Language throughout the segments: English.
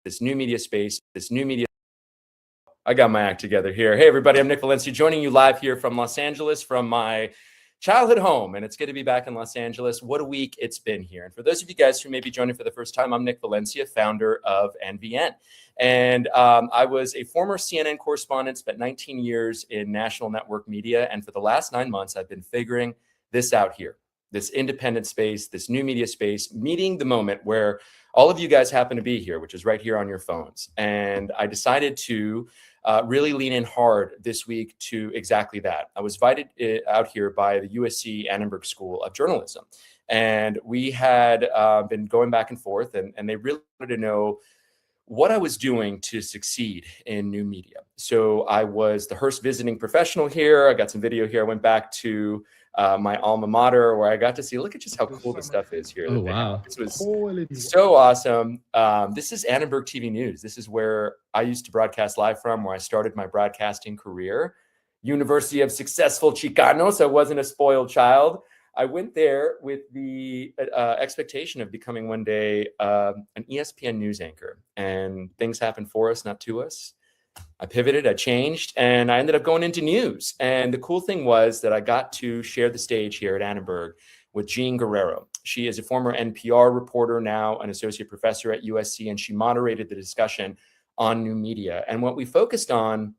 this new media space, this new media. I got my act together here. Hey, everybody, I'm Nick Valencia, joining you live here from Los Angeles, from my childhood home, and it's good to be back in Los Angeles. What a week it's been here. And for those of you guys who may be joining for the first time, I'm Nick Valencia, founder of NVN. And I was a former CNN correspondent, spent 19 years in national network media. And for the last 9 months, I've been figuring this out here, this independent space, this new media space, meeting the moment where all of you guys happen to be here, which is right here on your phones. And I decided to really lean in hard this week to exactly that. I was invited out here by the USC Annenberg School of Journalism. And we had been going back and forth, and they really wanted to know what I was doing to succeed in new media. So I was the Hearst visiting professional here. I got some video here. I went back to my alma mater, where I got to see, look at just how cool the stuff is here. Oh, wow. This was so awesome. This is Annenberg TV News. This is where I used to broadcast live from, where I started my broadcasting career. University of Successful Chicanos. I wasn't a spoiled child. I went there with the expectation of becoming one day an ESPN news anchor, and things happened for us, not to us. I pivoted, I changed, and I ended up going into news. And the cool thing was that I got to share the stage here at Annenberg with Jean Guerrero. She is a former NPR reporter, now an associate professor at USC, and she moderated the discussion on new media. And what we focused on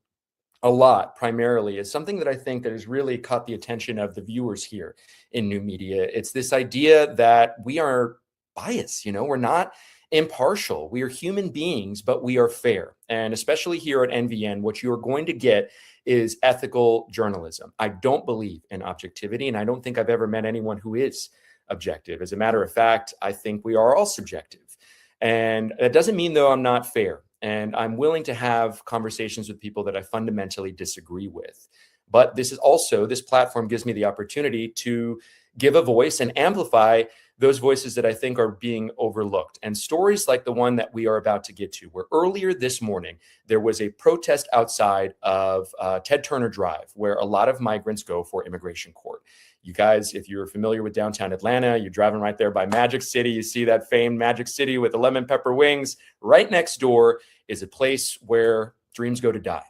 a lot primarily is something that I think that has really caught the attention of the viewers here in new media. It's this idea that we are biased, we're not impartial. We are human beings, but we are fair. And especially here at NVN, what you're going to get is ethical journalism. I don't believe in objectivity, and I don't think I've ever met anyone who is objective. As a matter of fact, I think we are all subjective. And that doesn't mean, though, I'm not fair. And I'm willing to have conversations with people that I fundamentally disagree with. But this platform gives me the opportunity to give a voice and amplify those voices that I think are being overlooked. And stories like the one that we are about to get to, where earlier this morning, there was a protest outside of Ted Turner Drive, where a lot of migrants go for immigration court. You guys, if you're familiar with downtown Atlanta, you're driving right there by Magic City, you see that famed Magic City with the lemon pepper wings. Right next door is a place where dreams go to die.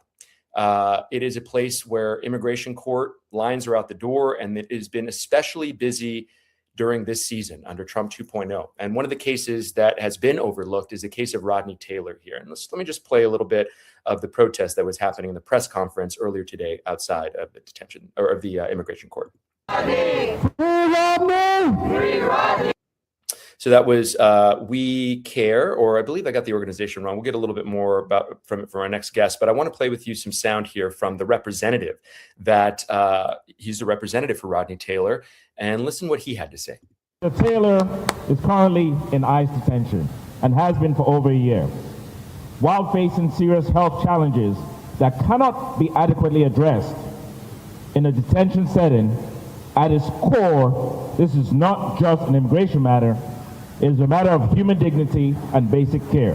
It is a place where immigration court lines are out the door, and it has been especially busy during this season under Trump 2.0. And one of the cases that has been overlooked is the case of Rodney Taylor here. And let me just play a little bit of the protest that was happening in the press conference earlier today outside of the detention or of the immigration court. Free Rodney! So that was We Care, or I believe I got the organization wrong. We'll get a little bit more from our next guest, but I want to play with you some sound here from the representative that he's the representative for Rodney Taylor, and listen what he had to say. Taylor is currently in ICE detention and has been for over a year, while facing serious health challenges that cannot be adequately addressed in a detention setting. At its core, this is not just an immigration matter. It is a matter of human dignity and basic care.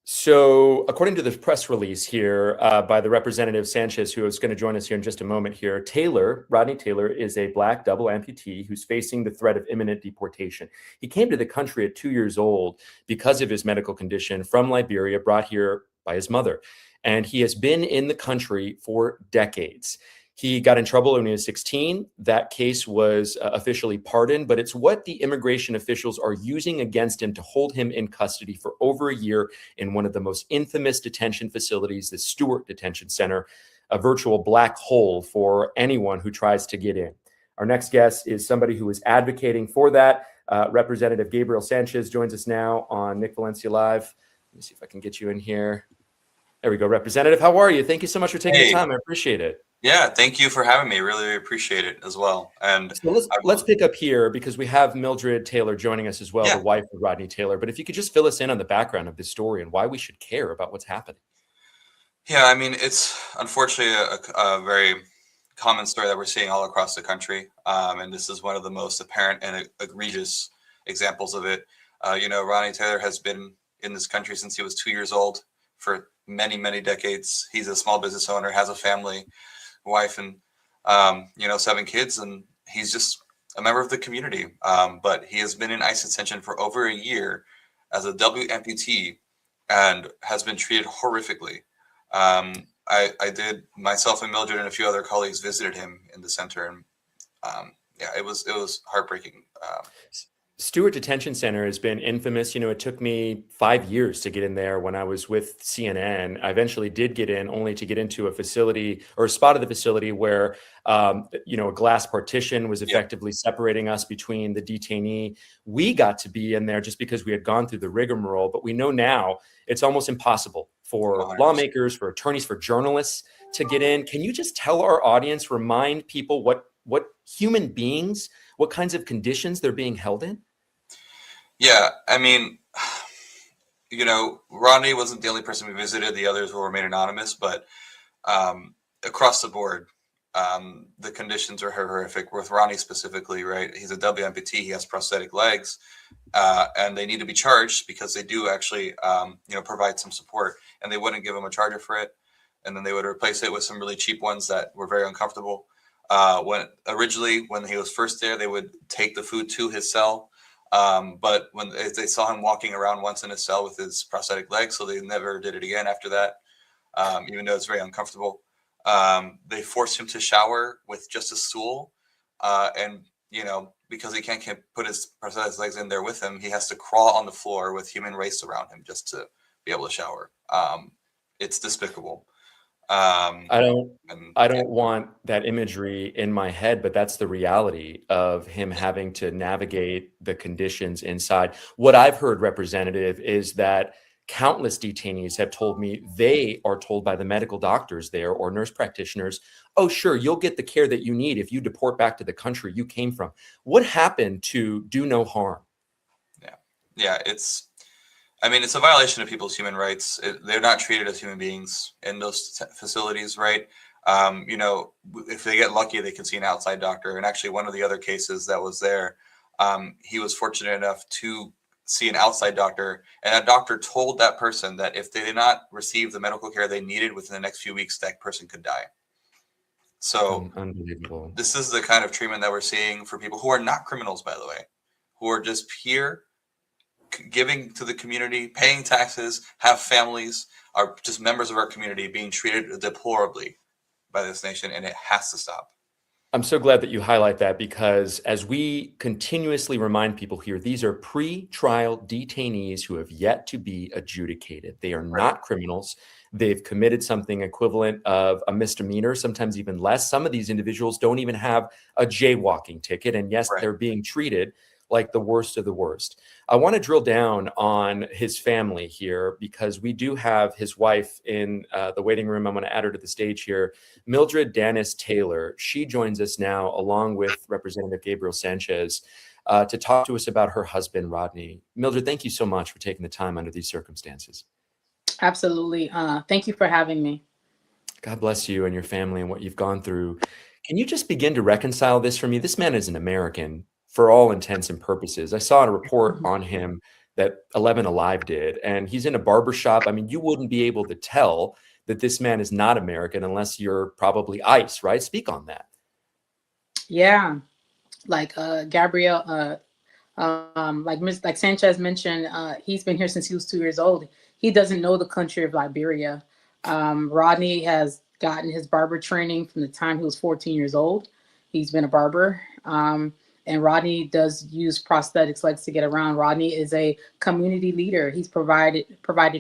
So according to the press release here by the representative Sanchez, who is going to join us here in just a moment here, Rodney Taylor is a Black double amputee who's facing the threat of imminent deportation. He came to the country at 2 years old because of his medical condition from Liberia, brought here by his mother. And he has been in the country for decades. He got in trouble when he was 16. That case was officially pardoned, but it's what the immigration officials are using against him to hold him in custody for over a year in one of the most infamous detention facilities, the Stewart Detention Center, a virtual black hole for anyone who tries to get in. Our next guest is somebody who is advocating for that. Representative Gabriel Sanchez joins us now on Nick Valencia Live. Let me see if I can get you in here. There we go, Representative. How are you? Thank you so much for taking the time. I appreciate it. Yeah, thank you for having me. Really appreciate it as well. And so let's pick up here because we have Mildred Taylor joining us as well, the wife of Rodney Taylor. But if you could just fill us in on the background of this story and why we should care about what's happening. Yeah, I mean, it's unfortunately a very common story that we're seeing all across the country. And this is one of the most apparent and egregious examples of it. Rodney Taylor has been in this country since he was 2 years old for many, many decades. He's a small business owner, has a family, wife, and 7 kids, and he's just a member of the community, but he has been in ICE detention for over a year as a W amputee and has been treated horrifically. I did, myself and Mildred and a few other colleagues visited him in the center, and yeah, it was heartbreaking. Stewart Detention Center has been infamous. You know, it took me 5 years to get in there when I was with CNN. I eventually did get in, only to get into a facility or a spot of the facility where, you know, a glass partition was effectively separating us between the detainee. We got to be in there just because we had gone through the rigmarole, but we know now it's almost impossible for 100%. lawmakers, for attorneys, for journalists to get in. Can you just tell our audience, remind people what human beings, what kinds of conditions they're being held in? Yeah, I mean, you know, Rodney wasn't the only person we visited. The others will remain anonymous, but across the board, the conditions are horrific. With Ronnie specifically, right? He's a W amputee. He has prosthetic legs, and they need to be charged because they do actually, you know, provide some support. And they wouldn't give him a charger for it, and then they would replace it with some really cheap ones that were very uncomfortable. When he was first there, they would take the food to his cell. But when they saw him walking around once in his cell with his prosthetic legs, so they never did it again after that, even though it's very uncomfortable. They forced him to shower with just a stool. And, you know, because he can't put his prosthetic legs in there with him, he has to crawl on the floor with human waste around him just to be able to shower. It's despicable. I don't want that imagery in my head, but that's the reality of him having to navigate the conditions inside. What I've heard, Representative, is that countless detainees have told me they are told by the medical doctors there or nurse practitioners, oh, sure, you'll get the care that you need if you deport back to the country you came from. What happened to do no harm? Yeah, it's a violation of people's human rights. They're not treated as human beings in those facilities, right? You know, if they get lucky, they can see an outside doctor. And actually, one of the other cases that was there, he was fortunate enough to see an outside doctor, and that doctor told that person that if they did not receive the medical care they needed within the next few weeks, that person could die. So Unbelievable. This is the kind of treatment that we're seeing for people who are not criminals, by the way, who are just here giving to the community, paying taxes, have families, are just members of our community being treated deplorably by this nation, and it has to stop. I'm so glad that you highlight that, because as we continuously remind people here, these are pre-trial detainees who have yet to be adjudicated. They are not criminals. They've committed something equivalent of a misdemeanor, sometimes even less. Some of these individuals don't even have a jaywalking ticket, and yes, they're being treated like the worst of the worst. I want to drill down on his family here, because we do have his wife in the waiting room. I'm going to add her to the stage here. Mildred Danis Taylor. She joins us now along with Representative Gabriel Sanchez to talk to us about her husband, Rodney. Mildred, thank you so much for taking the time under these circumstances. Absolutely. Thank you for having me. God bless you and your family and what you've gone through. Can you just begin to reconcile this for me? This man is an American for all intents and purposes. I saw a report on him that 11 Alive did, and he's in a barbershop. I mean, you wouldn't be able to tell that this man is not American unless you're probably ICE, right? Speak on that. Yeah, like Gabriel, like Sanchez mentioned, he's been here since he was 2 years old. He doesn't know the country of Liberia. Rodney has gotten his barber training from the time he was 14 years old. He's been a barber. And Rodney does use prosthetics legs to get around. Rodney is a community leader. He's provided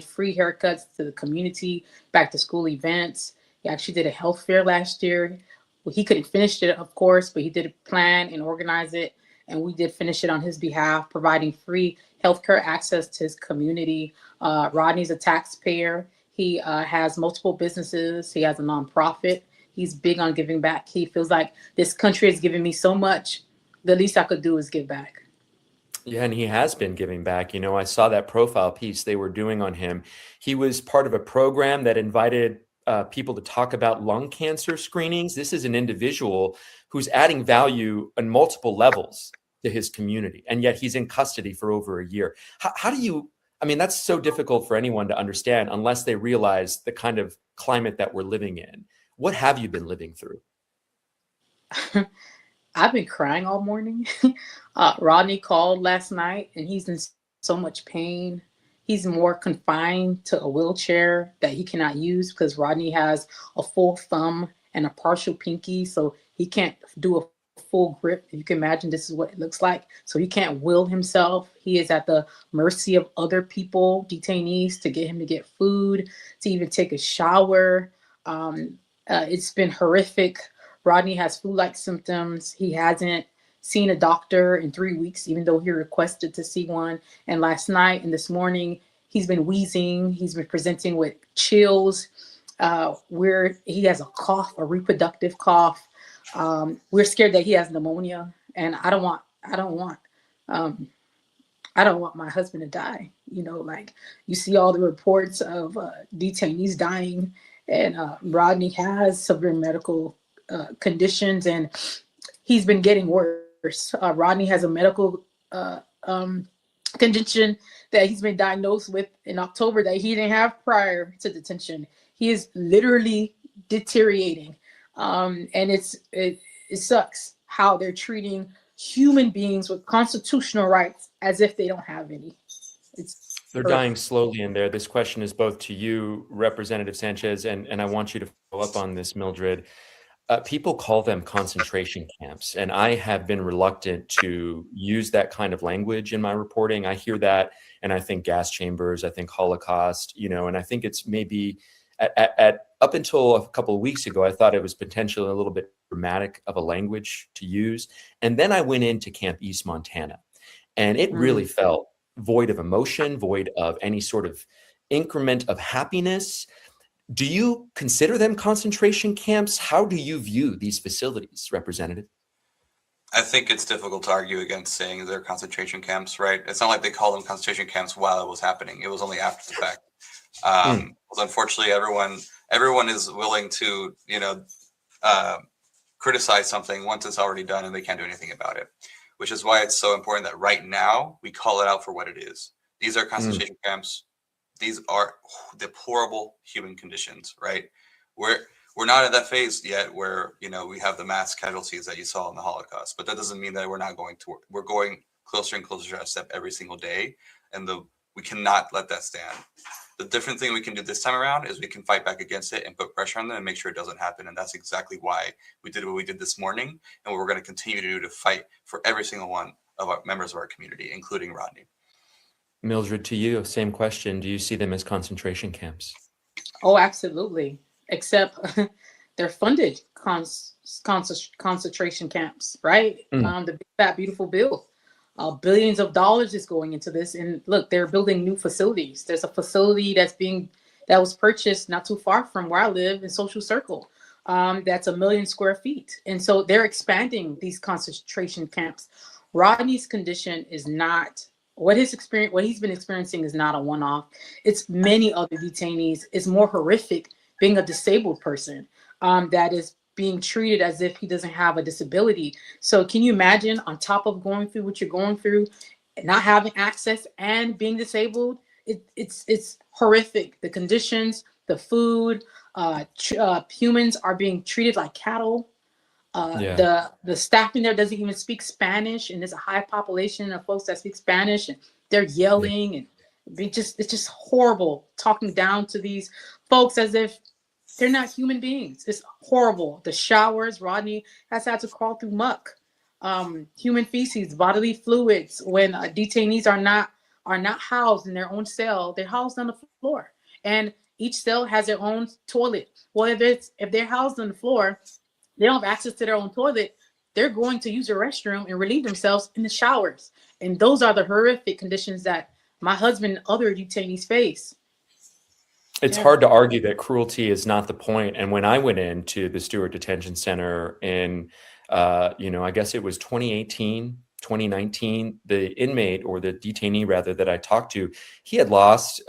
free haircuts to the community, back to school events. He actually did a health fair last year. Well, he couldn't finish it, of course, but he did plan and organize it. And we did finish it on his behalf, providing free healthcare access to his community. Rodney's a taxpayer. He has multiple businesses. He has a nonprofit. He's big on giving back. He feels like this country has given me so much. The least I could do is give back. Yeah, and he has been giving back. You know, I saw that profile piece they were doing on him. He was part of a program that invited people to talk about lung cancer screenings. This is an individual who's adding value on multiple levels to his community, and yet he's in custody for over a year. How do you, I mean, that's so difficult for anyone to understand unless they realize the kind of climate that we're living in. What have you been living through? I've been crying all morning. Rodney called last night and he's in so much pain. He's more confined to a wheelchair that he cannot use because Rodney has a full thumb and a partial pinky. So he can't do a full grip. If you can imagine, this is what it looks like. So he can't will himself. He is at the mercy of other people, detainees, to get him to get food, to even take a shower. It's been horrific. Rodney has flu-like symptoms. He hasn't seen a doctor in 3 weeks, even though he requested to see one. And last night and this morning, he's been wheezing. He's been presenting with chills. He has a cough, a reproductive cough. We're scared that he has pneumonia, and I don't want my husband to die. You know, like you see all the reports of detainees dying, and Rodney has severe medical conditions, and he's been getting worse. Rodney has a medical condition that he's been diagnosed with in October that he didn't have prior to detention. He is literally deteriorating, and it sucks how they're treating human beings with constitutional rights as if they don't have any. They're dying slowly in there. This question is both to you, Representative Sanchez, and I want you to follow up on this, Mildred. People call them concentration camps, and I have been reluctant to use that kind of language in my reporting. I hear that, and I think gas chambers, I think Holocaust, and I think it's maybe at up until a couple of weeks ago, I thought it was potentially a little bit dramatic of a language to use. And then I went into Camp East Montana, and it really felt void of emotion, void of any sort of increment of happiness. Do you consider them concentration camps? How do you view these facilities, Representative? I think it's difficult to argue against saying they're concentration camps, right? It's not like they call them concentration camps while it was happening. It was only after the fact. Unfortunately, everyone is willing to, criticize something once it's already done and they can't do anything about it, which is why it's so important that right now we call it out for what it is. These are concentration camps. These are deplorable human conditions, right? We're not at that phase yet where, we have the mass casualties that you saw in the Holocaust, but that doesn't mean that we're going closer and closer to that step every single day. And we cannot let that stand. The different thing we can do this time around is we can fight back against it and put pressure on them and make sure it doesn't happen. And that's exactly why we did what we did this morning, and what we're going to continue to do to fight for every single one of our members of our community, including Rodney. Mildred, to you, same question. Do you see them as concentration camps? Oh, absolutely. Except they're funded concentration camps, right? The big fat beautiful bill. Billions of dollars is going into this, and look, they're building new facilities. There's a facility that was purchased not too far from where I live in Social Circle. That's 1 million square feet, and so they're expanding these concentration camps. Rodney's condition is not what he's been experiencing is not a one-off. It's many other detainees. It's more horrific being a disabled person that is being treated as if he doesn't have a disability. So can you imagine, on top of going through what you're going through, not having access and being disabled? It's horrific. The conditions, the food, humans are being treated like cattle. The staff in there doesn't even speak Spanish, and there's a high population of folks that speak Spanish, and they're yelling, and it's just horrible, talking down to these folks as if they're not human beings. It's horrible. The showers, Rodney has had to crawl through muck, human feces, bodily fluids. When detainees are not housed in their own cell, they're housed on the floor, and each cell has their own toilet. Well, if they're housed on the floor, they don't have access to their own toilet, they're going to use a restroom and relieve themselves in the showers. And those are the horrific conditions that my husband and other detainees face. It's hard to argue that cruelty is not the point. And when I went into the Stewart Detention Center in, I guess it was 2018, 2019, the inmate, or the detainee rather, that I talked to, he had lost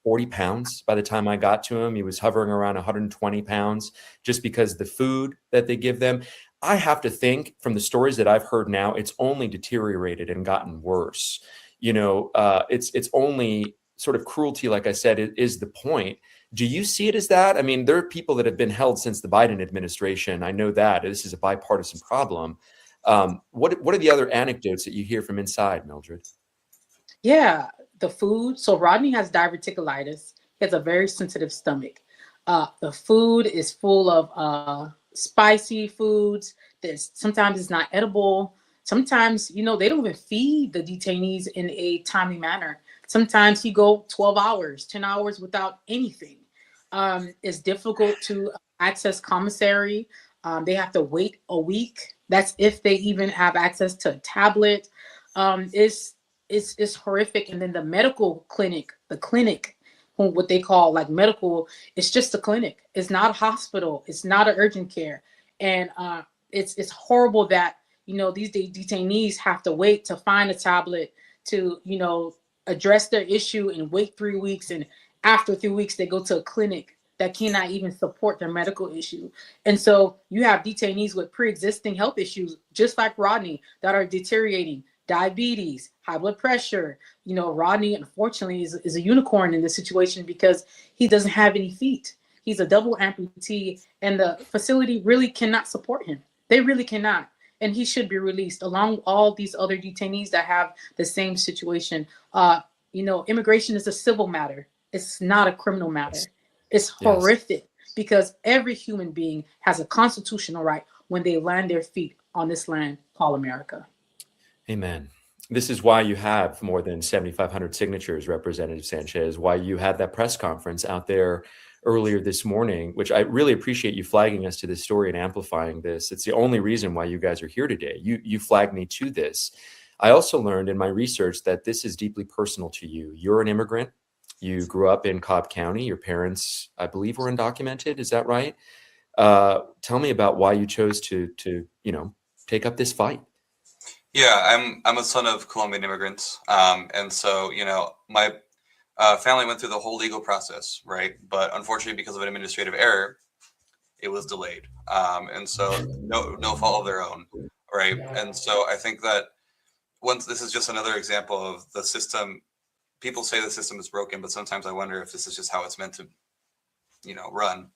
40 pounds by the time I got to him. He was hovering around 120 pounds just because the food that they give them. I have to think, from the stories that I've heard now, it's only deteriorated and gotten worse. It's only sort of cruelty, like I said, is the point. Do you see it as that? I mean, there are people that have been held since the Biden administration. I know that this is a bipartisan problem. What are the other anecdotes that you hear from inside, Mildred? Yeah, the food. So Rodney has diverticulitis. He has a very sensitive stomach. The food is full of spicy foods. There's sometimes it's not edible. Sometimes, you know, they don't even feed the detainees in a timely manner. Sometimes he go 12 hours, 10 hours without anything. It's difficult to access commissary. They have to wait a week. That's if they even have access to a tablet. It's horrific. And then the medical clinic, what they call like medical, it's just a clinic. It's not a hospital. It's not an urgent care. And it's horrible that, you know, these detainees have to wait to find a tablet to, you know, address their issue and wait 3 weeks. And after 3 weeks, they go to a clinic that cannot even support their medical issue. And so you have detainees with pre-existing health issues, just like Rodney, that are deteriorating. Diabetes, high blood pressure. You know, Rodney, unfortunately, is a unicorn in this situation because he doesn't have any feet. He's a double amputee, and the facility really cannot support him. They really cannot. And he should be released along all these other detainees that have the same situation. You know, immigration is a civil matter. It's not a criminal matter. It's horrific because every human being has a constitutional right when they land their feet on this land called America. Amen. This is why you have more than 7,500 signatures, Representative Sanchez, why you had that press conference out there earlier this morning, which I really appreciate you flagging us to this story and amplifying this. It's the only reason why you guys are here today. You flagged me to this. I also learned in my research that this is deeply personal to you. You're an immigrant. You grew up in Cobb County. Your parents, I believe, were undocumented. Is that right? Tell me about why you chose to you know, take up this fight. Yeah, I'm a son of Colombian immigrants, and so, you know, my family went through the whole legal process, right? But unfortunately, because of an administrative error, it was delayed, and so no fault of their own, right? And so I think that once this is just another example of the system. People say the system is broken, but sometimes I wonder if this is just how it's meant to, you know, run.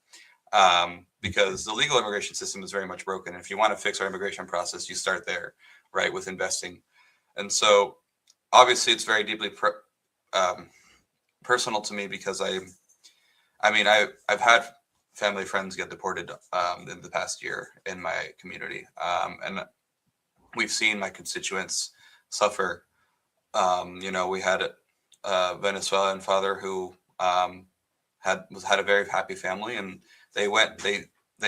Because the legal immigration system is very much broken. If you want to fix our immigration process, you start there, right, with investing. And so obviously it's very deeply personal to me because I've had family friends get deported in the past year in my community. And we've seen my constituents suffer. You know, we had a Venezuelan father who had a very happy family, and they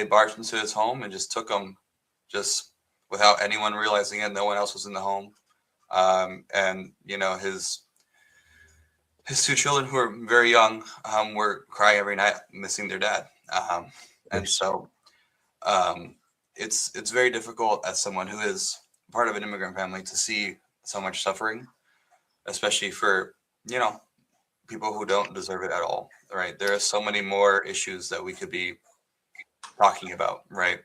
barged into his home and just took him, just without anyone realizing it. No one else was in the home, and you know, his 2 children, who were very young, were crying every night, missing their dad. And so it's very difficult as someone who is part of an immigrant family to see so much suffering, especially for, you know, people who don't deserve it at all, right? There are so many more issues that we could be talking about, right?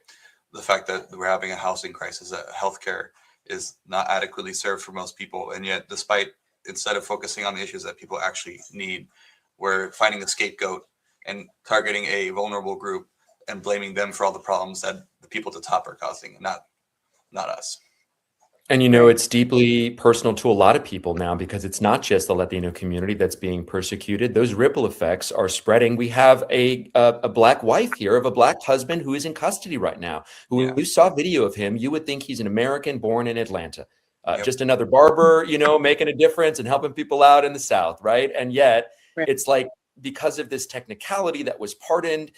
The fact that we're having a housing crisis, that healthcare is not adequately served for most people. And yet, instead of focusing on the issues that people actually need, we're finding a scapegoat and targeting a vulnerable group and blaming them for all the problems that the people at the top are causing, not us. And, you know, it's deeply personal to a lot of people now because it's not just the Latino community that's being persecuted. Those ripple effects are spreading. We have a Black wife here of a Black husband who is in custody right now. Who you saw video of him, you would think he's an American born in Atlanta. Just another barber, you know, making a difference and helping people out in the South, right? And yet it's like, because of this technicality that was pardoned,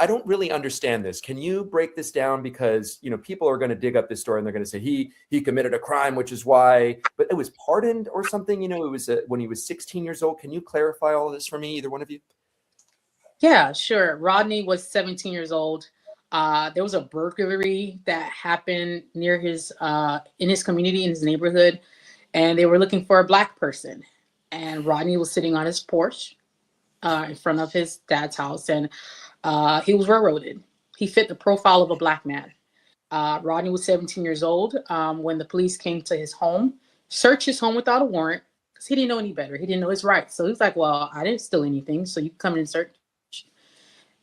I don't really understand this. Can you break this down? Because, you know, people are going to dig up this story and they're going to say he committed a crime, which is why, but it was pardoned or something. You know, it was when he was 16 years old. Can you clarify all of this for me, either one of you? Yeah, sure. Rodney was 17 years old. There was a burglary that happened near his in his community, in his neighborhood, and they were looking for a Black person. And Rodney was sitting on his porch in front of his dad's house, and he was railroaded. He fit the profile of a Black man. Rodney was 17 years old when the police came to his home, searched his home without a warrant, because he didn't know any better. He didn't know his rights. So he was like, well, I didn't steal anything, so you can come in and search.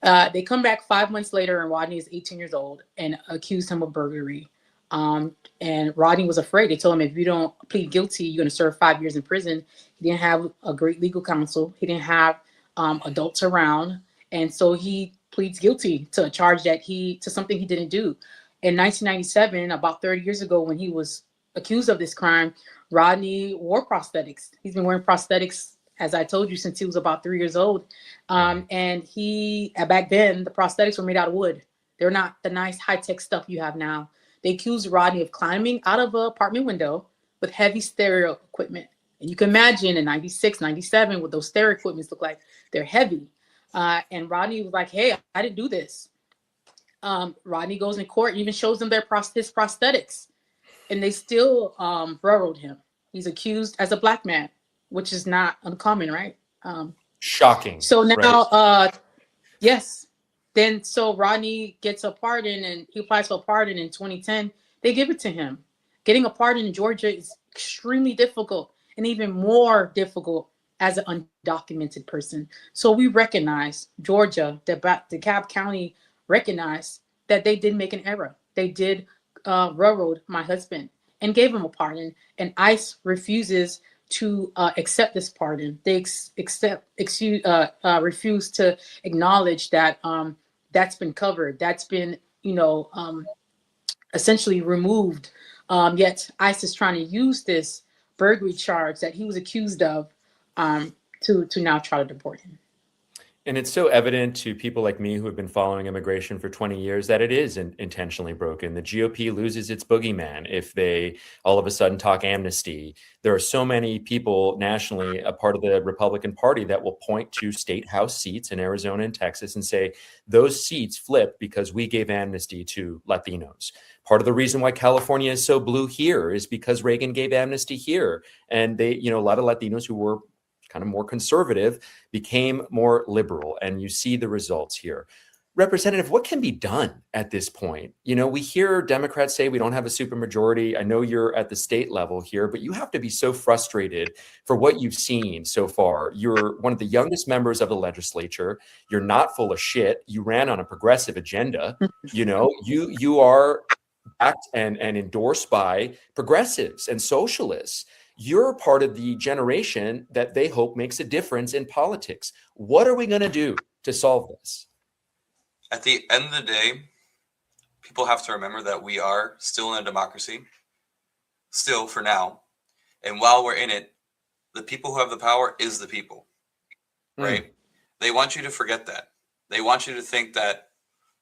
They come back 5 months later, and Rodney is 18 years old and accused him of burglary. And Rodney was afraid. They told him, if you don't plead guilty, you're going to serve 5 years in prison. He didn't have a great legal counsel. He didn't have adults around. And so he pleads guilty to a charge to something he didn't do. In 1997, about 30 years ago, when he was accused of this crime, Rodney wore prosthetics. He's been wearing prosthetics, as I told you, since he was about 3 years old. And back then, the prosthetics were made out of wood. They're not the nice high-tech stuff you have now. They accused Rodney of climbing out of an apartment window with heavy stereo equipment. And you can imagine in 96, 97, what those stereo equipments look like. They're heavy. And Rodney was like, hey, I didn't do this. Rodney goes in court and even shows them his prosthetics. And they still railroad him. He's accused as a black man, which is not uncommon, right? Shocking. So now, right? Yes. Then so Rodney gets a pardon and he applies for a pardon in 2010. They give it to him. Getting a pardon in Georgia is extremely difficult, and even more difficult as an undocumented person. So we recognize, Georgia, DeKalb County recognized that they did make an error. They did railroad my husband and gave him a pardon, and ICE refuses to accept this pardon. They refuse to acknowledge that that's been covered. That's been, essentially removed. Yet ICE is trying to use this burglary charge that he was accused of to now try to deport him. And it's so evident to people like me who have been following immigration for 20 years that it is intentionally broken. The GOP loses its boogeyman if they all of a sudden talk amnesty. There are so many people nationally, a part of the Republican Party, that will point to state house seats in Arizona and Texas and say, those seats flipped because we gave amnesty to Latinos. Part of the reason why California is so blue here is because Reagan gave amnesty here. And they, a lot of Latinos who were kind of more conservative became more liberal, and you see the results here. Representative, what can be done at this point? We hear Democrats say we don't have a supermajority. I know you're at the state level here, but you have to be so frustrated for what you've seen so far. You're one of the youngest members of the legislature. You're not full of shit. You ran on a progressive agenda. You are backed and endorsed by progressives and socialists. You're part of the generation that they hope makes a difference in politics. What are we going to do to solve this? At the end of the day, people have to remember that we are still in a democracy, still for now. And while we're in it, the people who have the power is the people, right? They want you to forget that. They want you to think that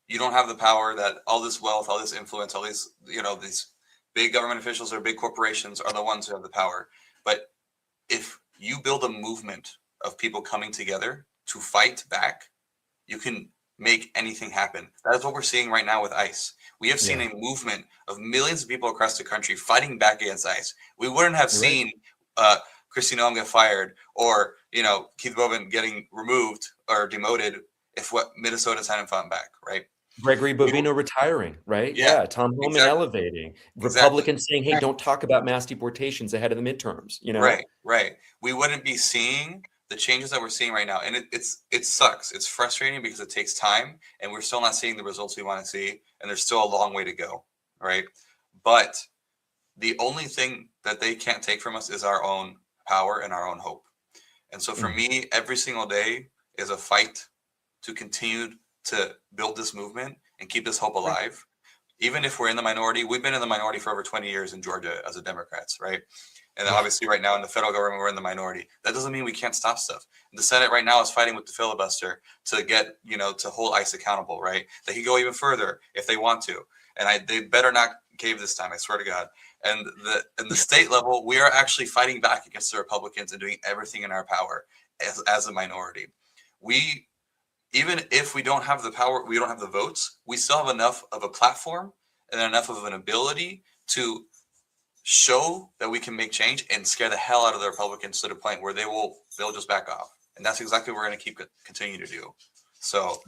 you don't have the power, that all this wealth, all this influence, all these, these big government officials or big corporations are the ones who have the power. But if you build a movement of people coming together to fight back, you can make anything happen. That is what we're seeing right now with ICE. We have seen a movement of millions of people across the country fighting back against ICE. We wouldn't have seen Kristi Noem get fired or, Keith Bobin getting removed or demoted if what Minnesotans hadn't fought back, right? Gregory Bovino retiring, right? Yeah. Tom Homan elevating. Republicans saying, hey, don't talk about mass deportations ahead of the midterms, Right. We wouldn't be seeing the changes that we're seeing right now. And it sucks. It's frustrating because it takes time and we're still not seeing the results we want to see. And there's still a long way to go, right? But the only thing that they can't take from us is our own power and our own hope. And so for me, every single day is a fight to continue to build this movement and keep this hope alive. Even if we're in the minority, we've been in the minority for over 20 years in Georgia as a Democrats, right? And then obviously right now in the federal government, we're in the minority. That doesn't mean we can't stop stuff. The Senate right now is fighting with the filibuster to get, to hold ICE accountable, right? They can go even further if they want to. And they better not cave this time, I swear to God. And the state level, we are actually fighting back against the Republicans and doing everything in our power as a minority. Even if we don't have the power, we don't have the votes, we still have enough of a platform and enough of an ability to show that we can make change and scare the hell out of the Republicans to the point where they'll just back off. And that's exactly what we're going to continue to do. So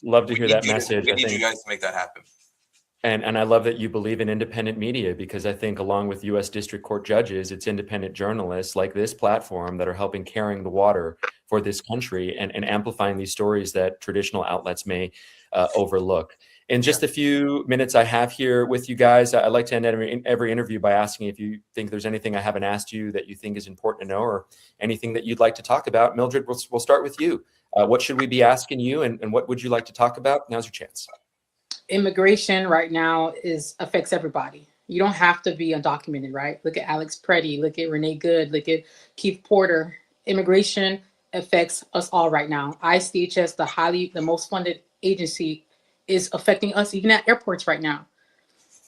love to hear that message. We need you guys to make that happen. And I love that you believe in independent media, because I think along with U.S. District Court judges, it's independent journalists like this platform that are helping carrying the water for this country and amplifying these stories that traditional outlets may overlook. In just the few minutes I have here with you guys, I'd like to end every interview by asking if you think there's anything I haven't asked you that you think is important to know, or anything that you'd like to talk about. Mildred, we'll start with you. What should we be asking you, and what would you like to talk about? Now's your chance. Immigration right now affects everybody. You don't have to be undocumented, right? Look at Alex Preddy, look at Renee Good, look at Keith Porter. Immigration affects us all right now. ICHS, the most funded agency, is affecting us even at airports right now.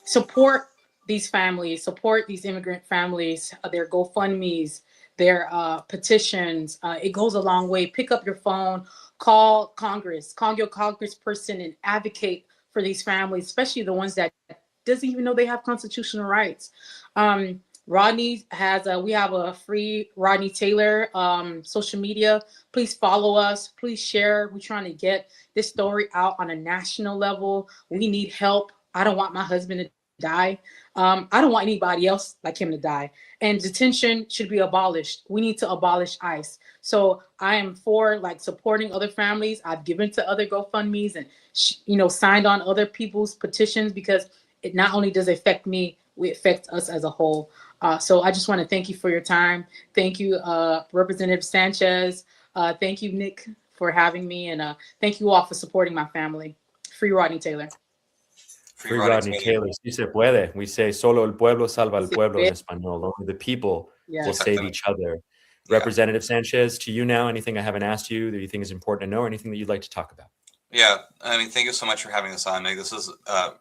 Support these families, support these immigrant families, their GoFundMes, their petitions. It goes a long way. Pick up your phone, call Congress, call your congressperson, and advocate for these families, especially the ones that doesn't even know they have constitutional rights. Rodney has we have a free Rodney Taylor social media. Please follow us. Please share. We're trying to get this story out on a national level. We need help. I don't want my husband to die. I don't want anybody else like him to die. And detention should be abolished. We need to abolish ICE. So I am for supporting other families. I've given to other GoFundMes and signed on other people's petitions, because it not only does it affect me, it affects us as a whole. So I just want to thank you for your time. Thank you, Representative Sanchez. Thank you, Nick, for having me. And thank you all for supporting my family. Free Rodney Taylor. Free Rodney Taylor. Si se puede. We say solo el pueblo salva al pueblo in español. Only the people will save each other. Yeah. Representative Sanchez, to you now, anything I haven't asked you that you think is important to know, or anything that you'd like to talk about? Yeah, I mean, thank you so much for having us on, Nick. This is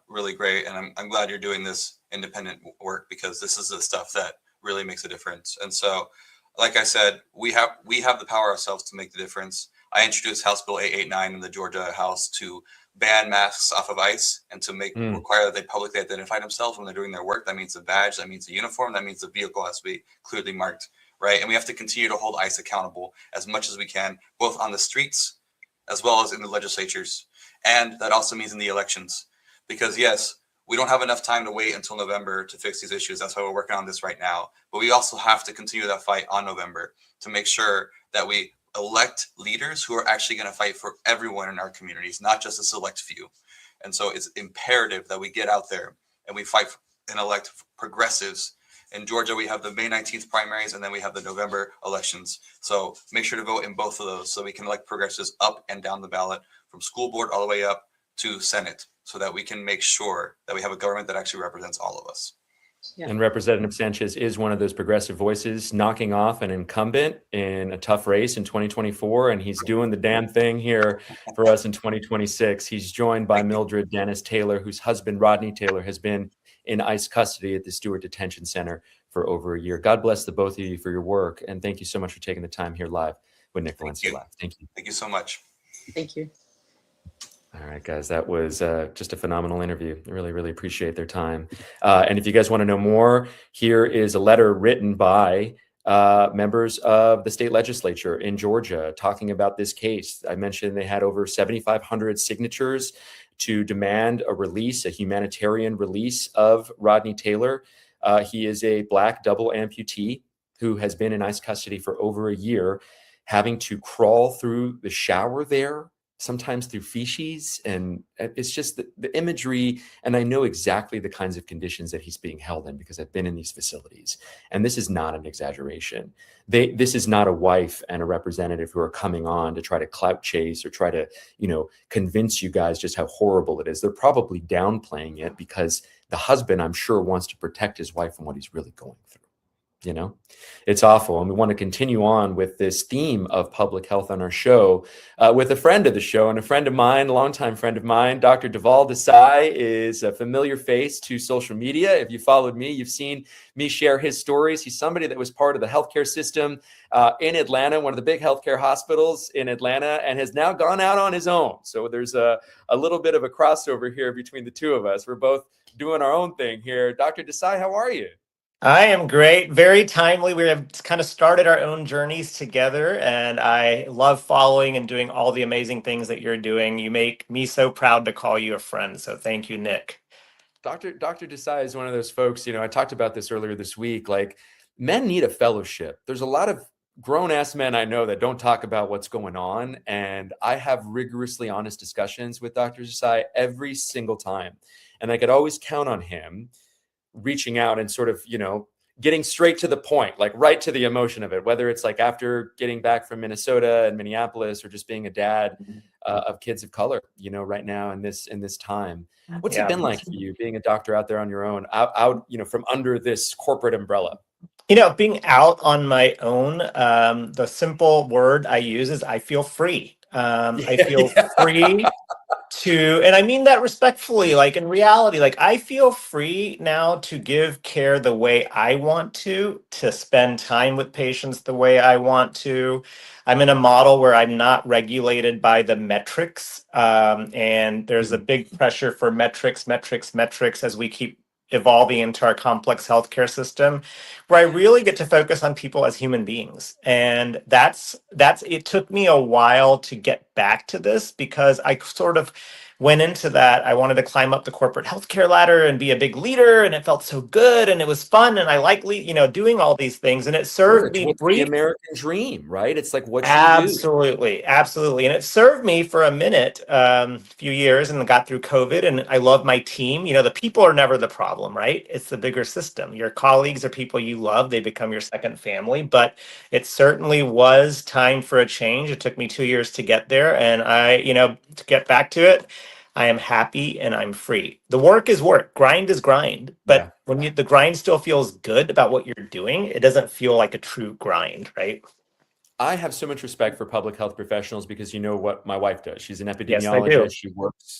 really great, and I'm glad you're doing this independent work, because this is the stuff that really makes a difference. And so, like I said, we have the power ourselves to make the difference. I introduced House Bill 889 in the Georgia House to ban masks off of ICE and to require that they publicly identify themselves when they're doing their work. That means a badge, that means a uniform, that means the vehicle has to be clearly marked, right? And we have to continue to hold ICE accountable as much as we can, both on the streets as well as in the legislatures. And that also means in the elections, because yes, we don't have enough time to wait until November to fix these issues. That's why we're working on this right now. But we also have to continue that fight on November to make sure that we elect leaders who are actually going to fight for everyone in our communities, not just a select few. And so it's imperative that we get out there and we fight and elect progressives. In Georgia, we have the May 19th primaries, and then we have the November elections. So make sure to vote in both of those so we can elect progressives up and down the ballot, from school board all the way up to Senate, so that we can make sure that we have a government that actually represents all of us. Yeah. And Representative Sanchez is one of those progressive voices, knocking off an incumbent in a tough race in 2024. And he's doing the damn thing here for us in 2026. He's joined by Mildred Dennis Taylor, whose husband, Rodney Taylor, has been in ICE custody at the Stewart Detention Center for over a year. God bless the both of you for your work. And thank you so much for taking the time here live with Nick Valencia Live. Thank you. Thank you so much. Thank you. All right, guys, that was just a phenomenal interview. I really, really appreciate their time. And if you guys want to know more, here is a letter written by members of the state legislature in Georgia talking about this case. I mentioned they had over 7,500 signatures to demand a humanitarian release of Rodney Taylor. He is a Black double amputee who has been in ICE custody for over a year, having to crawl through the shower there, sometimes through feces. And it's just the imagery. And I know exactly the kinds of conditions that he's being held in, because I've been in these facilities. And this is not an exaggeration. This is not a wife and a representative who are coming on to try to clout chase or try to, convince you guys just how horrible it is. They're probably downplaying it because the husband, I'm sure, wants to protect his wife from what he's really going through. It's awful. And we want to continue on with this theme of public health on our show with a friend of the show and a friend of mine, a longtime friend of mine. Dr. Dhaval Desai is a familiar face to social media. If you followed me, you've seen me share his stories. He's somebody that was part of the healthcare system in Atlanta, one of the big healthcare hospitals in Atlanta, and has now gone out on his own. So there's a little bit of a crossover here between the two of us. We're both doing our own thing here. Dr. Desai, how are you? I am great. Very timely. We have kind of started our own journeys together, and I love following and doing all the amazing things that you're doing. You make me so proud to call you a friend. So thank you, Nick. Dr. Desai is one of those folks, I talked about this earlier this week, like men need a fellowship. There's a lot of grown ass men I know that don't talk about what's going on. And I have rigorously honest discussions with Dr. Desai every single time. And I could always count on him reaching out and sort of, getting straight to the point, like right to the emotion of it, whether it's like after getting back from Minnesota and Minneapolis, or just being a dad of kids of color, right now in this time. What's it been like for you being a doctor out there on your own, out from under this corporate umbrella? Being out on my own, the simple word I use is I feel free. I feel free and I mean that respectfully, like in reality, like I feel free now to give care the way I want to spend time with patients the way I want to. I'm in a model where I'm not regulated by the metrics. And there's a big pressure for metrics as we keep evolving into our complex healthcare system, where I really get to focus on people as human beings. And that's it took me a while to get back to this, because I sort of went into that. I wanted to climb up the corporate healthcare ladder and be a big leader, and it felt so good and it was fun, and I like doing all these things, and it served me the American dream, right? It's like what you absolutely, and it served me for a minute, a few years, and got through COVID. And I love my team. The people are never the problem, right? It's the bigger system. Your colleagues are people you love; they become your second family. But it certainly was time for a change. It took me 2 years to get there, and to get back to it, I am happy and I'm free. The work is work, grind is grind. But when the grind still feels good about what you're doing, it doesn't feel like a true grind, right? I have so much respect for public health professionals, because you know what my wife does. She's an epidemiologist.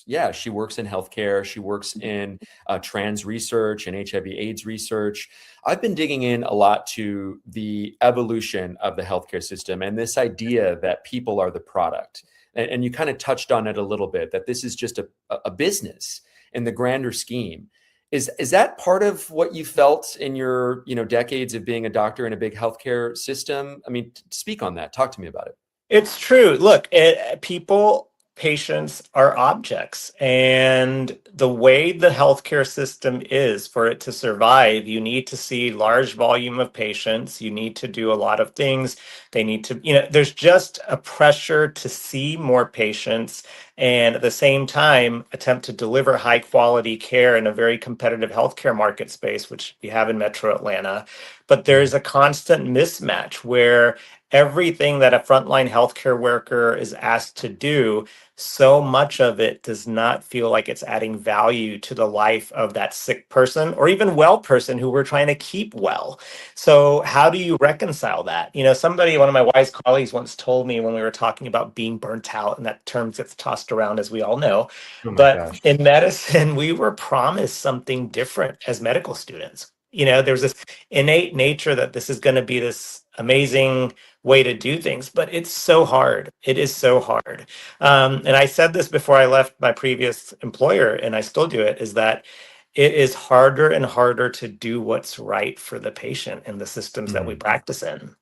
Yes, I do. She works in healthcare. She works in trans research and HIV/AIDS research. I've been digging in a lot to the evolution of the healthcare system and this idea that people are the product. And you kind of touched on it a little bit, that this is just a business in the grander scheme. Is that part of what you felt in your decades of being a doctor in a big healthcare system? I mean, speak on that. Talk to me about it. It's true. Look, patients are objects, and the way the healthcare system is, for it to survive, you need to see large volume of patients. You need to do a lot of things. They need to, there's just a pressure to see more patients, and at the same time attempt to deliver high quality care in a very competitive healthcare market space, which we have in Metro Atlanta. But there's a constant mismatch where everything that a frontline healthcare worker is asked to do, so much of it does not feel like it's adding value to the life of that sick person or even well person who we're trying to keep well. So how do you reconcile that? One of my wise colleagues once told me, when we were talking about being burnt out, and that term gets tossed around, as we all know, but in medicine, we were promised something different as medical students. There's this innate nature that this is going to be this amazing way to do things, but it's so hard. It is so hard. And I said this before I left my previous employer, and I still do it, is that it is harder and harder to do what's right for the patient in the systems that we practice in.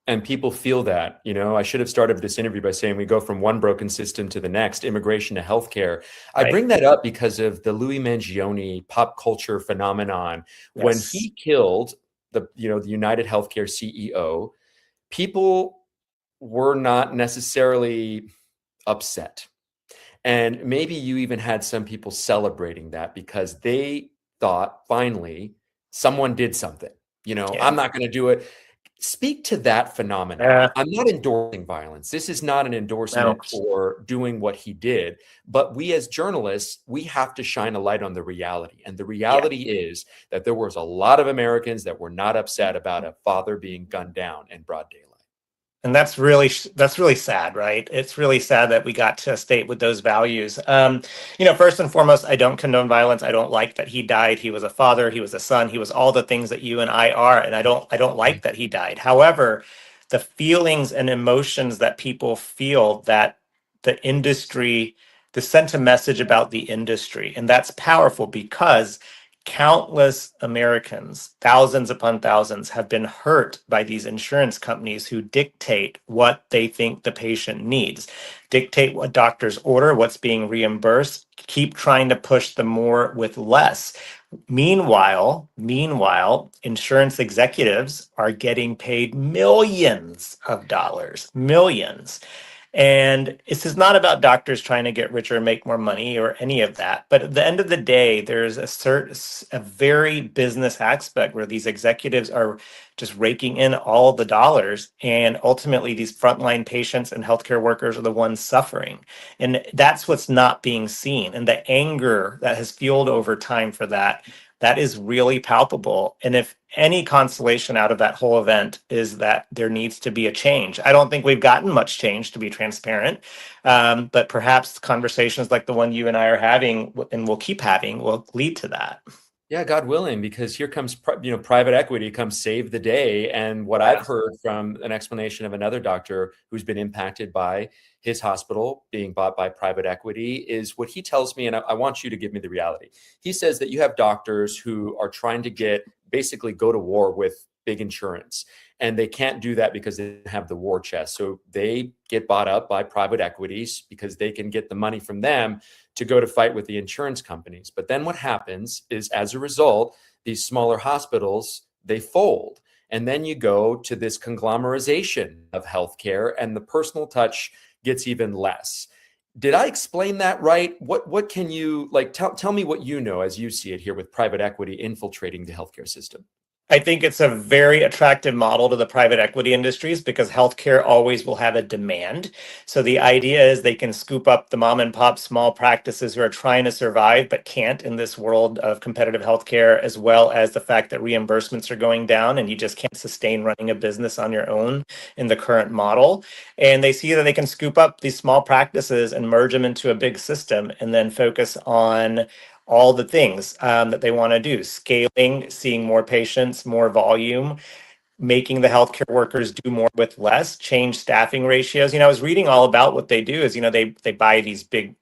And people feel that. I should have started this interview by saying we go from one broken system to the next, immigration to healthcare. I bring that up because of the Louis Mangione pop culture phenomenon. Yes. When he killed the United Healthcare CEO, people were not necessarily upset. And maybe you even had some people celebrating that because they thought, finally, someone did something. I'm not going to do it. Speak to that phenomenon. I'm not endorsing violence. This is not an endorsement for doing what he did. But we as journalists, we have to shine a light on the reality. And the reality is that there was a lot of Americans that were not upset about a father being gunned down in broad daylight. And that's really sad, right? It's really sad that we got to a state with those values. First and foremost, I don't condone violence. I don't like that he died. He was a father. He was a son. He was all the things that you and I are. And I don't like that he died. However, the feelings and emotions that people feel, that the industry, sent a message about the industry, and that's powerful, because countless Americans, thousands upon thousands, have been hurt by these insurance companies who dictate what they think the patient needs, dictate what doctors order, what's being reimbursed, keep trying to push the more with less. Meanwhile, insurance executives are getting paid millions of dollars, millions. And this is not about doctors trying to get richer and make more money or any of that. But at the end of the day, there's a very business aspect where these executives are just raking in all the dollars. And ultimately, these frontline patients and healthcare workers are the ones suffering. And that's what's not being seen. And the anger that has fueled over time for that is really palpable. And if any consolation out of that whole event is that there needs to be a change. I don't think we've gotten much change, to be transparent, but perhaps conversations like the one you and I are having and we'll keep having will lead to that. Yeah, God willing, because here comes private equity comes save the day. And what I've heard from an explanation of another doctor who's been impacted by his hospital being bought by private equity is what he tells me, and I want you to give me the reality. He says that you have doctors who are trying to basically go to war with big insurance, and they can't do that because they don't have the war chest. So they get bought up by private equities because they can get the money from them to go to fight with the insurance companies. But then what happens is, as a result, these smaller hospitals, they fold. And then you go to this conglomerization of healthcare, and the personal touch gets even less. Did I explain that right? What can you tell me what you know as you see it here with private equity infiltrating the healthcare system? I think it's a very attractive model to the private equity industries because healthcare always will have a demand. So the idea is they can scoop up the mom and pop small practices who are trying to survive but can't in this world of competitive healthcare, as well as the fact that reimbursements are going down and you just can't sustain running a business on your own in the current model. And they see that they can scoop up these small practices and merge them into a big system and then focus on all the things that they want to do: scaling, seeing more patients, more volume, making the healthcare workers do more with less, change staffing ratios. I was reading all about what they do is, they buy these big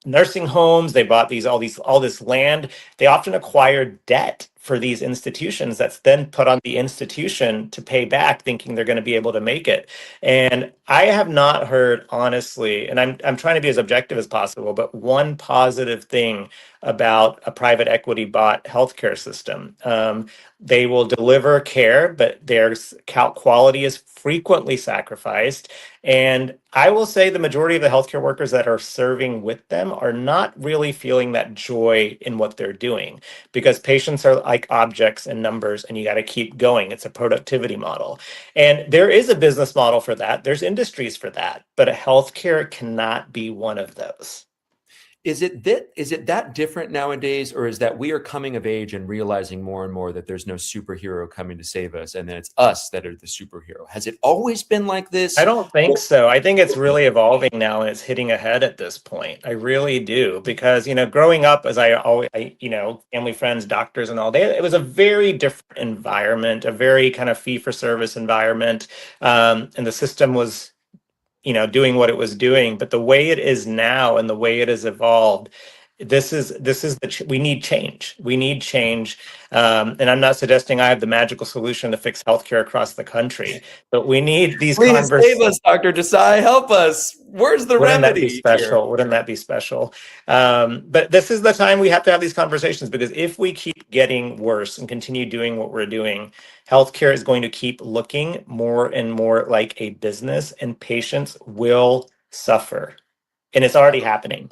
nursing homes, they bought all this land. They often acquire debt for these institutions that's then put on the institution to pay back, thinking they're going to be able to make it. And I have not heard, honestly, and I'm trying to be as objective as possible, but one positive thing about a private equity bought healthcare system. They will deliver care, but their quality is frequently sacrificed. And I will say the majority of the healthcare workers that are serving with them are not really feeling that joy in what they're doing, because patients are like objects and numbers, and you got to keep going. It's a productivity model. And there is a business model for that. There's industries for that, but a healthcare cannot be one of those. Is it that different nowadays, or is that we are coming of age and realizing more and more that there's no superhero coming to save us, and then it's us that are the superhero? Has it always been like this? I don't think so. I think it's really evolving now, and it's hitting ahead at this point. I really do, because growing up, as family, friends, doctors, and all day, it was a very different environment, a very kind of fee-for-service environment, and the system was doing what it was doing. But the way it is now and the way it has evolved, we need change. We need change. And I'm not suggesting I have the magical solution to fix healthcare across the country, but we need these Please save us, Dr. Desai. Help us. Where's the remedy? Wouldn't that be special? But this is the time we have to have these conversations, because if we keep getting worse and continue doing what we're doing, healthcare is going to keep looking more and more like a business, and patients will suffer. And it's already happening.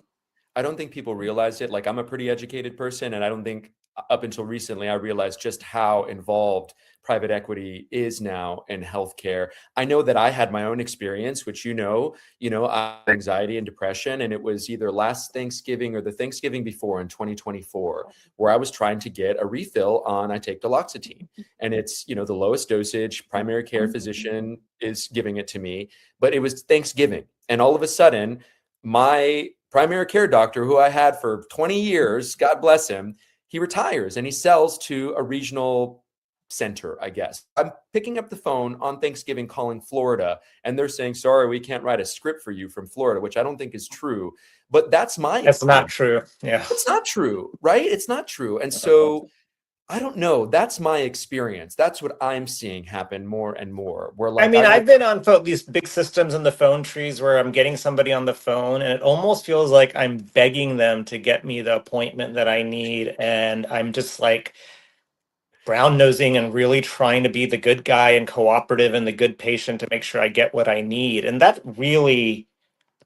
I don't think people realized it. I'm a pretty educated person, and I don't think up until recently I realized just how involved private equity is now in healthcare. I know that I had my own experience, which anxiety and depression, and it was either last Thanksgiving or the Thanksgiving before in 2024, where I was trying to get a refill on, I take duloxetine, and it's the lowest dosage. Primary care physician is giving it to me, but it was Thanksgiving, and all of a sudden, my primary care doctor, who I had for 20 years, God bless him, he retires and he sells to a regional center, I guess. I'm picking up the phone on Thanksgiving calling Florida, and they're saying, sorry, we can't write a script for you from Florida, which I don't think is true. But that's not true. Yeah. It's not true, right? It's not true. And so I don't know. That's my experience. That's what I'm seeing happen more and more. Where I like mean, I I've like been on these big systems in the phone trees where I'm getting somebody on the phone and it almost feels like I'm begging them to get me the appointment that I need. And I'm just like brown nosing and really trying to be the good guy and cooperative and the good patient to make sure I get what I need. And that really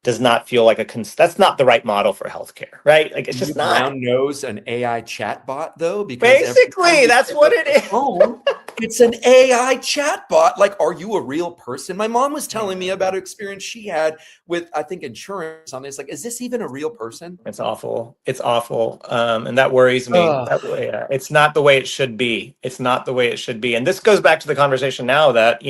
does not feel like that's not the right model for healthcare, right? Like it's you just not. brown nose an AI chatbot though, because every time Basically, you that's pick what up it the is. phone, it's an AI chatbot. Like, are you a real person? My mom was telling me about an experience she had with, I think, insurance on this. Like, is this even a real person? It's awful. It's awful. And that worries me. Ugh. That way, it's not the way it should be. It's not the way it should be. And this goes back to the conversation now that,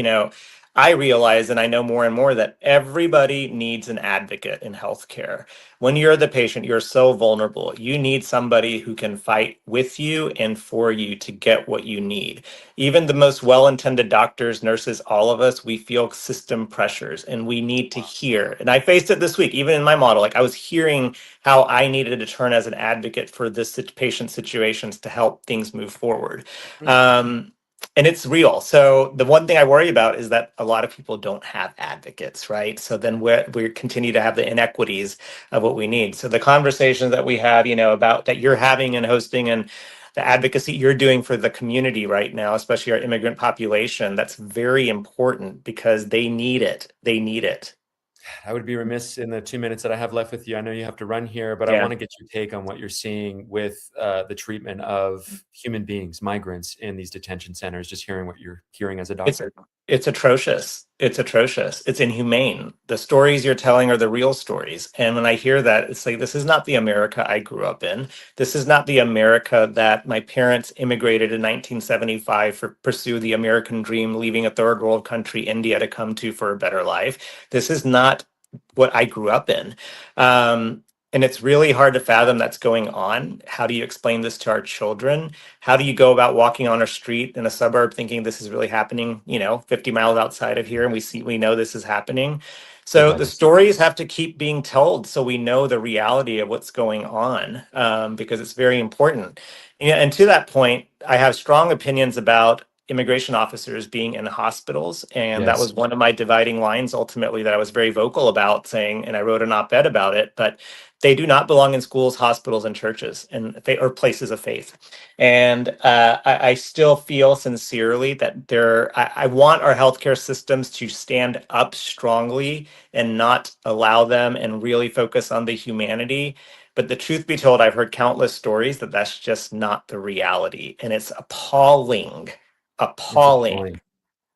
I realize and I know more and more that everybody needs an advocate in healthcare. When you're the patient, you're so vulnerable. You need somebody who can fight with you and for you to get what you need. Even the most well-intended doctors, nurses, all of us, we feel system pressures and we need to hear. And I faced it this week, even in my model. Like I was hearing how I needed to turn as an advocate for this patient situations to help things move forward. And it's real. So the one thing I worry about is that a lot of people don't have advocates, right? So then we continue to have the inequities of what we need. So the conversations that we have, about that you're having and hosting and the advocacy you're doing for the community right now, especially our immigrant population, that's very important because they need it. They need it. I would be remiss in the 2 minutes that I have left with you. I know you have to run here, but I Yeah. want to get your take on what you're seeing with the treatment of human beings, migrants in these detention centers, just hearing what you're hearing as a It's doctor. it's atrocious. It's atrocious. It's inhumane. The stories you're telling are the real stories. And when I hear that, it's like this is not the America I grew up in. This is not the America that my parents immigrated in 1975 for pursue the American dream, leaving a third world country, India, to come to for a better life. This is not what I grew up in. And it's really hard to fathom that's going on. How do you explain this to our children? How do you go about walking on a street in a suburb thinking this is really happening, 50 miles outside of here and we know this is happening. So the stories have to keep being told so we know the reality of what's going on, because it's very important. And to that point, I have strong opinions about immigration officers being in hospitals. And that Yes. was one of my dividing lines ultimately that I was very vocal about saying, and I wrote an op-ed about it, but they do not belong in schools, hospitals, and churches or places of faith. And I still feel sincerely that I want our healthcare systems to stand up strongly and not allow them and really focus on the humanity. But the truth be told, I've heard countless stories that that's just not the reality. And it's appalling. It's appalling.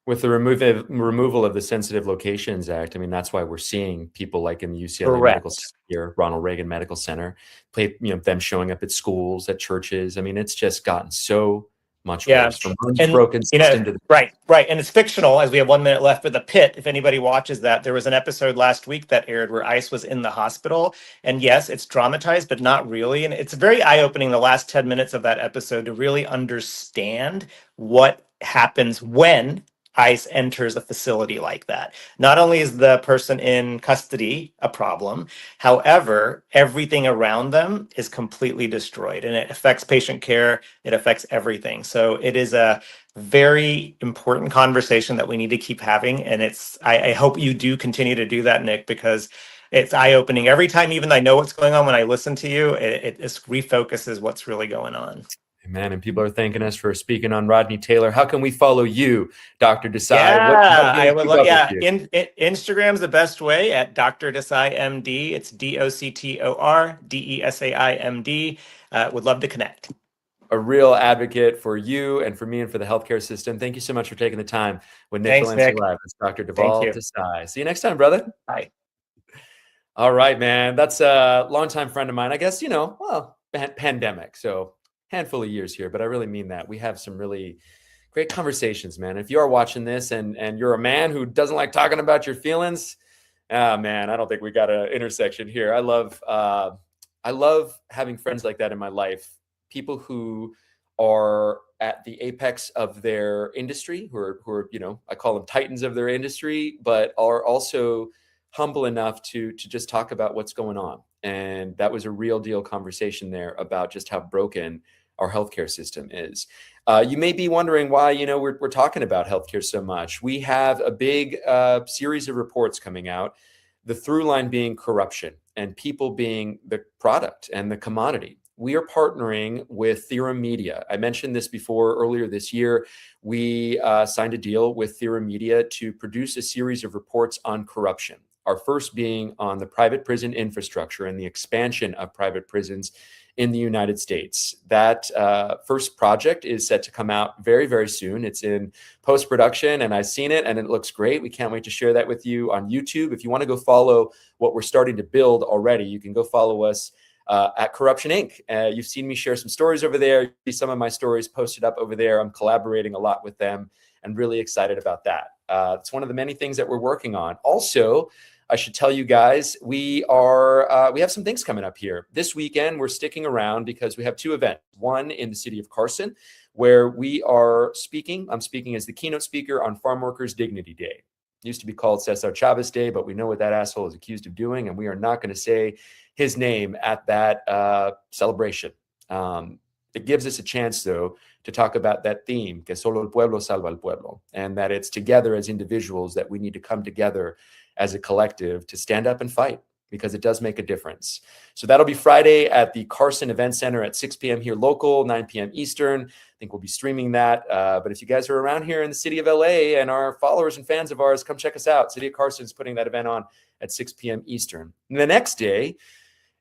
With the removal of the Sensitive Locations Act, I mean, that's why we're seeing people like in the UCLA Medical Correct. Center here, Ronald Reagan Medical Center, them showing up at schools, at churches. I mean, it's just gotten so much Yeah. worse. From one And, broken system to the right. And it's fictional as we have 1 minute left, but The Pit, if anybody watches that, there was an episode last week that aired where ICE was in the hospital. And yes, it's dramatized, but not really. And it's very eye-opening the last 10 minutes of that episode to really understand what happens when ICE enters a facility like that. Not only is the person in custody a problem, however, everything around them is completely destroyed and it affects patient care. It affects everything. So it is a very important conversation that we need to keep having. And I hope you do continue to do that, Nick, because it's eye-opening. Every time even I know what's going on, when I listen to you, it just refocuses what's really going on. Man, and people are thanking us for speaking on Rodney Taylor. How can we follow you, Dr. Desai? Yeah, I would love. Yeah, you? Instagram's the best way at Dr. Desai MD. It's DOCTOR DESAI MD. Would love to connect. A real advocate for you and for me and for the healthcare system. Thank you so much for taking the time with Nick Thanks, Valencia Nick. Live. It's Dr. Thank Dhaval you. Desai. See you next time, brother. Bye. All right, man. That's a longtime friend of mine. I guess, pandemic. So handful of years here, but I really mean that. We have some really great conversations, man. If you are watching this and you're a man who doesn't like talking about your feelings, man, I don't think we got an intersection here. I love having friends like that in my life. People who are at the apex of their industry, who are I call them titans of their industry, but are also humble enough to just talk about what's going on. And that was a real deal conversation there about just how broken our healthcare system is. You may be wondering why, we're talking about healthcare so much. We have a big series of reports coming out, the through line being corruption and people being the product and the commodity. We are partnering with Theorem Media. I mentioned this before earlier this year. We signed a deal with Theorem Media to produce a series of reports on corruption. Our first being on the private prison infrastructure and the expansion of private prisons in the United States. That first project is set to come out very, very soon. It's in post-production and I've seen it and it looks great. We can't wait to share that with you on YouTube. If you want to go follow what we're starting to build already, you can go follow us at Corruption Inc. You've seen me share some stories over there. You see some of my stories posted up over there. I'm collaborating a lot with them and really excited about that. It's one of the many things that we're working on. Also, I should tell you guys, we have some things coming up here. This weekend, we're sticking around because we have two events. One in the city of Carson, where we are speaking. I'm speaking as the keynote speaker on Farm Workers Dignity Day. It used to be called Cesar Chavez Day, but we know what that asshole is accused of doing, and we are not going to say his name at that celebration. It gives us a chance, though, to talk about that theme, que solo el pueblo salva al pueblo, and that it's together as individuals that we need to come together as a collective to stand up and fight, because it does make a difference. So that'll be Friday at the Carson Event Center at 6 p.m. here local, 9 p.m. Eastern. I think we'll be streaming that. But if you guys are around here in the city of LA and are followers and fans of ours, come check us out. City of Carson is putting that event on at 6 p.m. Eastern. And the next day,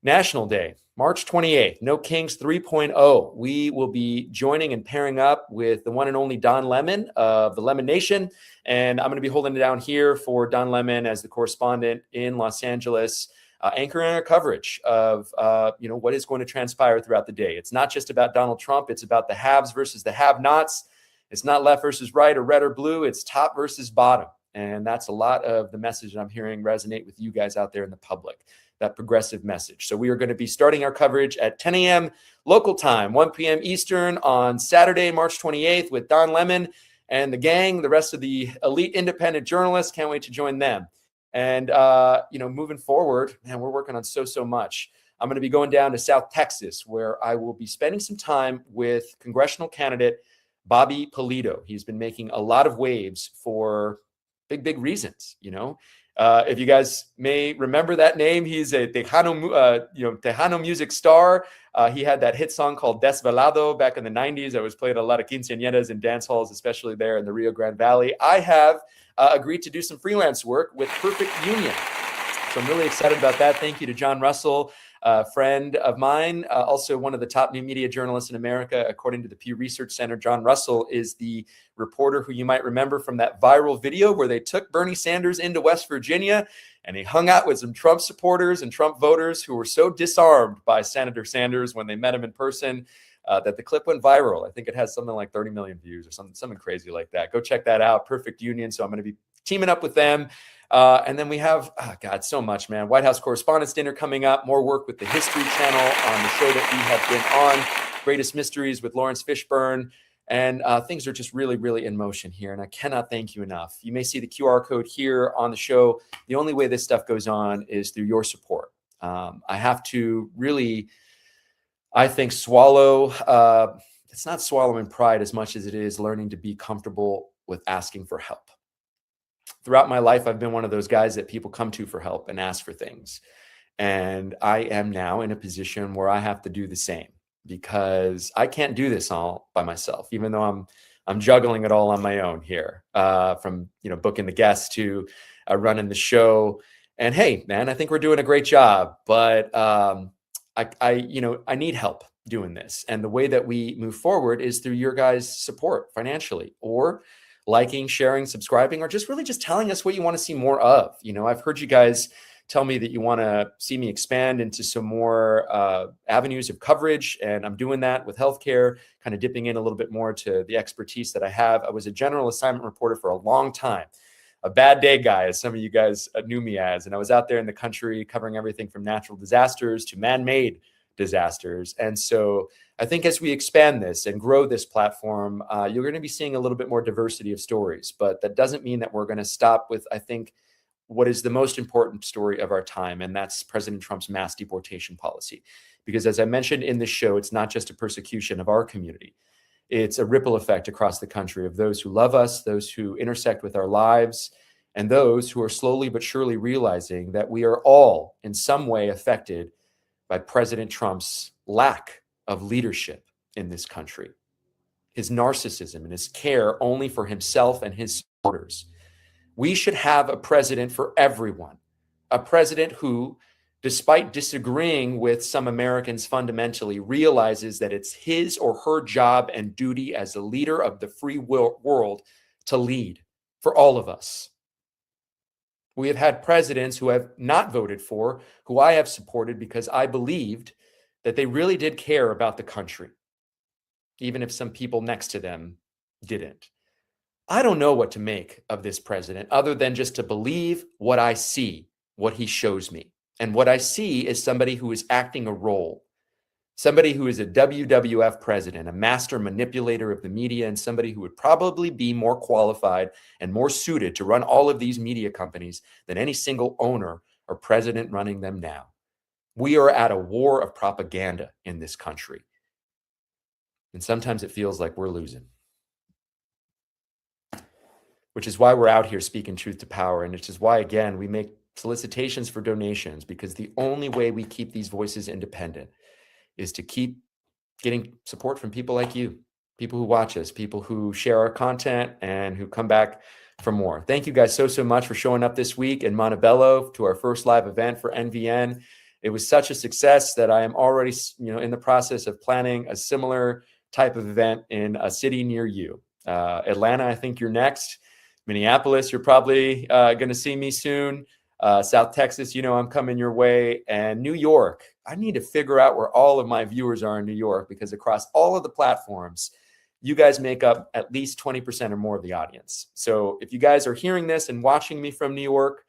National Day, March 28th, No Kings 3.0. We will be joining and pairing up with the one and only Don Lemon of the Lemon Nation. And I'm going to be holding it down here for Don Lemon as the correspondent in Los Angeles, anchoring our coverage of what is going to transpire throughout the day. It's not just about Donald Trump. It's about the haves versus the have-nots. It's not left versus right or red or blue. It's top versus bottom. And that's a lot of the message that I'm hearing resonate with you guys out there in the public, that progressive message. So we are going to be starting our coverage at 10 a.m. local time, 1 p.m. Eastern on Saturday, March 28th with Don Lemon and the gang, the rest of the elite independent journalists. Can't wait to join them. And, moving forward, man, we're working on so much. I'm going to be going down to South Texas, where I will be spending some time with congressional candidate Bobby Pulido. He's been making a lot of waves for big reasons, If you guys may remember that name, he's a Tejano music star. He had that hit song called Desvelado back in the 90s that was played at a lot of quinceañeras and dance halls, especially there in the Rio Grande Valley. I have agreed to do some freelance work with Perfect Union. So I'm really excited about that. Thank you to John Russell, a friend of mine, also one of the top new media journalists in America, according to the Pew Research Center. John Russell is the reporter who you might remember from that viral video where they took Bernie Sanders into West Virginia and he hung out with some Trump supporters and Trump voters who were so disarmed by Senator Sanders when they met him in person that the clip went viral. I think it has something like 30 million views or something crazy like that. Go check that out, Perfect Union. So I'm going to be teaming up with them. And then we have, so much, man. White House Correspondents' Dinner coming up. More work with the History Channel on the show that we have been on. Greatest Mysteries with Lawrence Fishburne. And things are just really in motion here. And I cannot thank you enough. You may see the QR code here on the show. The only way this stuff goes on is through your support. I have to really, I think, swallow. It's not swallowing pride as much as it is learning to be comfortable with asking for help. Throughout my life, I've been one of those guys that people come to for help and ask for things. And I am now in a position where I have to do the same, because I can't do this all by myself, even though I'm juggling it all on my own here, from, booking the guests to running the show. And hey, man, I think we're doing a great job, but I need help doing this. And the way that we move forward is through your guys' support financially, or liking, sharing, subscribing, or just really just telling us what you want to see more of. I've heard you guys tell me that you want to see me expand into some more avenues of coverage, and I'm doing that with healthcare, kind of dipping in a little bit more to the expertise that I have. I was a general assignment reporter for a long time, a bad day guy, as some of you guys knew me as, and I was out there in the country covering everything from natural disasters to man-made disasters. And so I think as we expand this and grow this platform, you're going to be seeing a little bit more diversity of stories, but that doesn't mean that we're going to stop with, I think, what is the most important story of our time, and that's President Trump's mass deportation policy. Because as I mentioned in this show, it's not just a persecution of our community. It's a ripple effect across the country of those who love us, those who intersect with our lives, and those who are slowly but surely realizing that we are all in some way affected by President Trump's lack of leadership in this country, his narcissism and his care only for himself and his supporters. We should have a president for everyone, a president who, despite disagreeing with some Americans fundamentally, realizes that it's his or her job and duty as a leader of the free world to lead for all of us. We have had presidents who have not voted for, who I have supported because I believed that they really did care about the country, even if some people next to them didn't. I don't know what to make of this president other than just to believe what I see, what he shows me. And what I see is somebody who is acting a role, somebody who is a WWF president, a master manipulator of the media, and somebody who would probably be more qualified and more suited to run all of these media companies than any single owner or president running them now. We are at a war of propaganda in this country. And sometimes it feels like we're losing. Which is why we're out here speaking truth to power. And which is why, again, we make solicitations for donations, because the only way we keep these voices independent is to keep getting support from people like you, people who watch us, people who share our content and who come back for more. Thank you guys so much for showing up this week in Montebello to our first live event for NVN. It was such a success that I am already, in the process of planning a similar type of event in a city near you. Atlanta, I think you're next. Minneapolis, you're probably going to see me soon. South Texas, I'm coming your way. And New York, I need to figure out where all of my viewers are in New York, because across all of the platforms, you guys make up at least 20% or more of the audience. So if you guys are hearing this and watching me from New York,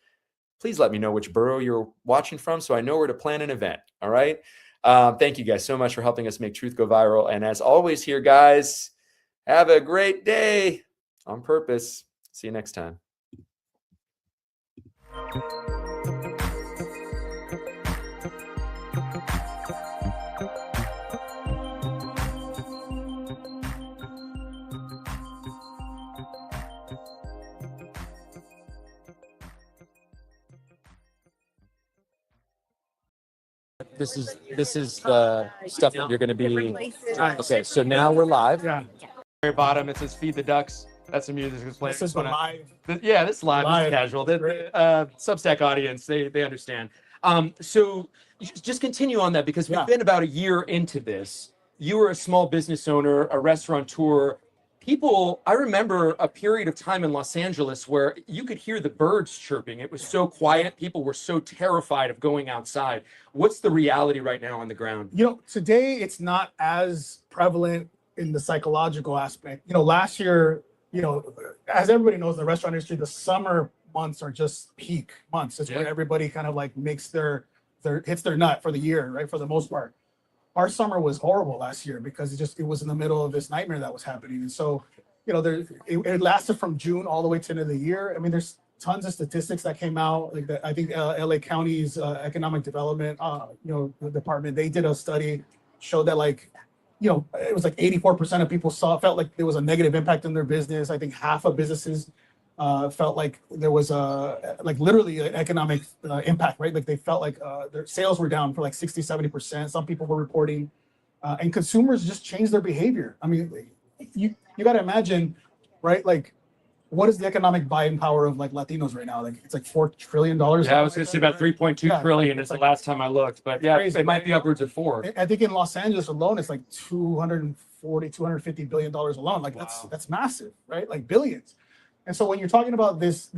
please let me know which borough you're watching from so I know where to plan an event. All right. Thank you guys so much for helping us make truth go viral. And as always here, guys, have a great day on purpose. See you next time. This is the stuff that you're going to be. Okay, so now we're live. Yeah. Very bottom, it says "Feed the Ducks." That's the music that's playing. This is live. Yeah, this is live. This is Live. casual. The Substack audience, they understand. So just continue on that, because we've been about a year into this. You were a small business owner, a restaurateur. I remember a period of time in Los Angeles where you could hear the birds chirping. It was so quiet. People were so terrified of going outside. What's the reality right now on the ground? Today it's not as prevalent in the psychological aspect. Last year, as everybody knows, the restaurant industry, the summer months are just peak months. It's where everybody kind of like makes hits their nut for the year, right? For the most part. Our summer was horrible last year because it was in the middle of this nightmare that was happening. And so, it lasted from June all the way to the end of the year. I mean, there's tons of statistics that came out. Like I think LA County's economic development, department, they did a study, showed that it was like 84% of people felt like there was a negative impact on their business. I think half of businesses felt like there was literally an economic impact, right? Like they felt like their sales were down for like 60-70%. Some people were reporting, and consumers just changed their behavior. I mean, you got to imagine, right? Like, what is the economic buying power of like Latinos right now? Like it's like $4 trillion. Yeah, I was going to say about 3.2 trillion is the last time I looked, but yeah, crazy, it might be upwards of 4. I think in Los Angeles alone, it's like $250 billion alone. Like that's massive, right? Like billions. And so when you're talking about this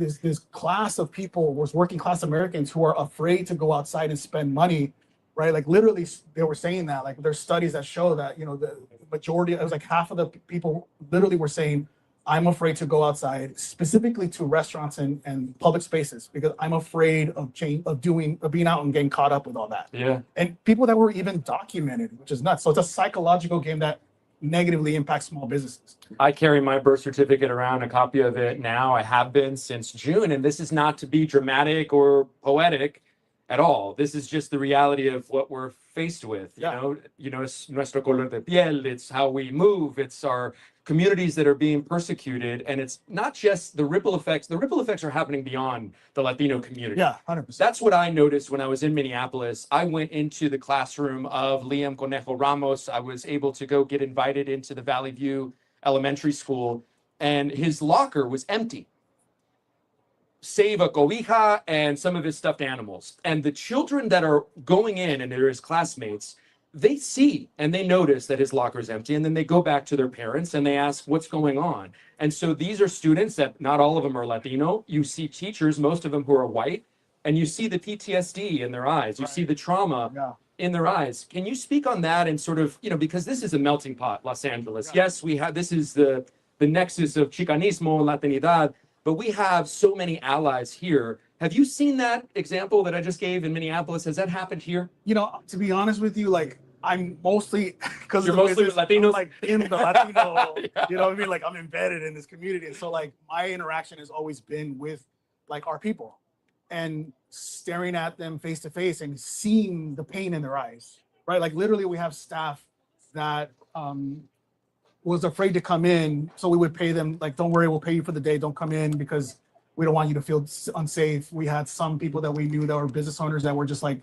class of people, was working class Americans who are afraid to go outside and spend money, right? Like literally they were saying that, like there's studies that show that, the majority, it was like half of the people literally were saying, I'm afraid to go outside, specifically to restaurants and public spaces, because I'm afraid of being out and getting caught up with all that. Yeah. And people that were even documented, which is nuts. So it's a psychological game that negatively impact small businesses. I carry my birth certificate around, a copy of it now. I have been since June, and this is not to be dramatic or poetic at all. This is just the reality of what we're faced with. You know, it's nuestro color de piel. It's how we move. It's our communities that are being persecuted, and it's not just the ripple effects. The ripple effects are happening beyond the Latino community. Yeah, 100%. That's what I noticed when I was in Minneapolis. I went into the classroom of Liam Conejo Ramos. I was able to go get invited into the Valley View Elementary School, and his locker was empty, save a cobija and some of his stuffed animals. And the children that are going in, and they're his classmates, they see and they notice that his locker is empty, and then they go back to their parents and they ask what's going on. And so these are students that not all of them are Latino. You see teachers, most of them who are white, and you see the PTSD in their eyes. You see the trauma in their eyes. Can you speak on that and sort of, you know, because this is a melting pot, Los Angeles. Yes, we have, this is the nexus of Chicanismo, Latinidad, but we have so many allies here. Have you seen that example that I just gave in Minneapolis? Has that happened here? You know, to be honest with you, like, I'm mostly, because you're mostly Latinos, like in the Latino, you know what I mean? Like, I'm embedded in this community. And so like my interaction has always been with like our people and staring at them face to face and seeing the pain in their eyes, right? Like literally we have staff that was afraid to come in. So we would pay them like, don't worry, we'll pay you for the day. Don't come in because we don't want you to feel unsafe. We had some people that we knew that were business owners that were just like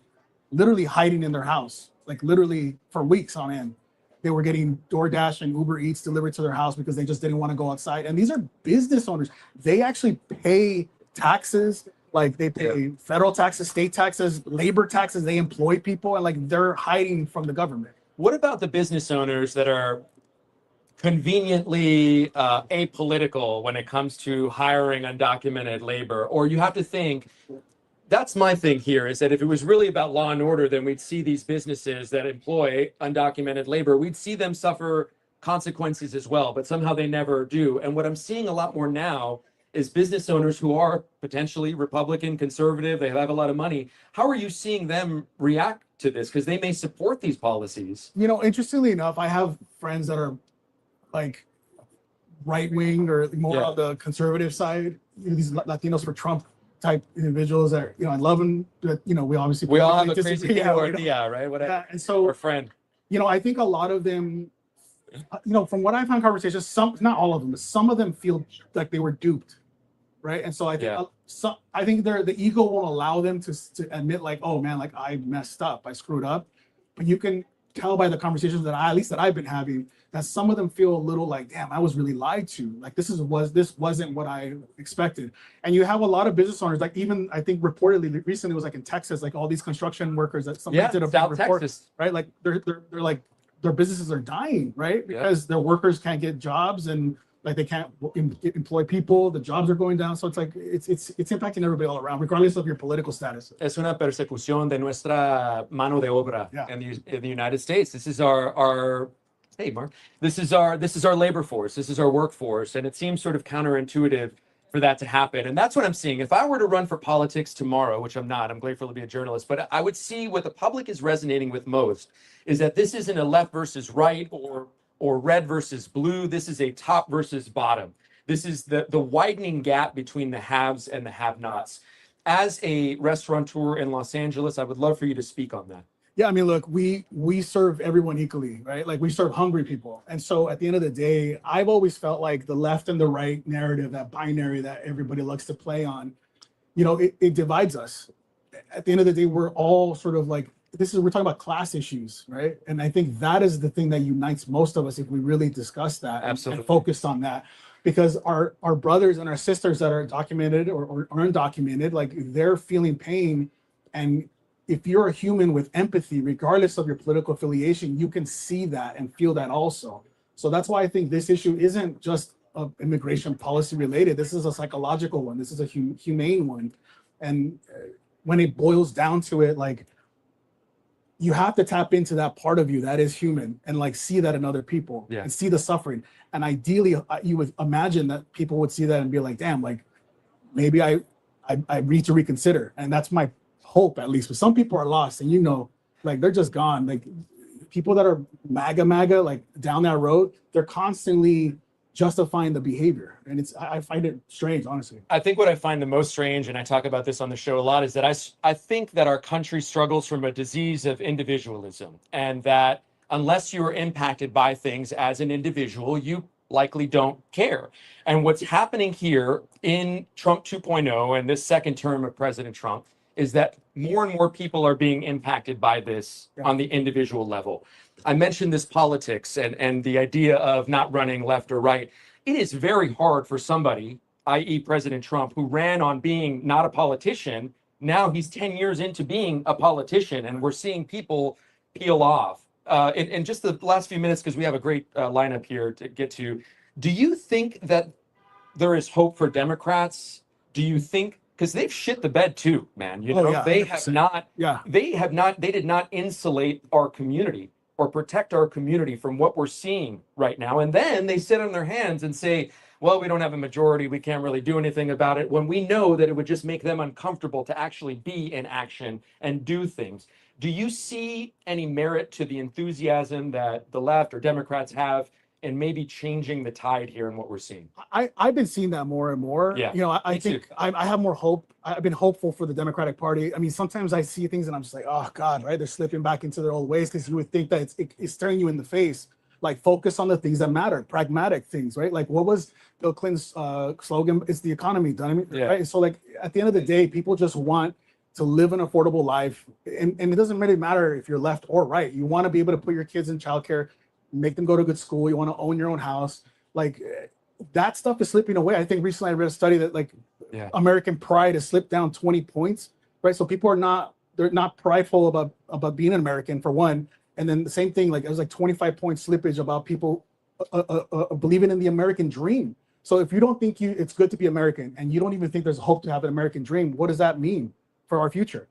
literally hiding in their house, like literally for weeks on end. They were getting DoorDash and Uber Eats delivered to their house because they just didn't want to go outside. And these are business owners. They actually pay taxes, like they pay federal taxes, state taxes, labor taxes. They employ people, and like they're hiding from the government. What about the business owners that are conveniently apolitical when it comes to hiring undocumented labor? Or you have to think, that's my thing here, is that if it was really about law and order, then we'd see these businesses that employ undocumented labor, we'd see them suffer consequences as well, but somehow they never do. And what I'm seeing a lot more now is business owners who are potentially Republican, conservative, they have a lot of money. How are you seeing them react to this? Because they may support these policies. You know, interestingly enough, I have friends that are like right-wing or more on the conservative side, you know, these Latinos for Trump type individuals that, you know, I love them, but, you know, we all have a crazy idea, right? Whatever. And so, our friend, you know, I think a lot of them, you know, from what I've had conversations, some, not all of them, but some of them feel like they were duped, right? And so I think I think the ego won't allow them to admit like, oh man, like I messed up, I screwed up. But you can tell by the conversations that I've been having, that some of them feel a little like, damn, I was really lied to. Like this wasn't what I expected. And you have a lot of business owners, like even I think reportedly recently it was like in Texas, like all these construction workers that somebody did a big report, Texas, right? Like they're like their businesses are dying, right? Because their workers can't get jobs and like they can't employ people, the jobs are going down. So it's like it's impacting everybody all around, regardless of your political status. Es una persecución de nuestra mano de obra in the United States. This is our hey Mark, this is our labor force, this is our workforce, and it seems sort of counterintuitive for that to happen. And that's what I'm seeing. If I were to run for politics tomorrow, which I'm not, I'm grateful to be a journalist, but I would see what the public is resonating with most is that this isn't a left versus right or red versus blue. This is a top versus bottom. This is the widening gap between the haves and the have-nots. As a restaurateur in Los Angeles, I would love for you to speak on that. Yeah, I mean, look, we serve everyone equally, right? Like we serve hungry people. And so at the end of the day, I've always felt like the left and the right narrative, that binary that everybody likes to play on, you know, it divides us. At the end of the day, we're all sort of like, we're talking about class issues, right? And I think that is the thing that unites most of us if we really discuss that and focus on that. Because our brothers and our sisters that are documented or undocumented, like they're feeling pain. And if you're a human with empathy, regardless of your political affiliation, you can see that and feel that also. So that's why I think this issue isn't just immigration policy related. This is a psychological one. This is a humane one. And when it boils down to it, like you have to tap into that part of you that is human and like see that in other people and see the suffering. And ideally, you would imagine that people would see that and be like, damn, like maybe I need to reconsider. And that's my hope, at least. But some people are lost, and you know, like they're just gone. Like people that are MAGA, like down that road, they're constantly justifying the behavior. And I find it strange, honestly. I think what I find the most strange, and I talk about this on the show a lot, is that I think that our country struggles from a disease of individualism, and that unless you are impacted by things as an individual, you likely don't care. And what's happening here in Trump 2.0 and this second term of President Trump is that more and more people are being impacted by this on the individual level. I mentioned this politics and the idea of not running left or right. It is very hard for somebody, i.e. President Trump, who ran on being not a politician. Now he's 10 years into being a politician, and we're seeing people peel off. In just the last few minutes, because we have a great lineup here to get to, do you think that there is hope for Democrats? Do you think, because they've shit the bed too, man. You know, they have not, they did not insulate our community or protect our community from what we're seeing right now. And then they sit on their hands and say, well, we don't have a majority, we can't really do anything about it, when we know that it would just make them uncomfortable to actually be in action and do things. Do you see any merit to the enthusiasm that the left or Democrats have in maybe changing the tide here in what we're seeing? I've been seeing that more and more. Yeah, you know, I think I have more hope. I've been hopeful for the Democratic Party. I mean, sometimes I see things and I'm just like, oh God, right? They're slipping back into their old ways, because you would think that it's staring you in the face. Like, focus on the things that matter, pragmatic things, right? Like, what was Bill Clinton's slogan? It's the economy, right? So like, at the end of the day, people just want to live an affordable life. And it doesn't really matter if you're left or right. You want to be able to put your kids in childcare, make them go to good school. You want to own your own house. Like, that stuff is slipping away. I think recently I read a study that like American pride has slipped down 20 points, right? So people they're not prideful about being an American, for one. And then the same thing, like, it was like 25 point slippage about people believing in the American dream. So if you don't think it's good to be American, and you don't even think there's hope to have an American dream, what does that mean for our future?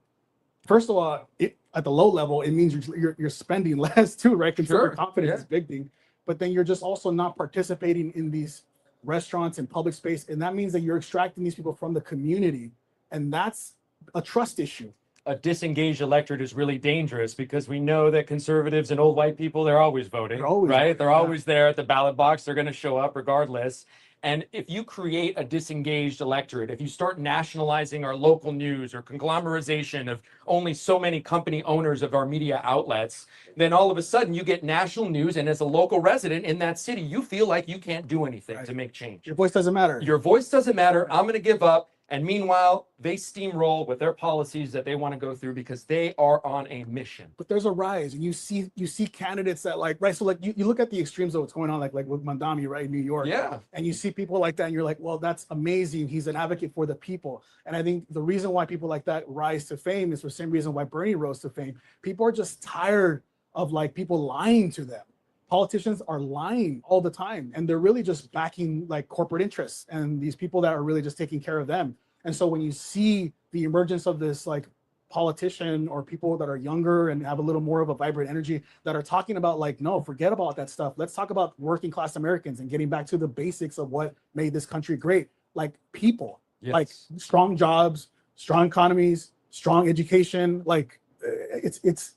First of all, at the low level, it means you're spending less too, right? Consumer confidence is a big thing. But then you're just also not participating in these restaurants and public space. And that means that you're extracting these people from the community. And that's a trust issue. A disengaged electorate is really dangerous, because we know that conservatives and old white people, they're always voting, right? They're always there at the ballot box. They're going to show up regardless. And if you create a disengaged electorate, if you start nationalizing our local news or conglomerization of only so many company owners of our media outlets, then all of a sudden you get national news. And as a local resident in that city, you feel like you can't do anything to make change. Your voice doesn't matter. Your voice doesn't matter. I'm going to give up. And meanwhile, they steamroll with their policies that they want to go through because they are on a mission. But there's a rise, and you see candidates that like, right? So like you look at the extremes of what's going on, like with Mandami, right, in New York. Yeah. And you see people like that, and you're like, well, that's amazing. He's an advocate for the people. And I think the reason why people like that rise to fame is the same reason why Bernie rose to fame. People are just tired of like people lying to them. Politicians are lying all the time, and they're really just backing like corporate interests and these people that are really just taking care of them. And so when you see the emergence of this like politician or people that are younger and have a little more of a vibrant energy that are talking about like, no, forget about that stuff. Let's talk about working class Americans and getting back to the basics of what made this country great. Like people, like strong jobs, strong economies, strong education. Like it's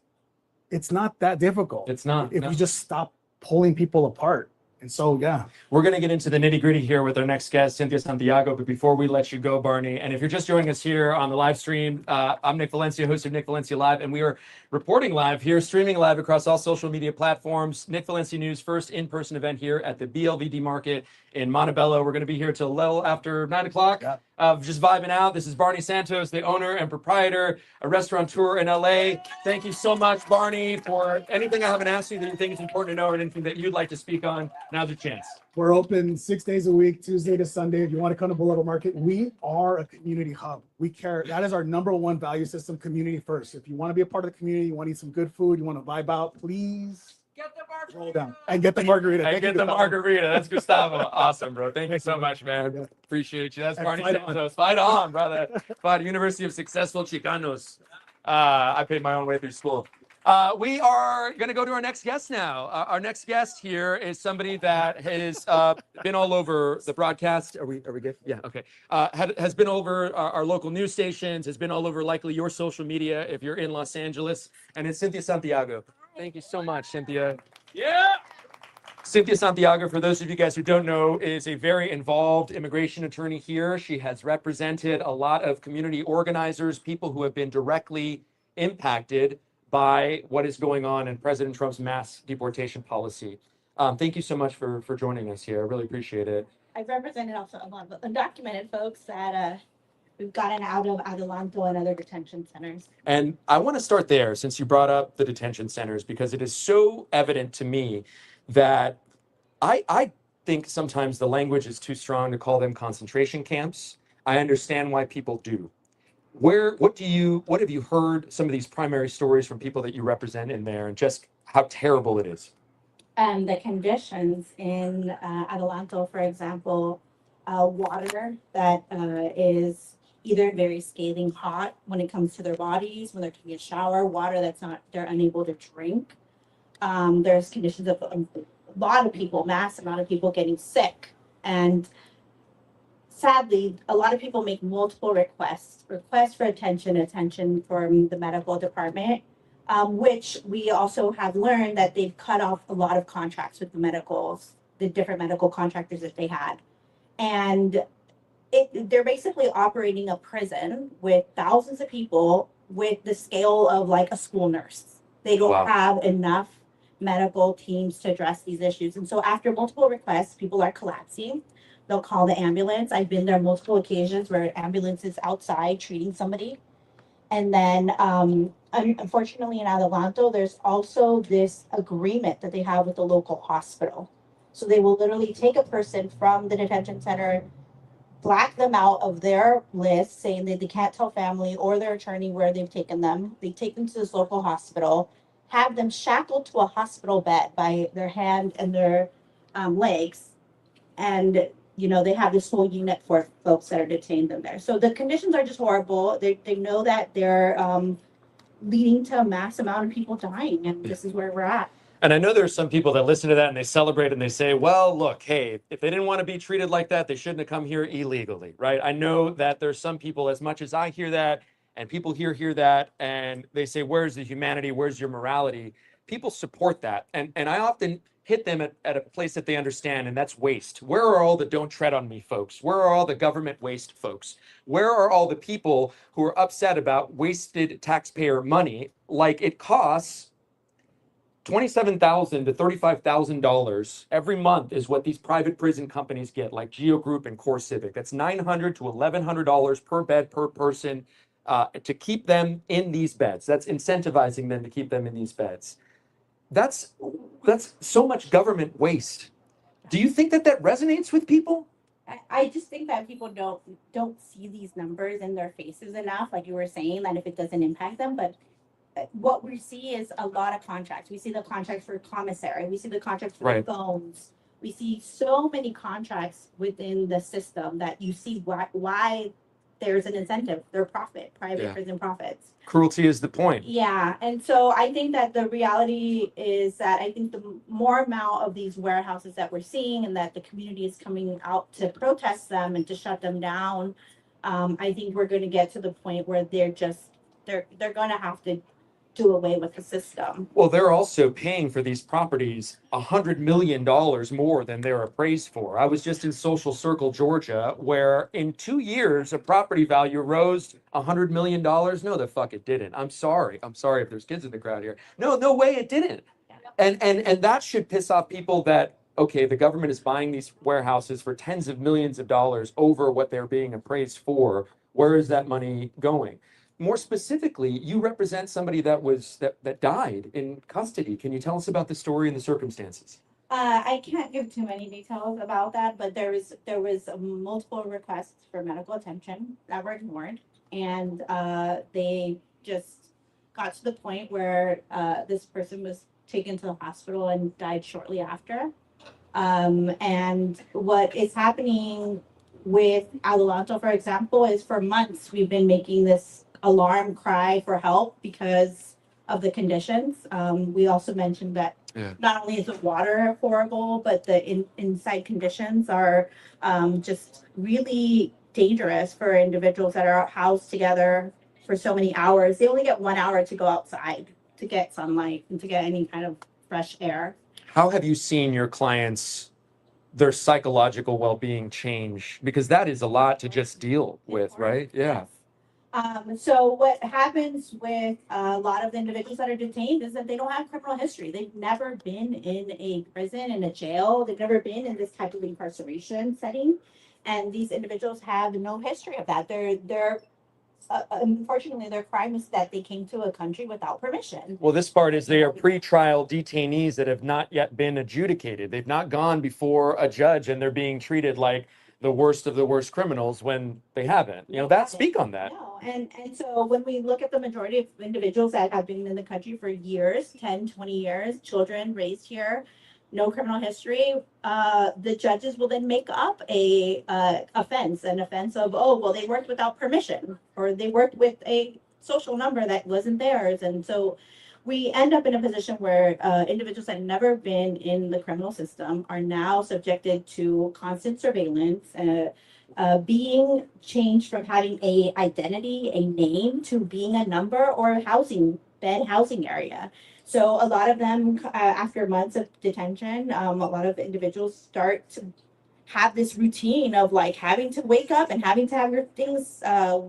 not that difficult. It's not. If you just stop pulling people apart. And so, yeah. We're going to get into the nitty gritty here with our next guest, Cynthia Santiago. But before we let you go, Barney, and if you're just joining us here on the live stream, I'm Nick Valencia, host of Nick Valencia Live, and we are reporting live here, streaming live across all social media platforms. Nick Valencia News, first in-person event here at the BLVD Market in Montebello. We're going to be here till a little after 9 o'clock. Just vibing out. This is Barney Santos, the owner and proprietor, a restaurateur in LA. Thank you so much, Barney, for anything I haven't asked you that you think is important to know, or anything that you'd like to speak on. Now's your chance. We're open 6 days a week, Tuesday to Sunday. If you want to come to Boulevard Market, we are a community hub. We care. That is our #1 value system, community first. If you want to be a part of the community, you want to eat some good food, you want to vibe out, please Get the margarita. roll down and get the margarita. And get the margarita. That's Gustavo. Awesome, bro. Thank you so much, man. Appreciate you. That's Barney Santos. Fight on, brother. Fight. University of Successful Chicanos. I paid my own way through school. We are going to go to our next guest now. Our next guest here is somebody that has been all over the broadcast. Are we good? Yeah, okay. Has been over our local news stations, has been all over likely your social media if you're in Los Angeles, and it's Cynthia Santiago. Thank you so much, Cynthia. Yeah. Cynthia Santiago, for those of you guys who don't know, is a very involved immigration attorney here. She has represented a lot of community organizers, people who have been directly impacted by what is going on in President Trump's mass deportation policy. Thank you so much for joining us here. I really appreciate it. I've represented also a lot of undocumented folks that we've gotten out of Adelanto and other detention centers. And I want to start there since you brought up the detention centers, because it is so evident to me that I think sometimes the language is too strong to call them concentration camps. I understand why people do. What have you heard some of these primary stories from people that you represent in there, and just how terrible it is? The conditions in Adelanto, for example, water that is either very scathing hot when it comes to their bodies, when they're taking a shower, water they're unable to drink. There's conditions of a lot of people, mass amount of people getting sick. And sadly, a lot of people make multiple requests for attention from the medical department, which we also have learned that they've cut off a lot of contracts with the different medical contractors that they had. And they're basically operating a prison with thousands of people with the scale of like a school nurse. They don't have enough medical teams to address these issues. And so after multiple requests, people are collapsing. They'll call the ambulance. I've been there multiple occasions where ambulance is outside treating somebody. And then unfortunately in Adelanto, there's also this agreement that they have with the local hospital. So they will literally take a person from the detention center, black them out of their list, saying that they can't tell family or their attorney where they've taken them. They take them to this local hospital, have them shackled to a hospital bed by their hand and their legs. And, you know, they have this whole unit for folks that are detained in there. So the conditions are just horrible. They know that they're leading to a mass amount of people dying, and this is where we're at. And I know there's some people that listen to that and they celebrate and they say, well, look, hey, if they didn't want to be treated like that, they shouldn't have come here illegally, right? I know that there's some people, as much as I hear that, and people hear that, and they say, where's the humanity? Where's your morality? People support that. And I often hit them at a place that they understand, and that's waste. Where are all the don't tread on me folks? Where are all the government waste folks? Where are all the people who are upset about wasted taxpayer money? Like, it costs $27,000 to $35,000 every month is what these private prison companies get, like Geo Group and Core Civic. That's $900 to $1,100 per bed per person to keep them in these beds. That's incentivizing them to keep them in these beds. That's so much government waste. Do you think that resonates with people? I just think that people don't see these numbers in their faces enough, like you were saying, that if it doesn't impact them. But what we see is a lot of contracts. We see the contracts for commissary. We see the contracts for phones. We see so many contracts within the system that you see why there's an incentive. They're private prison profits. Cruelty is the point. Yeah. And so I think that the reality is that I think the more amount of these warehouses that we're seeing and that the community is coming out to protest them and to shut them down, I think we're going to get to the point where they're going to have to do away with the system. Well, they're also paying for these properties $100 million more than they're appraised for. I was just in Social Circle, Georgia, where in 2 years, a property value rose $100 million. No, the fuck it didn't. I'm sorry. I'm sorry if there's kids in the crowd here. No way it didn't. And that should piss off people that, okay, the government is buying these warehouses for tens of millions of dollars over what they're being appraised for. Where is that money going? More specifically, you represent somebody that died in custody. Can you tell us about the story and the circumstances? I can't give too many details about that, but there was multiple requests for medical attention that were ignored, and they just got to the point where this person was taken to the hospital and died shortly after. And what is happening with Adelanto, for example, is for months we've been making this alarm cry for help because of the conditions. We also mentioned that not only is the water horrible, but the inside conditions are just really dangerous for individuals that are housed together for so many hours. They only get 1 hour to go outside to get sunlight and to get any kind of fresh air. How have you seen your clients, their psychological well-being change? Because that is a lot to just deal with, right? Yeah. So what happens with a lot of the individuals that are detained is that they don't have criminal history. They've never been in a prison, in a jail. They've never been in this type of incarceration setting. And these individuals have no history of that. They're unfortunately, their crime is that they came to a country without permission. Well, this part is they are pre-trial detainees that have not yet been adjudicated. They've not gone before a judge and they're being treated like the worst of the worst criminals when they haven't. Speak on that. No, and so when we look at the majority of individuals that have been in the country for years, 10, 20 years, children raised here, no criminal history, the judges will then make up an offense of, oh, well, they worked without permission, or they worked with a social number that wasn't theirs. And so we end up in a position where individuals that have never been in the criminal system are now subjected to constant surveillance, being changed from having a identity, a name, to being a number or a housing area. So a lot of them, after months of detention, a lot of individuals start to have this routine of like having to wake up and having to have your things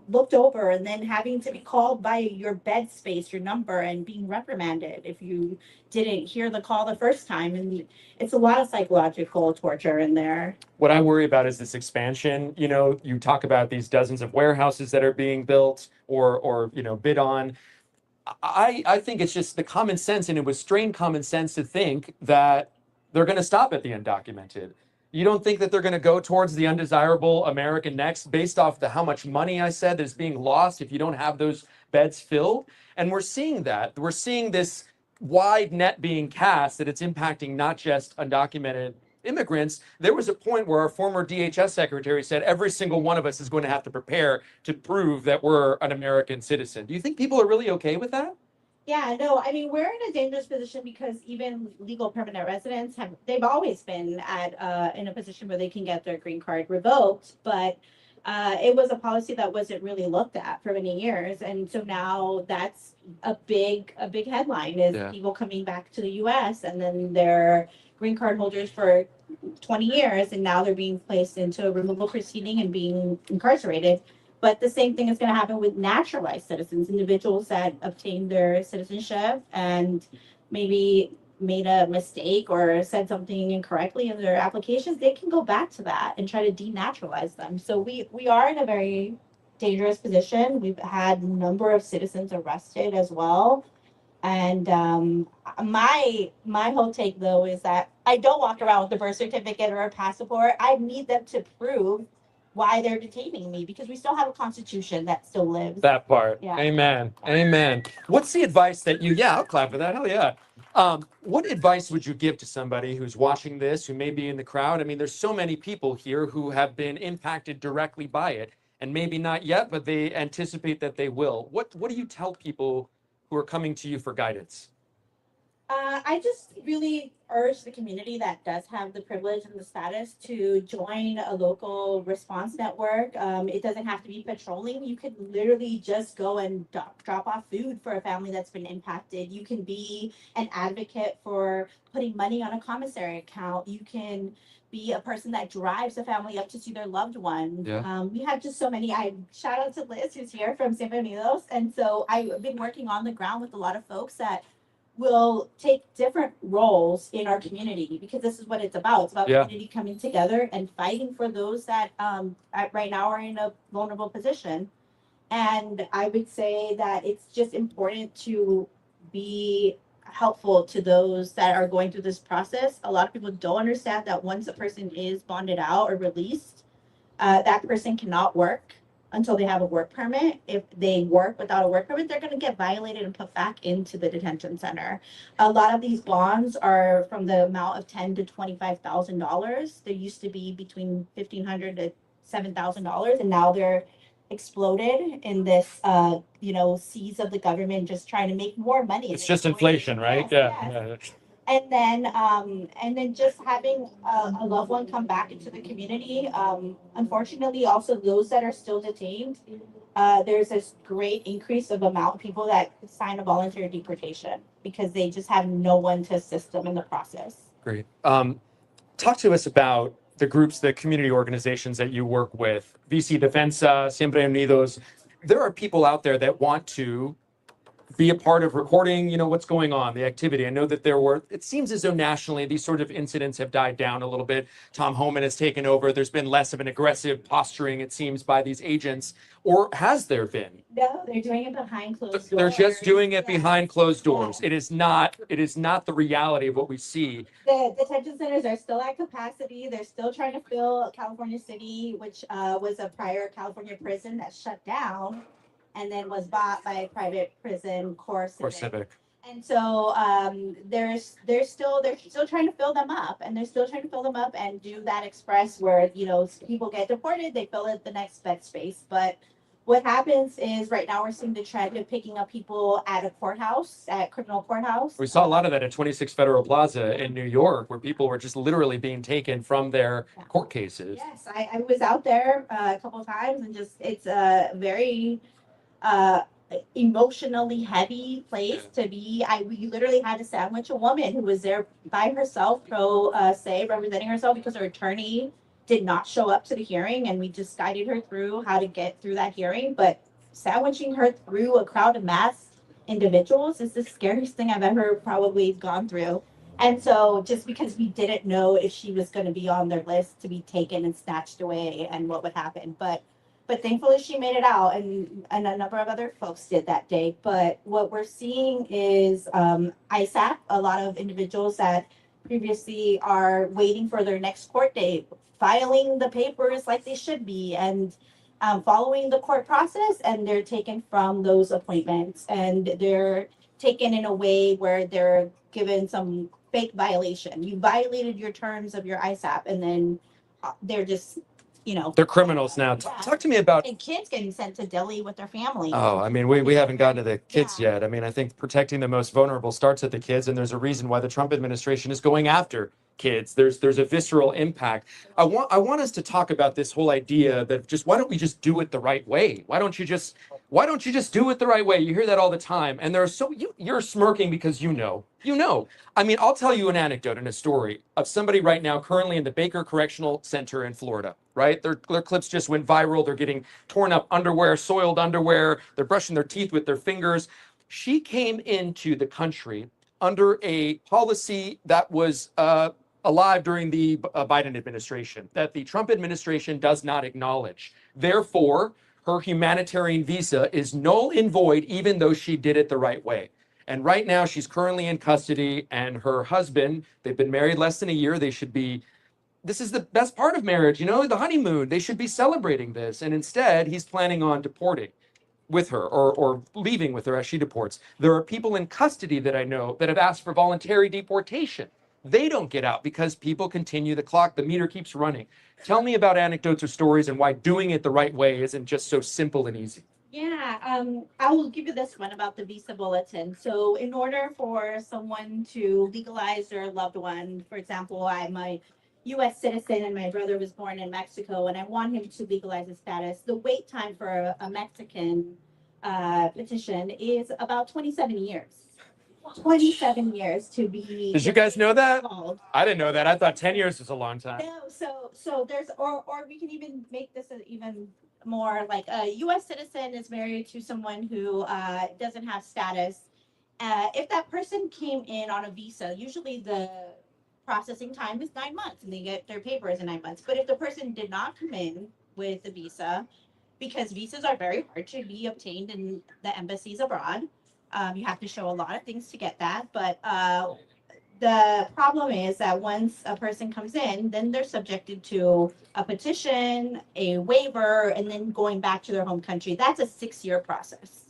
looked over, and then having to be called by your bed space, your number, and being reprimanded if you didn't hear the call the first time. And it's a lot of psychological torture in there. What I worry about is this expansion. You talk about these dozens of warehouses that are being built or bid on. I think it's just the common sense, and it was strained common sense to think that they're going to stop at the undocumented. You don't think that they're going to go towards the undesirable American next based off how much money I said is being lost if you don't have those beds filled? And we're seeing that. We're seeing this wide net being cast, that it's impacting not just undocumented immigrants. There was a point where our former DHS secretary said every single one of us is going to have to prepare to prove that we're an American citizen. Do you think people are really okay with that? Yeah, no, I mean, we're in a dangerous position because even legal permanent residents they've always been in a position where they can get their green card revoked, but it was a policy that wasn't really looked at for many years. And so now that's a big headline is people coming back to the US and then they're green card holders for 20 years, and now they're being placed into a removal proceeding and being incarcerated. But the same thing is going to happen with naturalized citizens, individuals that obtained their citizenship and maybe made a mistake or said something incorrectly in their applications. They can go back to that and try to denaturalize them. So we are in a very dangerous position. We've had a number of citizens arrested as well. And my whole take, though, is that I don't walk around with a birth certificate or a passport. I need them to prove why they're detaining me, because we still have a constitution that still lives. That part. Yeah. Amen. Amen. What's the advice that I'll clap for that. Hell yeah. What advice would you give to somebody who's watching this, who may be in the crowd? I mean, there's so many people here who have been impacted directly by it, and maybe not yet, but they anticipate that they will. What do you tell people who are coming to you for guidance? I just really urge the community that does have the privilege and the status to join a local response network. It doesn't have to be patrolling. You could literally just go and drop off food for a family that's been impacted. You can be an advocate for putting money on a commissary account. You can be a person that drives a family up to see their loved one. Yeah. We have just so many. I shout out to Liz, who's here from San Benitos. And so I've been working on the ground with a lot of folks that will take different roles in our community, because this is what it's about. It's about community coming together and fighting for those that right now are in a vulnerable position. And I would say that it's just important to be helpful to those that are going through this process. A lot of people don't understand that once a person is bonded out or released, that person cannot work until they have a work permit. If they work without a work permit, they're going to get violated and put back into the detention center. A lot of these bonds are from the amount of $10,000 to $25,000. There used to be between $1,500 to $7,000, and now they're exploded in this, seas of the government just trying to make more money. It's just inflation, right? Yes. and then just having a loved one come back into the community. Unfortunately, also those that are still detained, there's this great increase of amount of people that sign a voluntary deportation because they just have no one to assist them in the process. Great. Talk to us about the groups, the community organizations that you work with, VC Defensa, Siempre Unidos. There are people out there that want to be a part of recording, what's going on, the activity. I know that it seems as though nationally these sort of incidents have died down a little bit. Tom Homan has taken over. There's been less of an aggressive posturing, it seems, by these agents. Or has there been? No, they're doing it behind closed doors. They're just doing it Yeah. behind closed doors. Yeah. It is not the reality of what we see. The detention centers are still at capacity. They're still trying to fill California City, which was a prior California prison that shut down and then was bought by a private prison, Core Civic. And so they're still trying to fill them up, and and do that express where people get deported, they fill it the next bed space. But what happens is right now we're seeing the trend of picking up people at a courthouse, at criminal courthouse. We saw a lot of that at 26 Federal Plaza in New York, where people were just literally being taken from their court cases. Yes, I was out there a couple of times, and it's a very emotionally heavy place to be. We literally had to sandwich a woman who was there by herself, representing herself because her attorney did not show up to the hearing, and we just guided her through how to get through that hearing. But sandwiching her through a crowd of mass individuals is the scariest thing I've ever probably gone through. And so just because we didn't know if she was going to be on their list to be taken and snatched away and what would happen, but thankfully she made it out, and a number of other folks did that day. But what we're seeing is ISAP, a lot of individuals that previously are waiting for their next court date, filing the papers like they should be, and following the court process, and they're taken from those appointments, and they're taken in a way where they're given some fake violation. You violated your terms of your ISAP, and then they're just they're criminals now. Talk to me about. And kids getting sent to Delhi with their family. Oh, I mean, we haven't gotten to the kids yet. I mean, I think protecting the most vulnerable starts at the kids, and there's a reason why the Trump administration is going after kids. There's a visceral impact. I want us to talk about this whole idea that why don't we just do it the right way? Why don't you just do it the right way? You hear that all the time, and you're smirking because you know. I mean, I'll tell you an anecdote and a story of somebody right now currently in the Baker Correctional Center in Florida, right? Their clips just went viral. They're getting torn up underwear, soiled underwear. They're brushing their teeth with their fingers. She came into the country under a policy that was alive during the Biden administration, that the Trump administration does not acknowledge. Therefore, her humanitarian visa is null and void, even though she did it the right way. And right now, she's currently in custody, and her husband, they've been married less than a year. This is the best part of marriage, the honeymoon. They should be celebrating this. And instead, he's planning on deporting with her or leaving with her as she deports. There are people in custody that I know that have asked for voluntary deportation. They don't get out because people continue the clock. The meter keeps running. Tell me about anecdotes or stories and why doing it the right way isn't just so simple and easy. Yeah, I will give you this one about the visa bulletin. So in order for someone to legalize their loved one, for example, I'm a U.S. citizen and my brother was born in Mexico, and I want him to legalize his status. The wait time for a Mexican petition is about 27 years. 27 years to be. Did you guys know that? Called. I didn't know that. I thought 10 years was a long time. No, so there's, or we can even make this even more like a U.S. citizen is married to someone who doesn't have status. If that person came in on a visa, usually the processing time is 9 months and they get their papers in 9 months. But if the person did not come in with the visa, because visas are very hard to be obtained in the embassies abroad, you have to show a lot of things to get that. But the problem is that once a person comes in, then they're subjected to a petition, a waiver, and then going back to their home country. That's a 6-year process.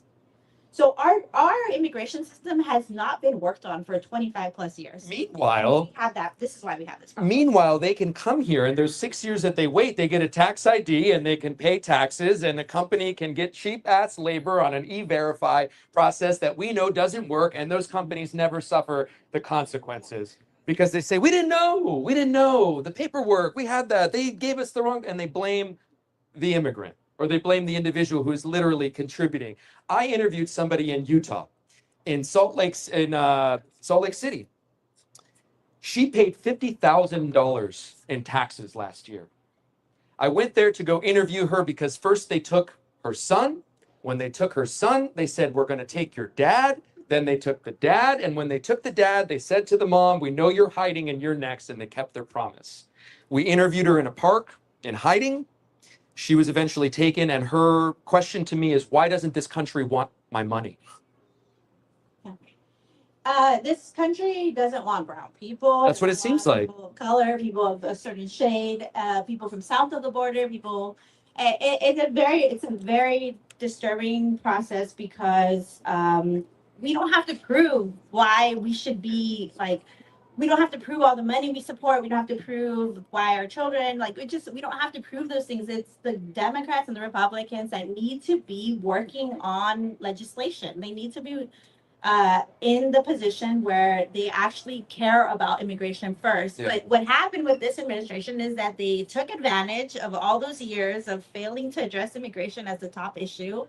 So our immigration system has not been worked on for 25 plus years. Meanwhile, we have that. This is why we have this problem. Meanwhile, they can come here and there's 6 years that they wait. They get a tax ID and they can pay taxes, and the company can get cheap ass labor on an e-verify process that we know doesn't work. And those companies never suffer the consequences because they say, we didn't know the paperwork. We had that. They gave us the wrong, and they blame the immigrant or they blame the individual who is literally contributing. I interviewed somebody in Utah, in Salt Lake City. She paid $50,000 in taxes last year. I went there to go interview her because first they took her son. When they took her son, they said, we're going to take your dad. Then they took the dad. And when they took the dad, they said to the mom, we know you're hiding and you're next. And they kept their promise. We interviewed her in a park in hiding. She was eventually taken. And her question to me is, why doesn't this country want my money? This country doesn't want brown people. That's what it seems like. People of color, people of a certain shade, people from south of the border, people. It's a very disturbing process because we don't have to prove why we should be like. We don't have to prove all the money we support. We don't have to prove why our children we don't have to prove those things. It's the Democrats and the Republicans that need to be working on legislation. They need to be in the position where they actually care about immigration first. Yeah. But what happened with this administration is that they took advantage of all those years of failing to address immigration as the top issue,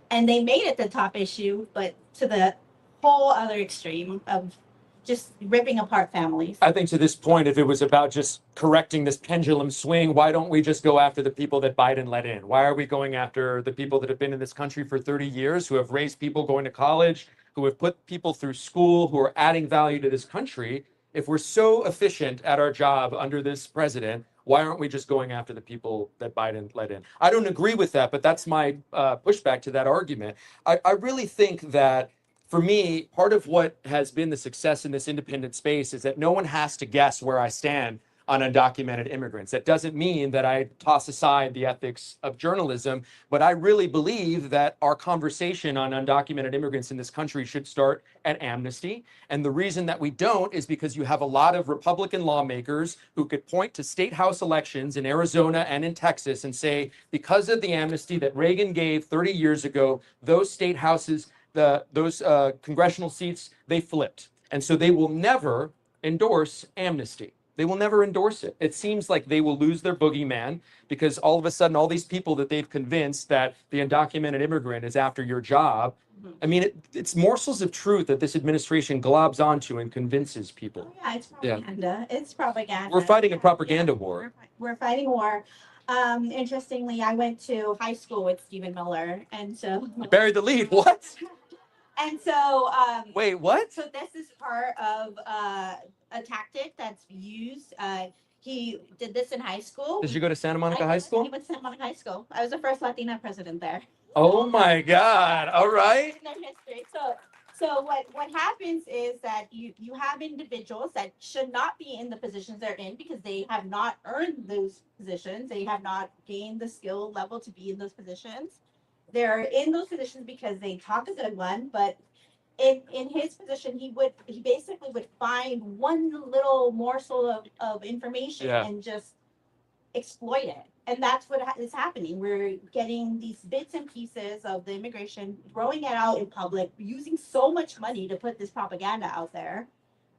and they made it the top issue, but to the whole other extreme of just ripping apart families. I think to this point, if it was about just correcting this pendulum swing, why don't we just go after the people that Biden let in? Why are we going after the people that have been in this country for 30 years, who have raised people going to college, who have put people through school, who are adding value to this country? If we're so efficient at our job under this president, why aren't we just going after the people that Biden let in? I don't agree with that, but that's my pushback to that argument. I really think that, for me, part of what has been the success in this independent space is that no one has to guess where I stand on undocumented immigrants. That doesn't mean that I toss aside the ethics of journalism, but I really believe that our conversation on undocumented immigrants in this country should start at amnesty. And the reason that we don't is because you have a lot of Republican lawmakers who could point to state house elections in Arizona and in Texas and say, because of the amnesty that Reagan gave 30 years ago, those state houses, those congressional seats, they flipped. And so they will never endorse amnesty. They will never endorse it. It seems like they will lose their boogeyman because all of a sudden, all these people that they've convinced that the undocumented immigrant is after your job. I mean, it's morsels of truth that this administration globs onto and convinces people. Oh, yeah, it's propaganda. Yeah. It's propaganda. We're fighting a propaganda war. We're fighting a war. Interestingly, I went to high school with Stephen Miller, and so You buried the lead. What? And so, Wait, what? So this is part of a tactic that's used. He did this in high school. Did you go to Santa Monica High School? He went to Santa Monica High School. I was the first Latina president there. Oh my God! All right. In their history. So what happens is that you have individuals that should not be in the positions they're in because they have not earned those positions. They have not gained the skill level to be in those positions. They're in those positions because they talk a good one, but in his position, he basically would find one little morsel of information and just exploit it. And that's what is happening. We're getting these bits and pieces of the immigration, throwing it out in public, using so much money to put this propaganda out there.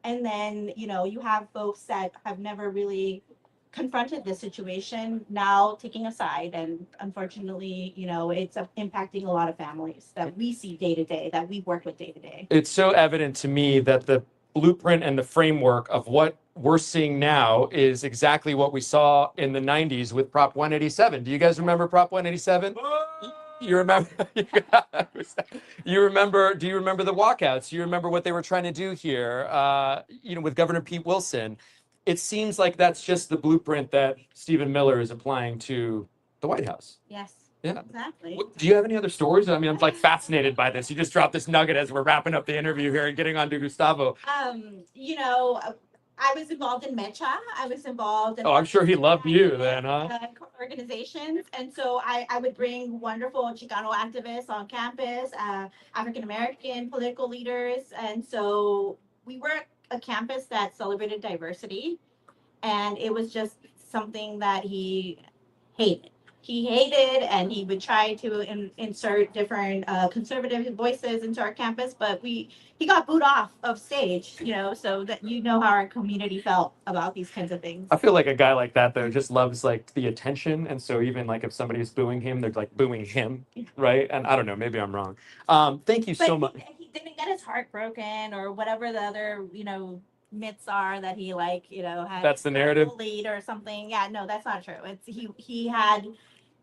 And then, you have folks that have never really confronted this situation now taking a side, and unfortunately, it's impacting a lot of families that we see day to day, that we work with day to day. It's so evident to me that the blueprint and the framework of what we're seeing now is exactly what we saw in the 90s with Prop 187. Do you guys remember Prop 187? You remember? Do you remember the walkouts? Do you remember what they were trying to do here? With Governor Pete Wilson. It seems like that's just the blueprint that Stephen Miller is applying to the White House. Yes. Yeah. Exactly. Do you have any other stories? I mean, I'm fascinated by this. You just dropped this nugget as we're wrapping up the interview here and getting on to Gustavo. I was involved in Mecha. I was involved in. Oh, I'm sure he loved you then, huh? Organizations, and so I would bring wonderful Chicano activists on campus, African American political leaders, and so we were a campus that celebrated diversity, and it was just something that he hated. He hated, and he would try to insert different conservative voices into our campus, but he got booed off of stage, so that how our community felt about these kinds of things. I feel like a guy like that though just loves like the attention, and so even like if somebody is booing him, they're like booing him, right? And I don't know, maybe I'm wrong. Thank you so much. He didn't get his heart broken or whatever the other myths are that he had. That's the narrative. Bullied or something. Yeah, no, that's not true. It's he had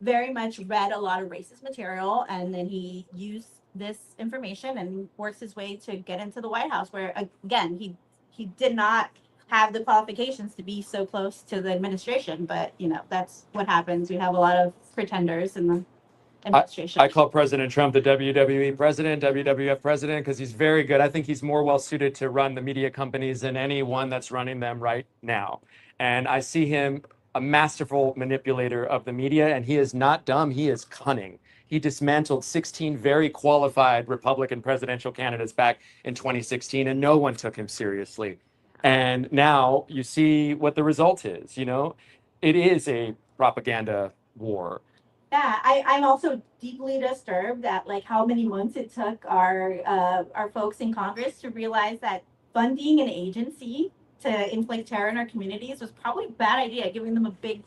very much read a lot of racist material, and then he used this information and works his way to get into the White House, where again he did not have the qualifications to be so close to the administration, but that's what happens. We have a lot of pretenders in the administration. I call President Trump the WWE president, WWF president, because he's very good. I think he's more well suited to run the media companies than anyone that's running them right now. And I see him a masterful manipulator of the media, and he is not dumb. He is cunning. He dismantled 16 very qualified Republican presidential candidates back in 2016, and no one took him seriously. And now you see what the result is. It is a propaganda war. Yeah, I'm also deeply disturbed at how many months it took our folks in Congress to realize that funding an agency to inflict terror in our communities was probably a bad idea, giving them a big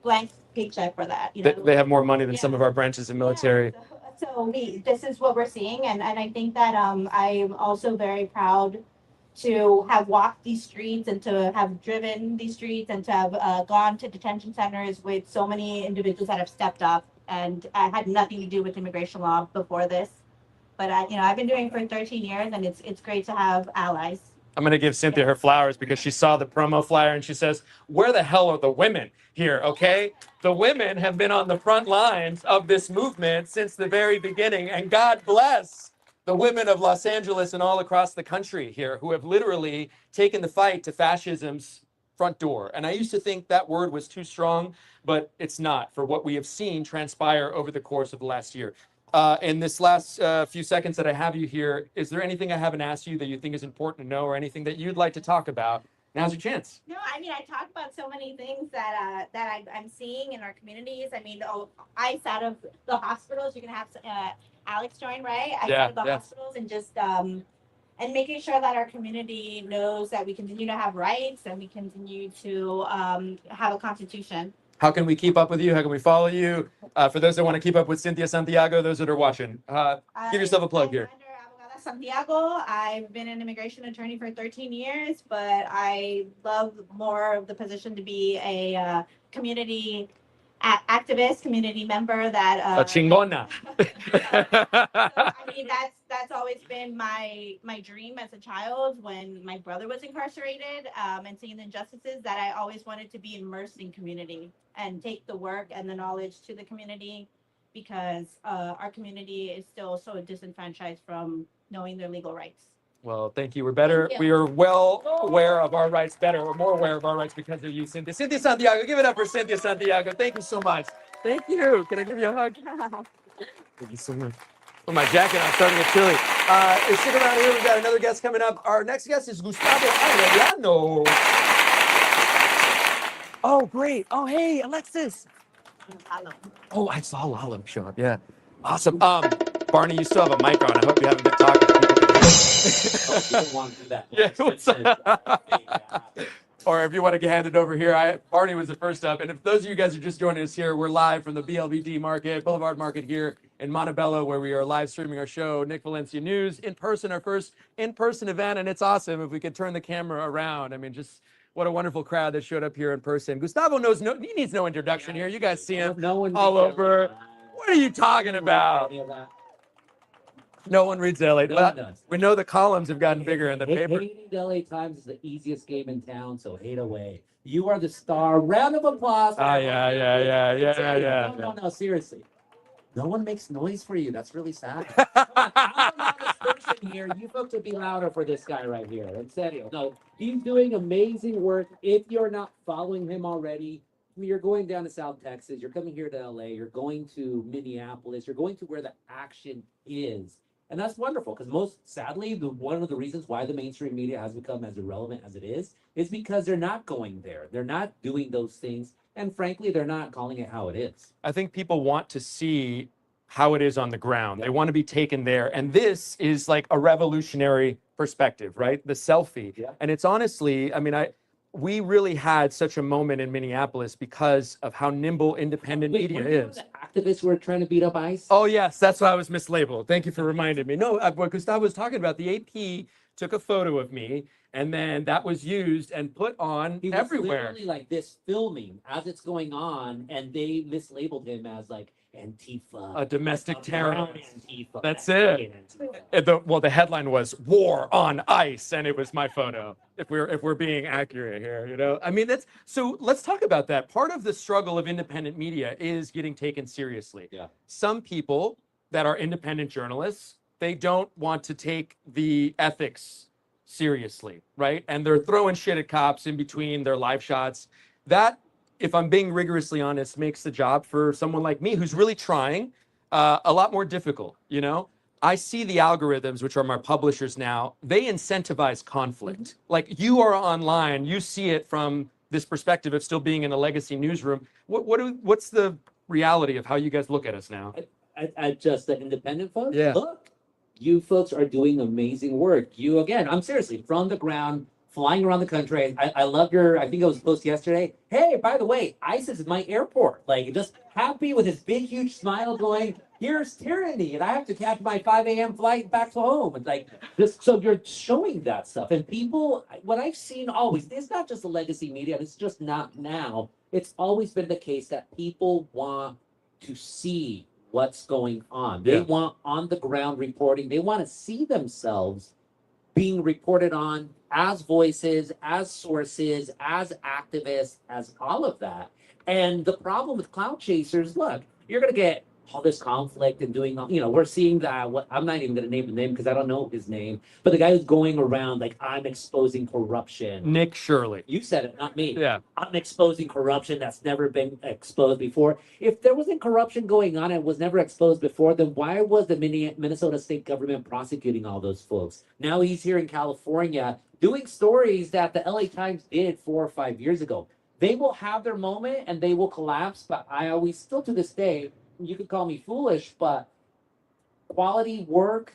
blank paycheck for that. They have more money than some of our branches in military. Yeah, so this is what we're seeing, and I think that I'm also very proud to have walked these streets and to have driven these streets and to have gone to detention centers with so many individuals that have stepped up, and I had nothing to do with immigration law before this, but I've been doing it for 13 years, and it's great to have allies. I'm going to give Cynthia her flowers because she saw the promo flyer and she says, where the hell are the women here, okay? The women have been on the front lines of this movement since the very beginning, and God bless the women of Los Angeles and all across the country here who have literally taken the fight to fascism's front door. And I used to think that word was too strong, but it's not for what we have seen transpire over the course of the last year. In this last few seconds that I have you here, is there anything I haven't asked you that you think is important to know, or anything that you'd like to talk about? Now's your chance. No, I talk about so many things that I'm seeing in our communities. ICE out of the hospitals. You're gonna have Alex join, right? ICE out of the hospitals, and just and making sure that our community knows that we continue to have rights and we continue to have a constitution. How can we keep up with you? How can we follow you? For those that want to keep up with Cynthia Santiago, those that are watching, give yourself a plug here. Santiago. I've been an immigration attorney for 13 years, but I love more of the position to be a community activist, community member that a chingona. That's always been my dream as a child. When my brother was incarcerated and seeing the injustices, that I always wanted to be immersed in community and take the work and the knowledge to the community, because our community is still so disenfranchised from knowing their legal rights. Well, thank you. We're better. We are well aware of our rights, we're more aware of our rights because of you, Cynthia. Cynthia Santiago, give it up for Cynthia Santiago. Thank you so much. Thank you. Can I give you a hug? Thank you so much. Oh, my jacket, I'm starting to get chilly. Stick around here. We've got another guest coming up. Our next guest is Gustavo Arellano. Oh, great. Oh, hey, Alexis. Oh, I saw Lalo show up. Yeah. Awesome. Barney, you still have a mic on. I hope you haven't been talking to people. You don't want to do that. Yeah, what's up? Or if you want to hand it over here, Barney was the first up. And if those of you guys are just joining us here, we're live from the BLVD Market, Boulevard Market here in Montebello, where we are live streaming our show, Nick Valencia News, in person, our first in-person event. And it's awesome if we could turn the camera around. I mean, just what a wonderful crowd that showed up here in person. Gustavo he needs no introduction here. You guys see him all over. What are you talking about? No one reads LA. No one does. We know the columns have gotten bigger in the paper. Hating the LA Times is the easiest game in town, so hate away. You are the star. Round of applause. Yeah. No, seriously. No one makes noise for you. That's really sad. person here, you folks would be louder for this guy right here. En serio. No, he's doing amazing work. If you're not following him already, I mean, you're going down to South Texas, you're coming here to LA, you're going to Minneapolis, you're going to where the action is. And that's wonderful because sadly, one of the reasons why the mainstream media has become as irrelevant as it is because they're not going there. They're not doing those things. And frankly, they're not calling it how it is. I think people want to see how it is on the ground. They want to be taken there. And this is like a revolutionary perspective, right? The selfie. Yeah. And it's honestly, I mean, we really had such a moment in Minneapolis because of how nimble independent media is. The activists were trying to beat up ICE. Oh, yes, that's why I was mislabeled. Thank you for reminding me. No, what Gustavo was talking about, the AP took a photo of me, and then that was used and put on He was everywhere. literally like this filming as it's going on, and they mislabeled him as like Antifa. A domestic terrorist. Antifa. That's it. The headline was "War on ICE," and it was my photo. If we're being accurate here, you know, I mean, so. Let's talk about that. Part of the struggle of independent media is getting taken seriously. Yeah. Some people that are independent journalists, they don't want to take the ethics seriously, right? And they're throwing shit at cops in between their live shots. That, if I'm being rigorously honest, makes the job for someone like me who's really trying a lot more difficult, you know? I see the algorithms, which are my publishers now, they incentivize conflict. Like, you are online, you see it from this perspective of still being in a legacy newsroom. What's the reality of how you guys look at us now? At just the independent folks? Yeah. Look, you folks are doing amazing work. You, again, I'm seriously, from the ground, flying around the country. I love your, I think it was a post yesterday. Hey, by the way, ISIS is my airport. Like, just happy with his big, huge smile going, here's tyranny, and I have to catch my 5 a.m. flight back to home. And like, this, so you're showing that stuff. And people, what I've seen always, it's not just the legacy media, it's just not now. It's always been the case that people want to see what's going on. They want on the ground reporting. They want to see themselves being reported on as voices, as sources, as activists, as all of that. And the problem with cloud chasers, look, you're going to get all this conflict and doing, you know, we're seeing that. I'm not even going to name the name because I don't know his name, but the guy who's going around like, I'm exposing corruption. Nick Shirley. You said it, not me. Yeah. I'm exposing corruption that's never been exposed before. If there wasn't corruption going on and it was never exposed before, then why was the Minnesota state government prosecuting all those folks? Now he's here in California doing stories that the LA Times did 4 or 5 years ago. They will have their moment and they will collapse, but I always, still to this day, you could call me foolish, but quality work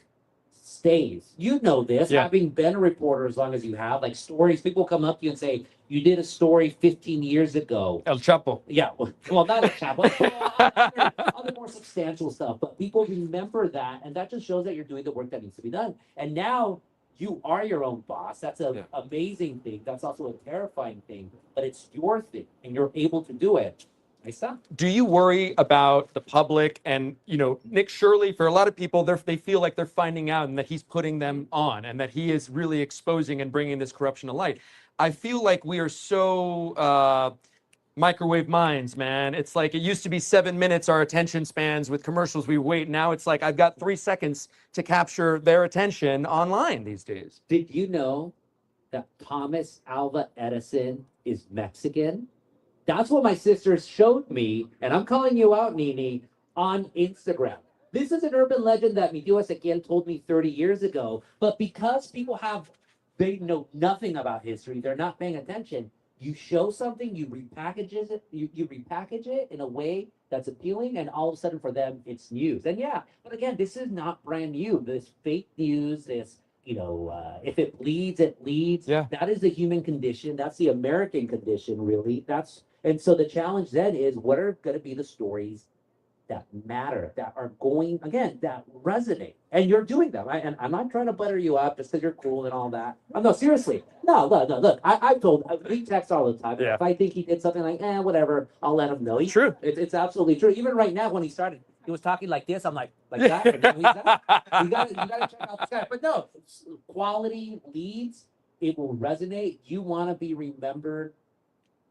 stays. You know this, having been a reporter as long as you have, like stories, people come up to you and say, you did a story 15 years ago. El Chapo. Yeah, well, not El Chapo, other more substantial stuff, but people remember that, and that just shows that you're doing the work that needs to be done. And now you are your own boss. That's an amazing thing. That's also a terrifying thing, but it's your thing, and you're able to do it. Do you worry about the public and, you know, Nick Shirley, for a lot of people, they feel like they're finding out and that he's putting them on and that he is really exposing and bringing this corruption to light. I feel like we are so microwave minds, man. It's like it used to be 7 minutes, our attention spans with commercials, we wait. Now it's like I've got 3 seconds to capture their attention online these days. Did you know that Thomas Alva Edison is Mexican? That's what my sisters showed me, and I'm calling you out, Nini, on Instagram. This is an urban legend that mi tío Ezequiel told me 30 years ago, but because people they know nothing about history, they're not paying attention, you show something, you repackage it in a way that's appealing, and all of a sudden for them, it's news. And yeah, but again, this is not brand new. This fake news, this, you know, if it bleeds, it leads. Yeah. That is the human condition. That's the American condition, really. And so the challenge then is, what are going to be the stories that matter, that are going, again, that resonate? And you're doing that, right? And I'm not trying to butter you up just because you're cool and all that. No, seriously. No, look. I've told, we text all the time. Yeah. If I think he did something like, whatever, I'll let him know. True. It's absolutely true. Even right now, when he started, he was talking like this. I'm like that. And now he's that. You gotta check out this guy. But no, quality leads. It will resonate. You want to be remembered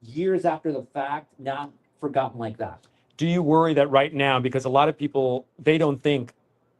years after the fact, not forgotten like that. Do you worry that right now, because a lot of people, they don't think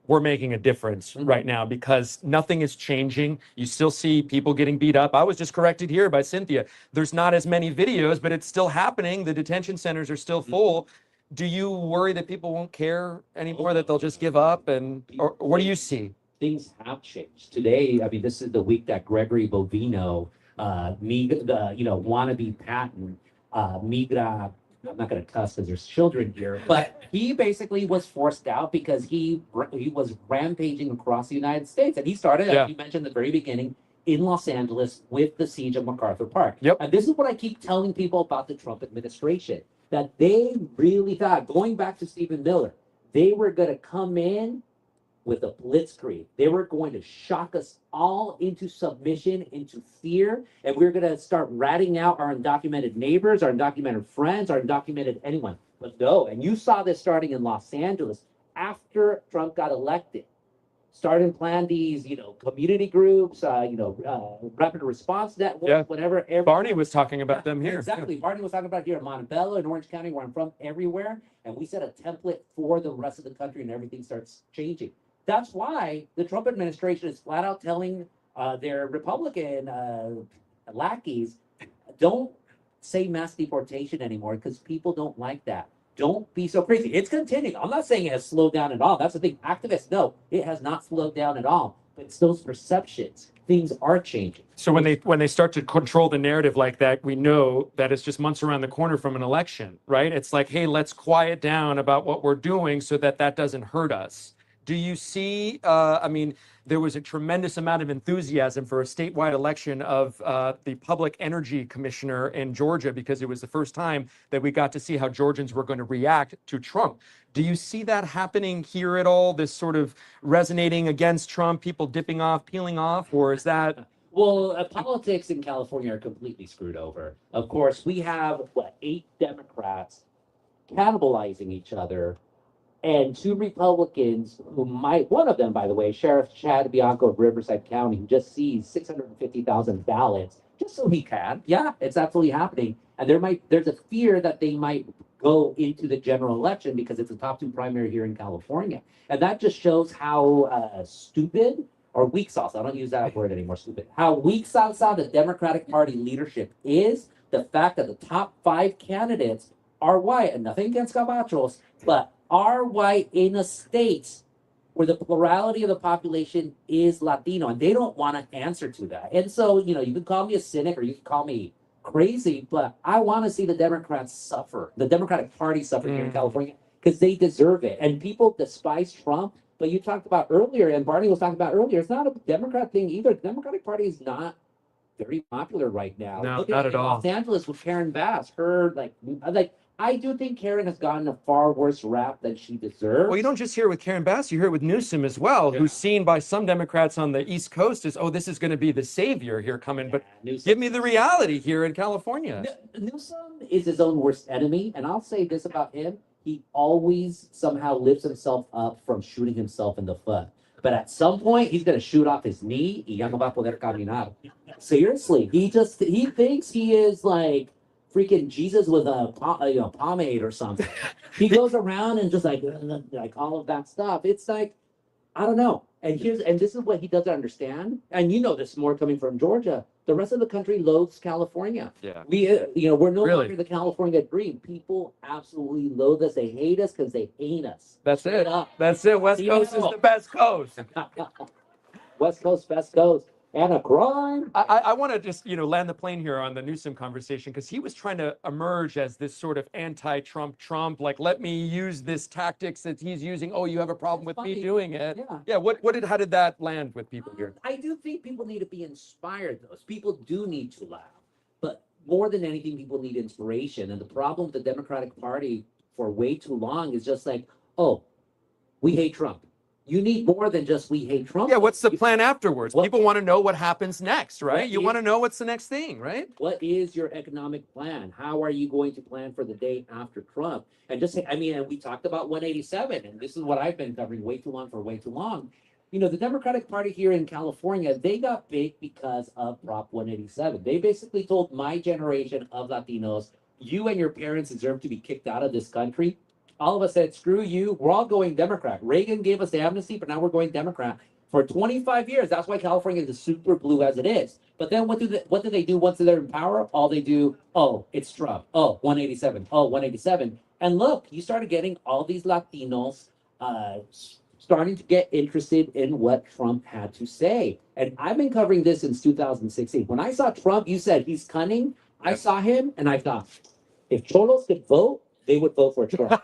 we're making a difference right now because nothing is changing. You still see people getting beat up. I was just corrected here by Cynthia. There's not as many videos, but it's still happening. The detention centers are still full. Do you worry that people won't care anymore, that they'll just give up? Or what do you see? Things have changed. Today, I mean, this is the week that Gregory Bovino, wannabe patent, migra, I'm not going to cuss because there's children here, but he basically was forced out because he was rampaging across the United States. And he started, as you mentioned at the very beginning, in Los Angeles with the siege of MacArthur Park. Yep. And this is what I keep telling people about the Trump administration, that they really thought, going back to Stephen Miller, they were going to come in with a blitzkrieg. They were going to shock us all into submission, into fear, and we're going to start ratting out our undocumented neighbors, our undocumented friends, our undocumented anyone. But no, and you saw this starting in Los Angeles after Trump got elected. Start and plan these, community groups, rapid response networks, whatever. Barney was talking about them here. Exactly. Barney was talking about here in Montebello, in Orange County, where I'm from, everywhere. And we set a template for the rest of the country, and everything starts changing. That's why the Trump administration is flat out telling their Republican lackeys, don't say mass deportation anymore because people don't like that. Don't be so crazy. It's continuing. I'm not saying it has slowed down at all. That's the thing. Activists, no, it has not slowed down at all. But it's those perceptions. Things are changing. So when they start to control the narrative like that, we know that it's just months around the corner from an election, right? It's like, hey, let's quiet down about what we're doing so that doesn't hurt us. Do you see, there was a tremendous amount of enthusiasm for a statewide election of the public energy commissioner in Georgia because it was the first time that we got to see how Georgians were going to react to Trump. Do you see that happening here at all, this sort of resonating against Trump, people dipping off, peeling off, or is that? Well, politics in California are completely screwed over. Of course, we have, 8 Democrats cannibalizing each other, and 2 Republicans who might, one of them, by the way, Sheriff Chad Bianco of Riverside County, who just seized 650,000 ballots just so he can. Yeah, it's absolutely happening. And there's a fear that they might go into the general election because it's a top 2 primary here in California. And that just shows how stupid or weak sauce, I don't use that word anymore, stupid, how weak sauce the Democratic Party leadership is. The fact that the top 5 candidates are white, and nothing against Gabachos, but are white in a state where the plurality of the population is Latino, and they don't want to answer to that. And so, you can call me a cynic or you can call me crazy, but I want to see the Democrats suffer, the Democratic Party suffer here in California, because they deserve it. And people despise Trump, but you talked about earlier, and Barney was talking about earlier, it's not a Democrat thing either. The Democratic Party is not very popular right now. No, Look not at all. Los Angeles with Karen Bass, I do think Karen has gotten a far worse rap than she deserves. Well, you don't just hear it with Karen Bass, you hear it with Newsom as well, who's seen by some Democrats on the East Coast as, oh, this is going to be the savior here coming. But Newsom. give me the reality here in California. Newsom is his own worst enemy, and I'll say this about him. He always somehow lifts himself up from shooting himself in the foot. But at some point, he's going to shoot off his knee, y ya no va a poder caminar. Seriously, he thinks he is like freaking Jesus with a pomade or something. He goes around and just like all of that stuff. It's like, I don't know. And this is what he doesn't understand. And this more coming from Georgia. The rest of the country loathes California. Yeah. We're no longer the California dream. People absolutely loathe us. They hate us because they hate us. That's it. That's it. West Coast is the best coast. West Coast, best coast. And a crime. I want to just, land the plane here on the Newsom conversation, because he was trying to emerge as this sort of anti-Trump, like, let me use this tactics that he's using. Oh, you have a problem with me doing it. Yeah. How did that land with people here? I do think people need to be inspired, though. People do need to laugh. But more than anything, people need inspiration. And the problem with the Democratic Party for way too long is just like, oh, we hate Trump. You need more than just we hate Trump. Yeah, what's the plan afterwards? People want to know what happens next, right? You want to know what's the next thing, right? What is your economic plan? How are you going to plan for the day after Trump? And and we talked about 187, and this is what I've been covering way too long. The Democratic Party here in California, they got big because of Prop 187. They basically told my generation of Latinos, you and your parents deserve to be kicked out of this country. all of us said, screw you, we're all going Democrat. Reagan gave us the amnesty, but now we're going Democrat. For 25 years, that's why California is super blue as it is. But then what do they do once they're in power? All they do, oh, it's Trump. Oh, 187. Oh, 187. And look, you started getting all these Latinos starting to get interested in what Trump had to say. And I've been covering this since 2016. When I saw Trump, you said he's cunning. I saw him and I thought, if Cholos could vote, they would vote for Trump.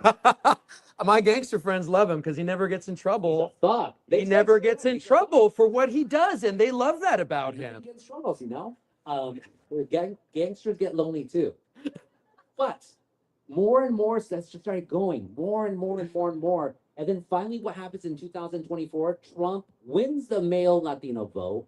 My gangster friends love him because he never gets in trouble. Fuck. He never gets in trouble for what he does, and they love that about him. Against Cholos, you know? Gangsters get lonely too. But more and more, that's just started going. More and more and more and more. And then finally, what happens in 2024? Trump wins the male Latino vote.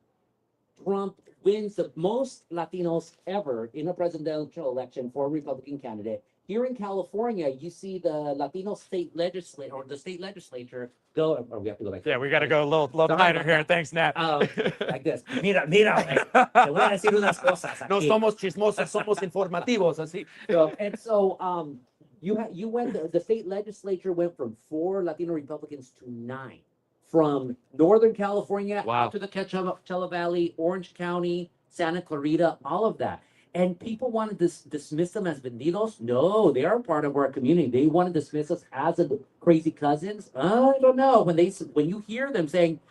Trump wins the most Latinos ever in a presidential election for a Republican candidate. Here in California, you see the Latino state legislature or the state legislature go. Or we have to go like. Yeah, we got to go a little tighter here. Thanks, Nat. Like this. Mira, te voy a decir unas cosas aquí. No somos chismosos, somos informativos, así. And so, you went. The state legislature went from 4 Latino Republicans to 9. From Northern California out to the Coachella Valley, Orange County, Santa Clarita, all of that. And people want to dismiss them as vendidos. No, they are part of our community. They want to dismiss us as a crazy cousins. I don't know. When you hear them saying,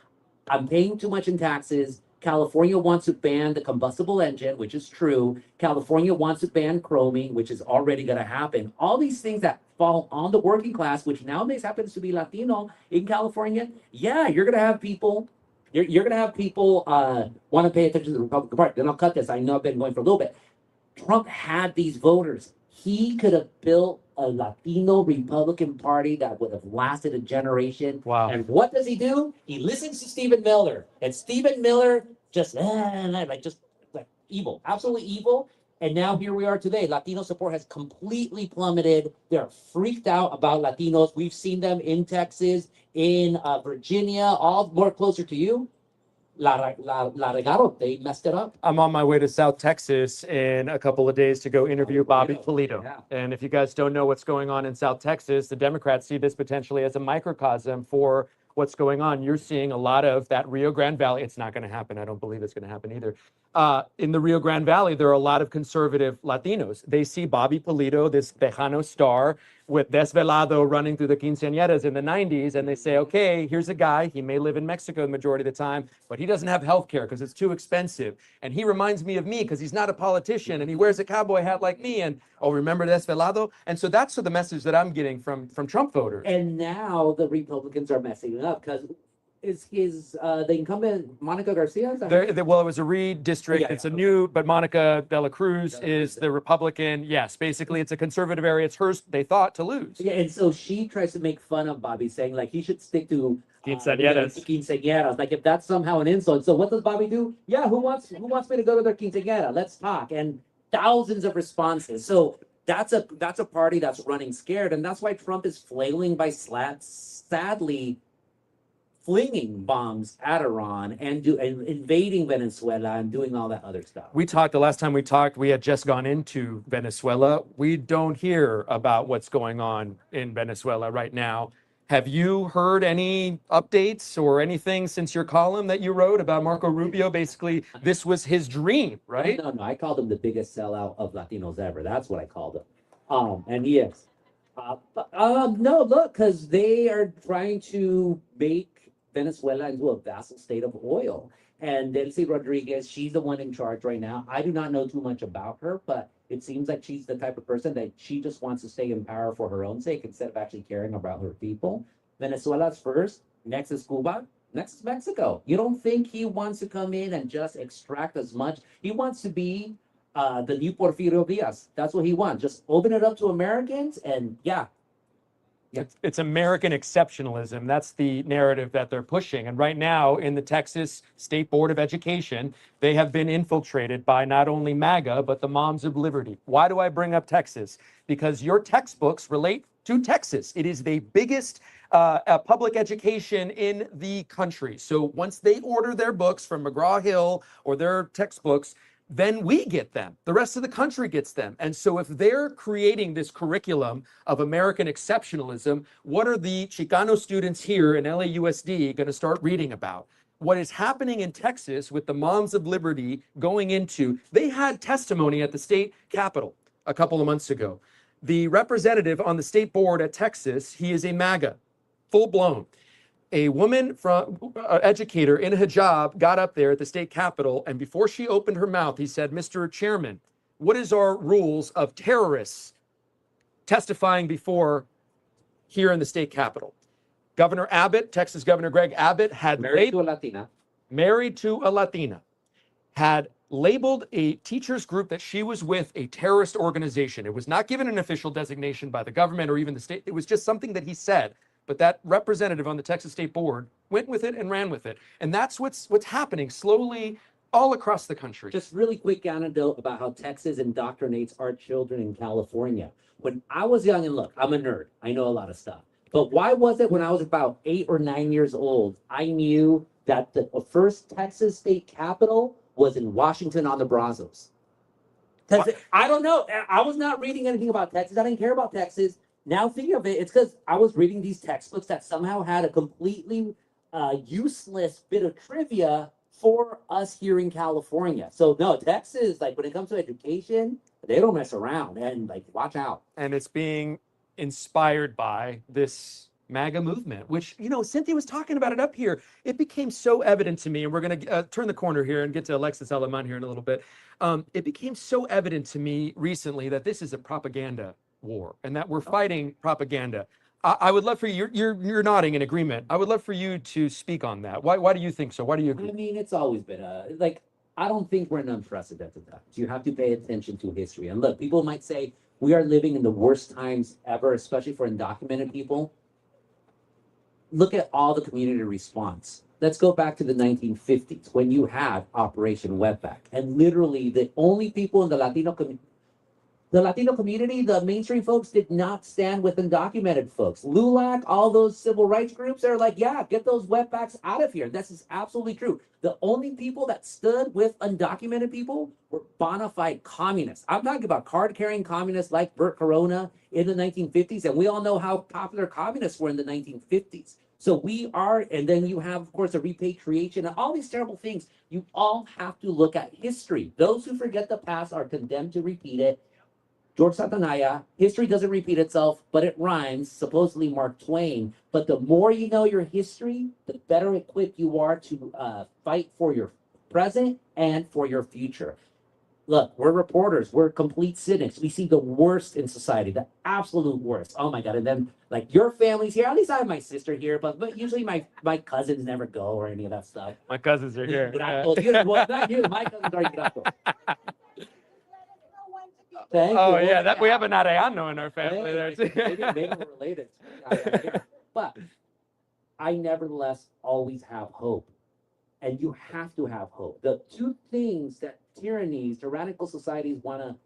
I'm paying too much in taxes, California wants to ban the combustible engine, which is true. California wants to ban chroming, which is already going to happen. All these things that fall on the working class, which nowadays happens to be Latino in California. Yeah, you're going to have people. You're going to have people want to pay attention to the Republican Party. Then I'll cut this. I know I've been going for a little bit. Trump had these voters. He could have built a Latino Republican Party that would have lasted a generation. Wow. And what does he do? He listens to Stephen Miller. And Stephen Miller just like evil, absolutely evil. And now here we are today. Latino support has completely plummeted. They're freaked out about Latinos. We've seen them in Texas, in Virginia, all more closer to you. La regaron. They messed it up. I'm on my way to South Texas in a couple of days to go interview Bobby Polito. Yeah. And if you guys don't know what's going on in South Texas, the Democrats see this potentially as a microcosm for what's going on. You're seeing a lot of that Rio Grande Valley. It's not going to happen. I don't believe it's going to happen either. In the Rio Grande Valley, there are a lot of conservative Latinos. They see Bobby Polito, this Tejano star, with Desvelado running through the quinceañeras in the 90s, and they say, okay, here's a guy, he may live in Mexico the majority of the time, but he doesn't have health care because it's too expensive. And he reminds me of me because he's not a politician, and he wears a cowboy hat like me, and, oh, remember Desvelado? And so that's the message that I'm getting from Trump voters. And now the Republicans are messing it up because is the incumbent Monica Garcia? Well, it was a Reed district. Yeah, It's a new, but Monica de la Cruz is the Republican. Yes, basically it's a conservative area. It's hers, they thought, to lose. Yeah, and so she tries to make fun of Bobby, saying like he should stick to Quinceañeras. Quinceañeras, like if that's somehow an insult. So what does Bobby do? Yeah, who wants me to go to their quinceañera? Let's talk. And thousands of responses. So that's a party that's running scared, and that's why Trump is flailing by sadly flinging bombs at Iran and invading Venezuela and doing all that other stuff. The last time we talked, we had just gone into Venezuela. We don't hear about what's going on in Venezuela right now. Have you heard any updates or anything since your column that you wrote about Marco Rubio? Basically, this was his dream, right? No, I called him the biggest sellout of Latinos ever. That's what I called him. And he is. No, look, because they are trying to make Venezuela into a vassal state of oil. And Delcy Rodriguez, she's the one in charge right now. I do not know too much about her, but it seems like she's the type of person that she just wants to stay in power for her own sake instead of actually caring about her people. Venezuela's first, next is Cuba, next is Mexico. You don't think he wants to come in and just extract as much? He wants to be the new Porfirio Diaz. That's what he wants. Just open it up to Americans and yeah. It's American exceptionalism. That's the narrative that they're pushing. And right now in the Texas State Board of Education, they have been infiltrated by not only MAGA, but the Moms of Liberty. Why do I bring up Texas? Because your textbooks relate to Texas. It is the biggest public education in the country. So once they order their books from McGraw-Hill or their textbooks, then we get them. The rest of the country gets them. And so if they're creating this curriculum of American exceptionalism, what are the Chicano students here in LAUSD going to start reading about? What is happening in Texas with the Moms of Liberty going into, they had testimony at the state capitol a couple of months ago. The representative on the state board at Texas, he is a MAGA, full blown. A woman from educator in a hijab got up there at the state capitol, and before she opened her mouth, he said, "Mr. Chairman, what is our rules of terrorists testifying before here in the state capitol?" Governor Abbott, Texas Governor Greg Abbott, had Married to a Latina. married to a Latina, had labeled a teachers group that she was with a terrorist organization. It was not given an official designation by the government or even the state. It was just something that he said. But that representative on the Texas State Board went with it and ran with it. And that's what's happening slowly all across the country. Just really quick anecdote about how Texas indoctrinates our children in California. When I was young, and look, I'm a nerd, I know a lot of stuff. But why was it when I was about 8 or 9 years old, I knew that the first Texas state capitol was in Washington on the Brazos? Because I don't know. I was not reading anything about Texas. I didn't care about Texas. Now thinking of it, it's because I was reading these textbooks that somehow had a completely useless bit of trivia for us here in California. So no, Texas, like when it comes to education, they don't mess around, and like watch out. And it's being inspired by this MAGA movement, which, you know, Cynthia was talking about it up here. It became so evident to me, and we're going to turn the corner here and get to Alexis Alaman here in a little bit. It became so evident to me recently that this is a propaganda war and that we're fighting propaganda. I would love for you, you're nodding in agreement. I would love for you to speak on that. Why do you think so? Why do you agree? I mean, it's always been like, I don't think we're in unprecedented times. You have to pay attention to history. And look, people might say we are living in the worst times ever, especially for undocumented people. Look at all the community response. Let's go back to the 1950s when you had Operation Wetback. And literally the only people in the Latino community, the mainstream folks, did not stand with undocumented folks. LULAC, all those civil rights groups are like, yeah, get those wetbacks out of here. This is absolutely true. The only people that stood with undocumented people were bona fide communists. I'm talking about card-carrying communists like Bert Corona in the 1950s, and we all know how popular communists were in the 1950s. So we are, and then you have, of course, a repatriation and all these terrible things. You all have to look at history. Those who forget the past are condemned to repeat it. George Santayana, history doesn't repeat itself, but it rhymes, supposedly Mark Twain. But the more you know your history, the better equipped you are to fight for your present and for your future. Look, we're reporters. We're complete cynics. We see the worst in society, the absolute worst. Oh my God. And then like your family's here. At least I have my sister here, but usually my cousins never go or any of that stuff. My cousins are here. Well, not you. My cousins are grato. Oh yeah, that we have an Arellano in our family there too. Maybe we're related. But I nevertheless always have hope. And you have to have hope. The two things that tyrannical societies want to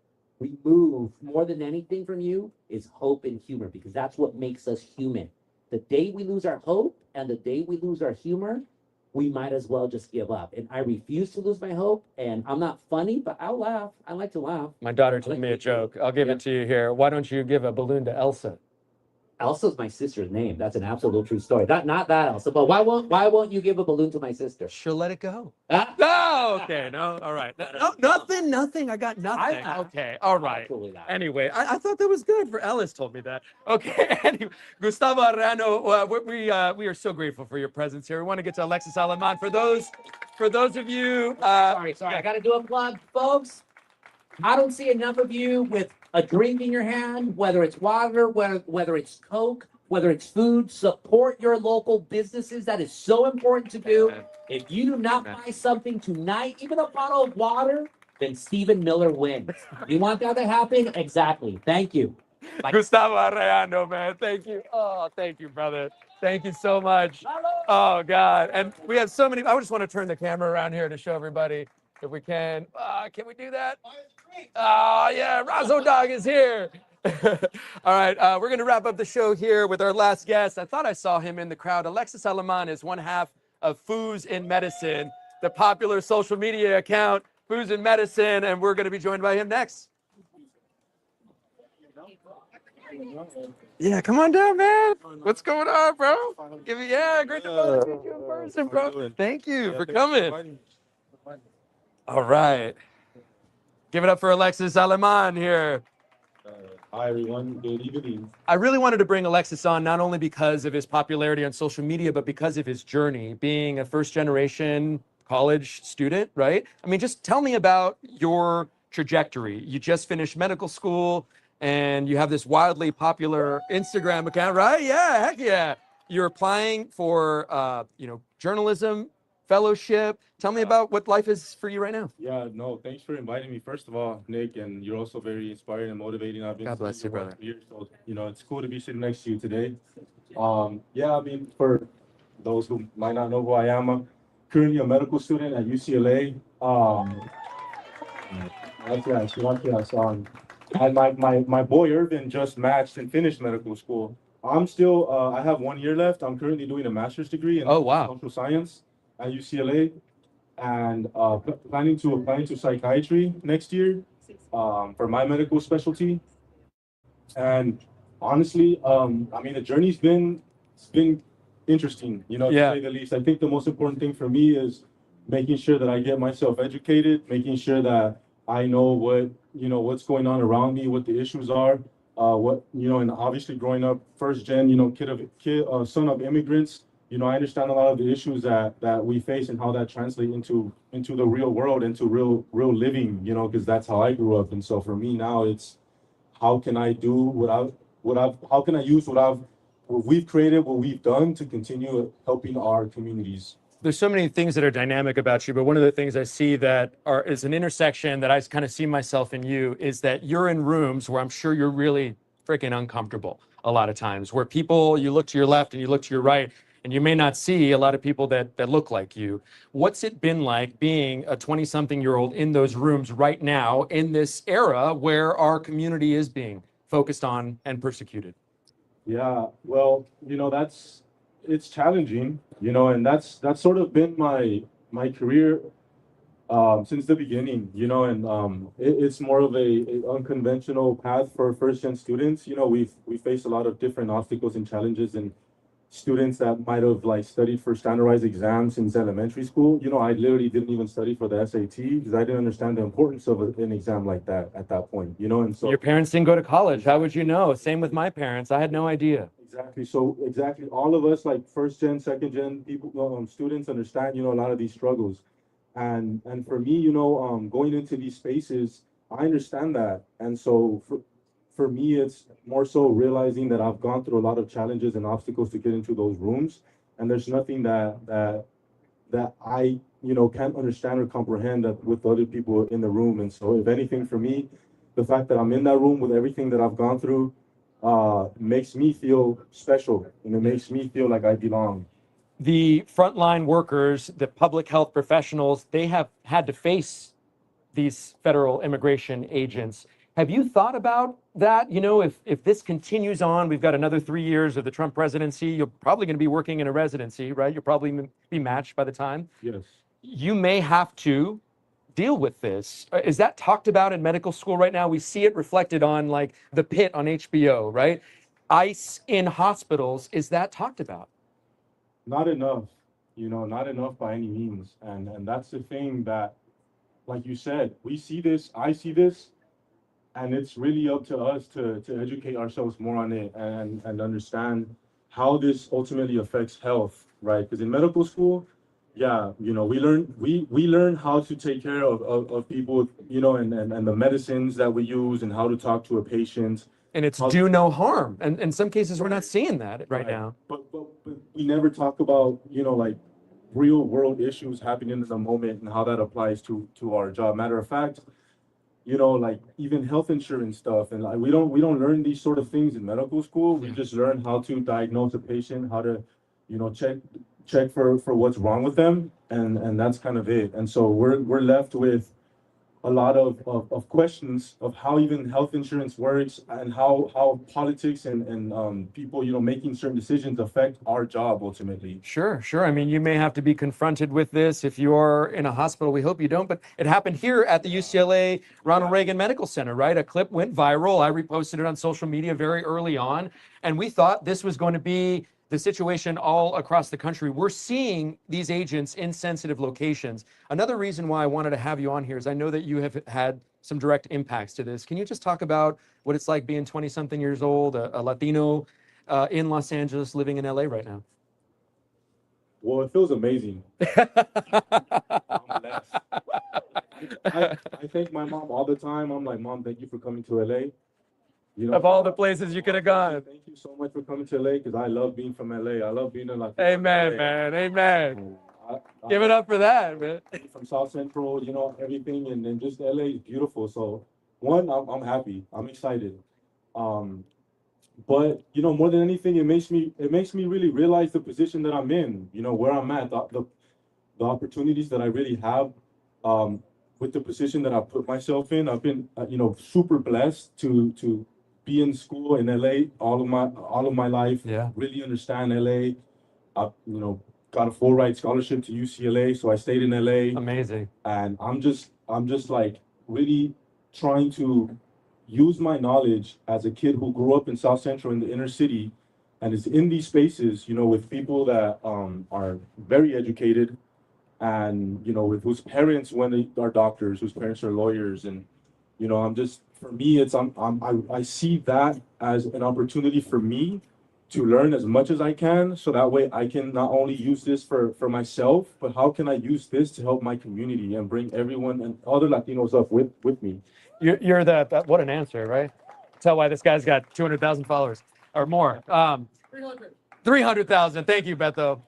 remove more than anything from you is hope and humor, because that's what makes us human. The day we lose our hope and the day we lose our humor, we might as well just give up. And I refuse to lose my hope. And I'm not funny, but I'll laugh. I like to laugh. My daughter told me a joke. I'll give it to you here. Why don't you give a balloon to Elsa? Elsa's my sister's name. That's an absolute true story. Not that Elsa, but why won't you give a balloon to my sister? She'll let it go. Ah? No, okay, no, all right. No, nothing. I got nothing. Okay, all right. Anyway, I thought that was good for Ellis told me that. Okay, anyway, Gustavo Arellano, we are so grateful for your presence here. We want to get to Alexis Alaman. For those of you, sorry, I got to do a plug, folks. I don't see enough of you with a drink in your hand, whether it's water, whether it's Coke, whether it's food. Support your local businesses. That is so important to do. If you do not buy something tonight, even a bottle of water, then Stephen Miller wins. You want that to happen? Exactly. Thank you. Bye. Gustavo Arellano, man. Thank you. Oh, thank you, brother. Thank you so much. Oh, God. And we have so many. I just want to turn the camera around here to show everybody if we can. Can we do that? Oh, yeah. Razzo Dog is here. All right. We're going to wrap up the show here with our last guest. I thought I saw him in the crowd. Alexis Alaman is one half of Foods in Medicine, the popular social media account Booze and Medicine, and we're going to be joined by him next. Yeah, come on down, man. What's going on, bro? Great to meet you in person, bro. Thank you for coming. All right. Give it up for Alexis Aleman here. Hi, everyone. Good evening. I really wanted to bring Alexis on, not only because of his popularity on social media, but because of his journey, being a first-generation college student, right? I mean, just tell me about your trajectory. You just finished medical school, and you have this wildly popular Instagram account, right? Yeah, heck yeah. You're applying for, journalism fellowship. Tell me about what life is for you right now. Yeah, no, thanks for inviting me. First of all, Nick, and you're also very inspiring and motivating. I've been God bless you, brother. Years, so it's cool to be sitting next to you today. Yeah, I mean, for those who might not know who I am, I'm currently a medical student at UCLA. Gracias. And my boy Irvin just matched and finished medical school. I'm still, I have 1 year left. I'm currently doing a master's degree in social science at UCLA, and planning to apply to psychiatry next year for my medical specialty. And honestly, I mean, the journey's been interesting, to say the least. I think the most important thing for me is making sure that I get myself educated, making sure that I know what's going on around me, what the issues are, and obviously growing up first gen, son of immigrants. I understand a lot of the issues that we face and how that translates into the real world, into real living, because that's how I grew up. And so for me now, it's how can I do how can I use what we've created, what we've done to continue helping our communities. There's so many things that are dynamic about you, but one of the things I see that is an intersection that I kind of see myself in you is that you're in rooms where I'm sure you're really freaking uncomfortable a lot of times, where you look to your left and you look to your right, and you may not see a lot of people that look like you. What's it been like being a 20-something-year-old in those rooms right now in this era where our community is being focused on and persecuted? Yeah, well, it's challenging, and that's sort of been my career since the beginning, and it's more of a unconventional path for first-gen students. We face a lot of different obstacles and challenges, and students that might have studied for standardized exams since elementary school. I literally didn't even study for the SAT because I didn't understand the importance of an exam like that at that point, and so your parents didn't go to college. How would you know? Same with my parents. I had no idea. Exactly. So exactly, all of us first gen, second gen people, students understand, a lot of these struggles, and for me, going into these spaces, I understand that, and so for me, it's more so realizing that I've gone through a lot of challenges and obstacles to get into those rooms, and there's nothing that I can't understand or comprehend that with other people in the room. And so, if anything, for me, the fact that I'm in that room with everything that I've gone through makes me feel special, and it makes me feel like I belong. The frontline workers, the public health professionals, they have had to face these federal immigration agents. Have you thought about that? If this continues on, we've got another 3 years of the Trump presidency, you're probably going to be working in a residency, right? You'll probably be matched by the time. Yes. You may have to deal with this. Is that talked about in medical school right now? We see it reflected on The Pit on HBO, right? ICE in hospitals. Is that talked about? Not enough, not enough by any means. And that's the thing that, like you said, we see this, I see this, and it's really up to us to educate ourselves more on it and understand how this ultimately affects health, right? Because in medical school, yeah, we learn how to take care of people, and the medicines that we use and how to talk to a patient. And it's do no harm. And in some cases, we're not seeing that right now. But we never talk about, real world issues happening in the moment and how that applies to our job. Matter of fact, even health insurance stuff, and we don't learn these sort of things in medical school. We just learn how to diagnose a patient, how to, check for what's wrong with them, and that's kind of it. And so we're left with a lot of questions of how even health insurance works and how politics and people, making certain decisions affect our job ultimately. Sure, sure. I mean, you may have to be confronted with this if you're in a hospital. We hope you don't, but it happened here at the UCLA Ronald Reagan Medical Center, right? A clip went viral. I reposted it on social media very early on, and we thought this was going to be the situation all across the country. We're seeing these agents in sensitive locations. Another reason why I wanted to have you on here is I know that you have had some direct impacts to this. Can you just talk about what it's like being 20-something years old, a Latino in Los Angeles, living in LA right now? Well, it feels amazing. I'm blessed. I thank my mom all the time. I'm like, Mom, thank you for coming to LA. Of all the places you could have gone. Thank you so much for coming to LA because I love being from LA. I love being in Latino. Amen, man. Amen. Give it up for that, man. From South Central, everything, and then just LA is beautiful. So, one, I'm happy. I'm excited. But more than anything, it makes me really realize the position that I'm in. Where I'm at, the opportunities that I really have, with the position that I put myself in. I've been, super blessed to be in school in LA all of my life. Yeah. Really understand LA. I, got a full ride scholarship to UCLA, so I stayed in LA. Amazing. And I'm just like really trying to use my knowledge as a kid who grew up in South Central in the inner city and is in these spaces, with people that are very educated and, with whose parents are doctors, whose parents are lawyers. And, for me, I see that as an opportunity for me to learn as much as I can, so that way I can not only use this for myself, but how can I use this to help my community and bring everyone and other Latinos up with me. You're what an answer, right? Tell why this guy's got 200,000 followers or more. 300,000. Thank you, Beto.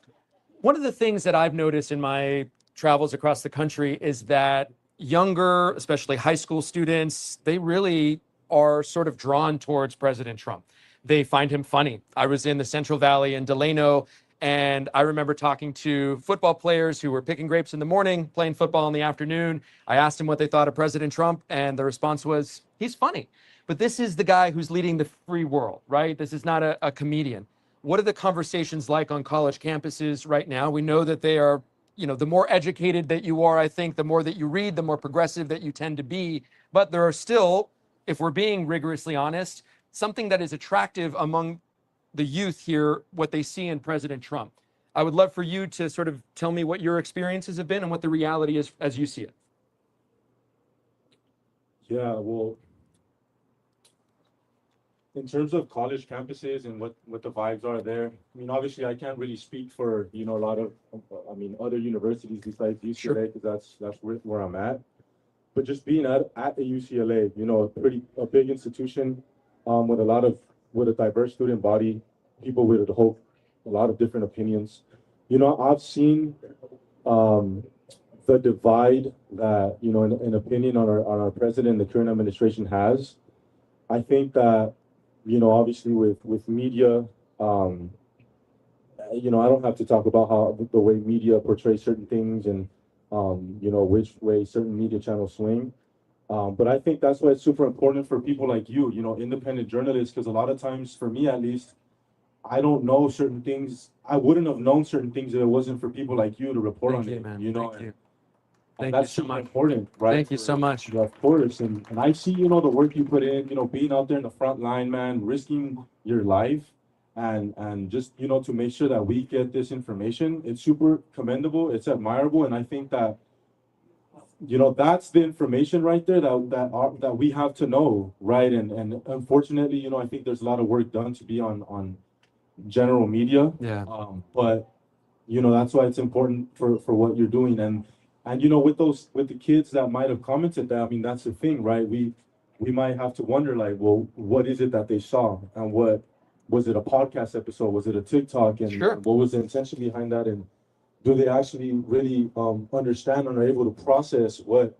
One of the things that I've noticed in my travels across the country is that younger, especially high school students, they really are sort of drawn towards President Trump. They find him funny. I was in the Central Valley in Delano, and I remember talking to football players who were picking grapes in the morning, playing football in the afternoon. I asked them what they thought of President Trump, and the response was, he's funny. But this is the guy who's leading the free world, right? This is not a comedian. What are the conversations like on college campuses right now? We know that they are, the more educated that you are, I think, the more that you read, the more progressive that you tend to be. But there are still, if we're being rigorously honest, something that is attractive among the youth here, what they see in President Trump. I would love for you to sort of tell me what your experiences have been and what the reality is as you see it. Yeah, well, in terms of college campuses and what the vibes are there, obviously I can't really speak for, a lot of, other universities besides UCLA, because that's where I'm at. But just being at the UCLA, a big institution, with a diverse student body, people with a lot of different opinions. I've seen the divide that, an opinion on our president and the current administration has. I think that, obviously with media, I don't have to talk about how the way media portrays certain things and, which way certain media channels swing. But I think that's why it's super important for people like you, independent journalists, because a lot of times, for me at least, I don't know certain things. I wouldn't have known certain things if it wasn't for people like you to report on it. Man. Thank you. Thank that's you so much. Important, right? Thank you so much. Yeah, of course. And I see, the work you put in, being out there in the front line, man, risking your life and just, to make sure that we get this information. It's super commendable. It's admirable. And I think that, that's the information right there that we have to know, right? And unfortunately, I think there's a lot of work done to be on general media. Yeah. But that's why it's important for what you're doing. And with the kids that might have commented that, that's the thing, right? We might have to wonder, like, well, what is it that they saw, and what was it, a podcast episode, was it a TikTok, and Sure. What was the intention behind that, and do they actually really understand and are able to process what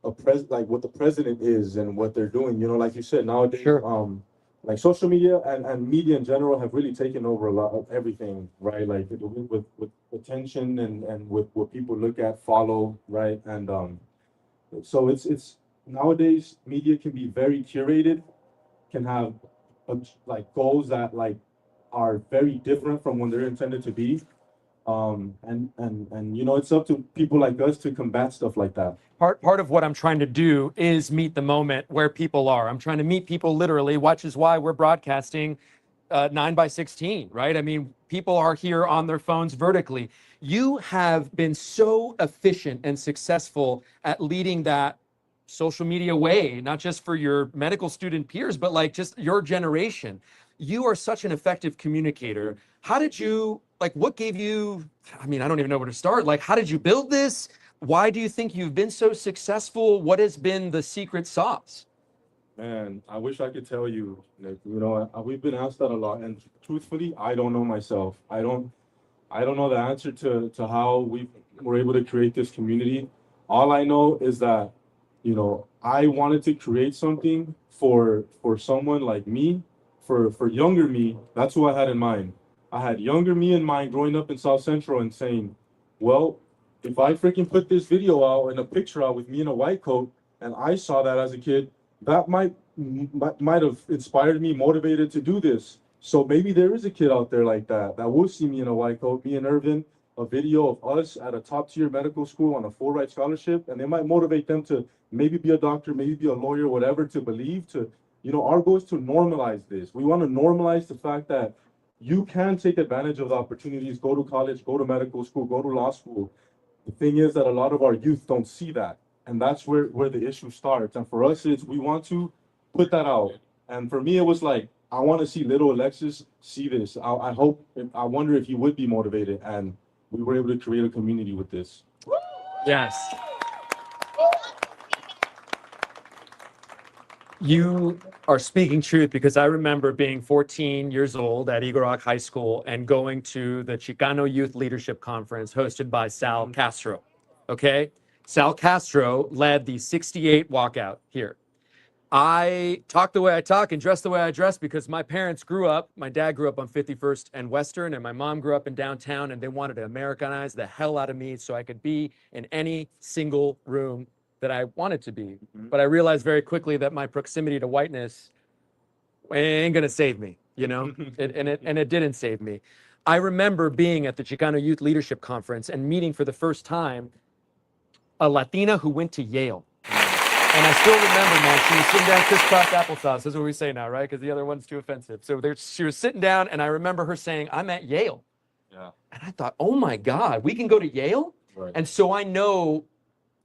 what the president is and what they're doing? Like you said, nowadays, Sure. Like social media and media in general have really taken over a lot of everything, right? Like with attention and with what people look at, follow, right? And So it's nowadays media can be very curated, can have like goals that like are very different from when they're intended to be. And you know, it's up to people like us to combat stuff like that. Part of what I'm trying to do is meet the moment where people are. I'm trying to meet people literally, which is why we're broadcasting 9x16, right? I mean, people are here on their phones vertically. You have been so efficient and successful at leading that social media way, not just for your medical student peers, but like just your generation. You are such an effective communicator. How did you, like, what gave you, I mean, I don't even know where to start. Like, how did you build this? Why do you think you've been so successful? What has been the secret sauce? Man, I wish I could tell you, Nick. You know, we've been asked that a lot, and truthfully, I don't know myself. I don't know the answer to how we were able to create this community. All I know is that, you know, I wanted to create something for someone like me, for younger me. That's who I had in mind. I had younger me in mind growing up in South Central and saying, well, if I freaking put this video out and a picture out with me in a white coat, and I saw that as a kid, that might have inspired me, motivated to do this. So maybe there is a kid out there like that will see me in a white coat, me and Irvin, a video of us at a top tier medical school on a full ride scholarship, and it might motivate them to maybe be a doctor, maybe be a lawyer, whatever, to believe, to, you know, our goal is to normalize this. We want to normalize the fact that you can take advantage of the opportunities, go to college, go to medical school, go to law school. The thing is that a lot of our youth don't see that. And that's where the issue starts. And for us, we want to put that out. And for me, it was like, I want to see little Alexis see this. I wonder if he would be motivated. And we were able to create a community with this. Yes. You are speaking truth, because I remember being 14 years old at Eagle Rock High School and going to the Chicano Youth Leadership Conference hosted by Sal Castro. Okay? Sal Castro led the 68 walkout here. I talk the way I talk and dress the way I dress because my parents grew up, my dad grew up on 51st and Western, and my mom grew up in downtown, and they wanted to Americanize the hell out of me so I could be in any single room that I wanted to be. But I realized very quickly that my proximity to whiteness ain't gonna save me, you know? It didn't save me. I remember being at the Chicano Youth Leadership Conference and meeting for the first time a Latina who went to Yale. And I still remember, man, she was sitting down, crisscross applesauce, is what we say now, right? Because the other one's too offensive. So she was sitting down, and I remember her saying, I'm at Yale. Yeah. And I thought, oh my God, we can go to Yale? Right. And so I know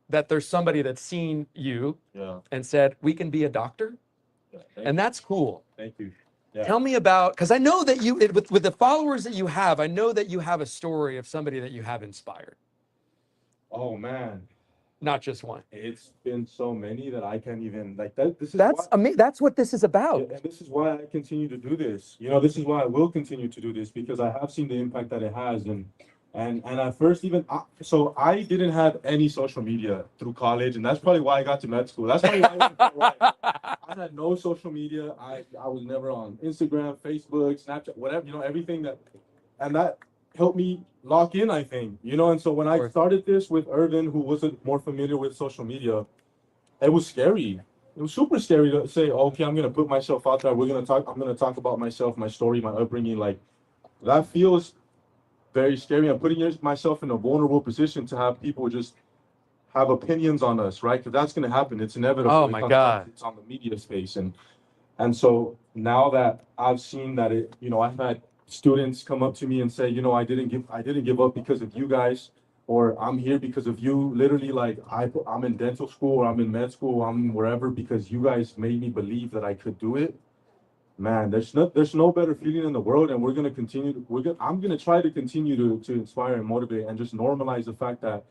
that there's somebody that's seen you and said, we can be a doctor. Yeah, and that's cool. Thank you. Yeah. Tell me about, because I know that you, with the followers that you have, I know that you have a story of somebody that you have inspired. Oh, man. Not just one. It's been so many that I can't even, like, that. This is that's amazing. That's what this is about. And this is why I continue to do this. You know, this is why I will continue to do this, because I have seen the impact that it has. And at first, so I didn't have any social media through college, and that's probably why I got to med school. That's probably why I had no social media. I was never on Instagram, Facebook, Snapchat, whatever, you know, everything that helped me lock in, I think, you know. And so when I started this with Irvin, who wasn't more familiar with social media, it was scary. It was super scary to say, okay, I'm going to put myself out there. I'm going to talk about myself, my story, my upbringing. Like, that feels very scary. I'm putting myself in a vulnerable position to have people just have opinions on us, right? Because that's going to happen. It's inevitable. Oh my God. It's on the media space. And so now that I've seen that I've had students come up to me and say, I didn't give up because of you guys, or I'm here because of you. Literally, like, I'm in dental school, or I'm in med school, I'm wherever, because you guys made me believe that I could do it. Man, there's no better feeling in the world, and I'm gonna try to continue to inspire and motivate and just normalize the fact that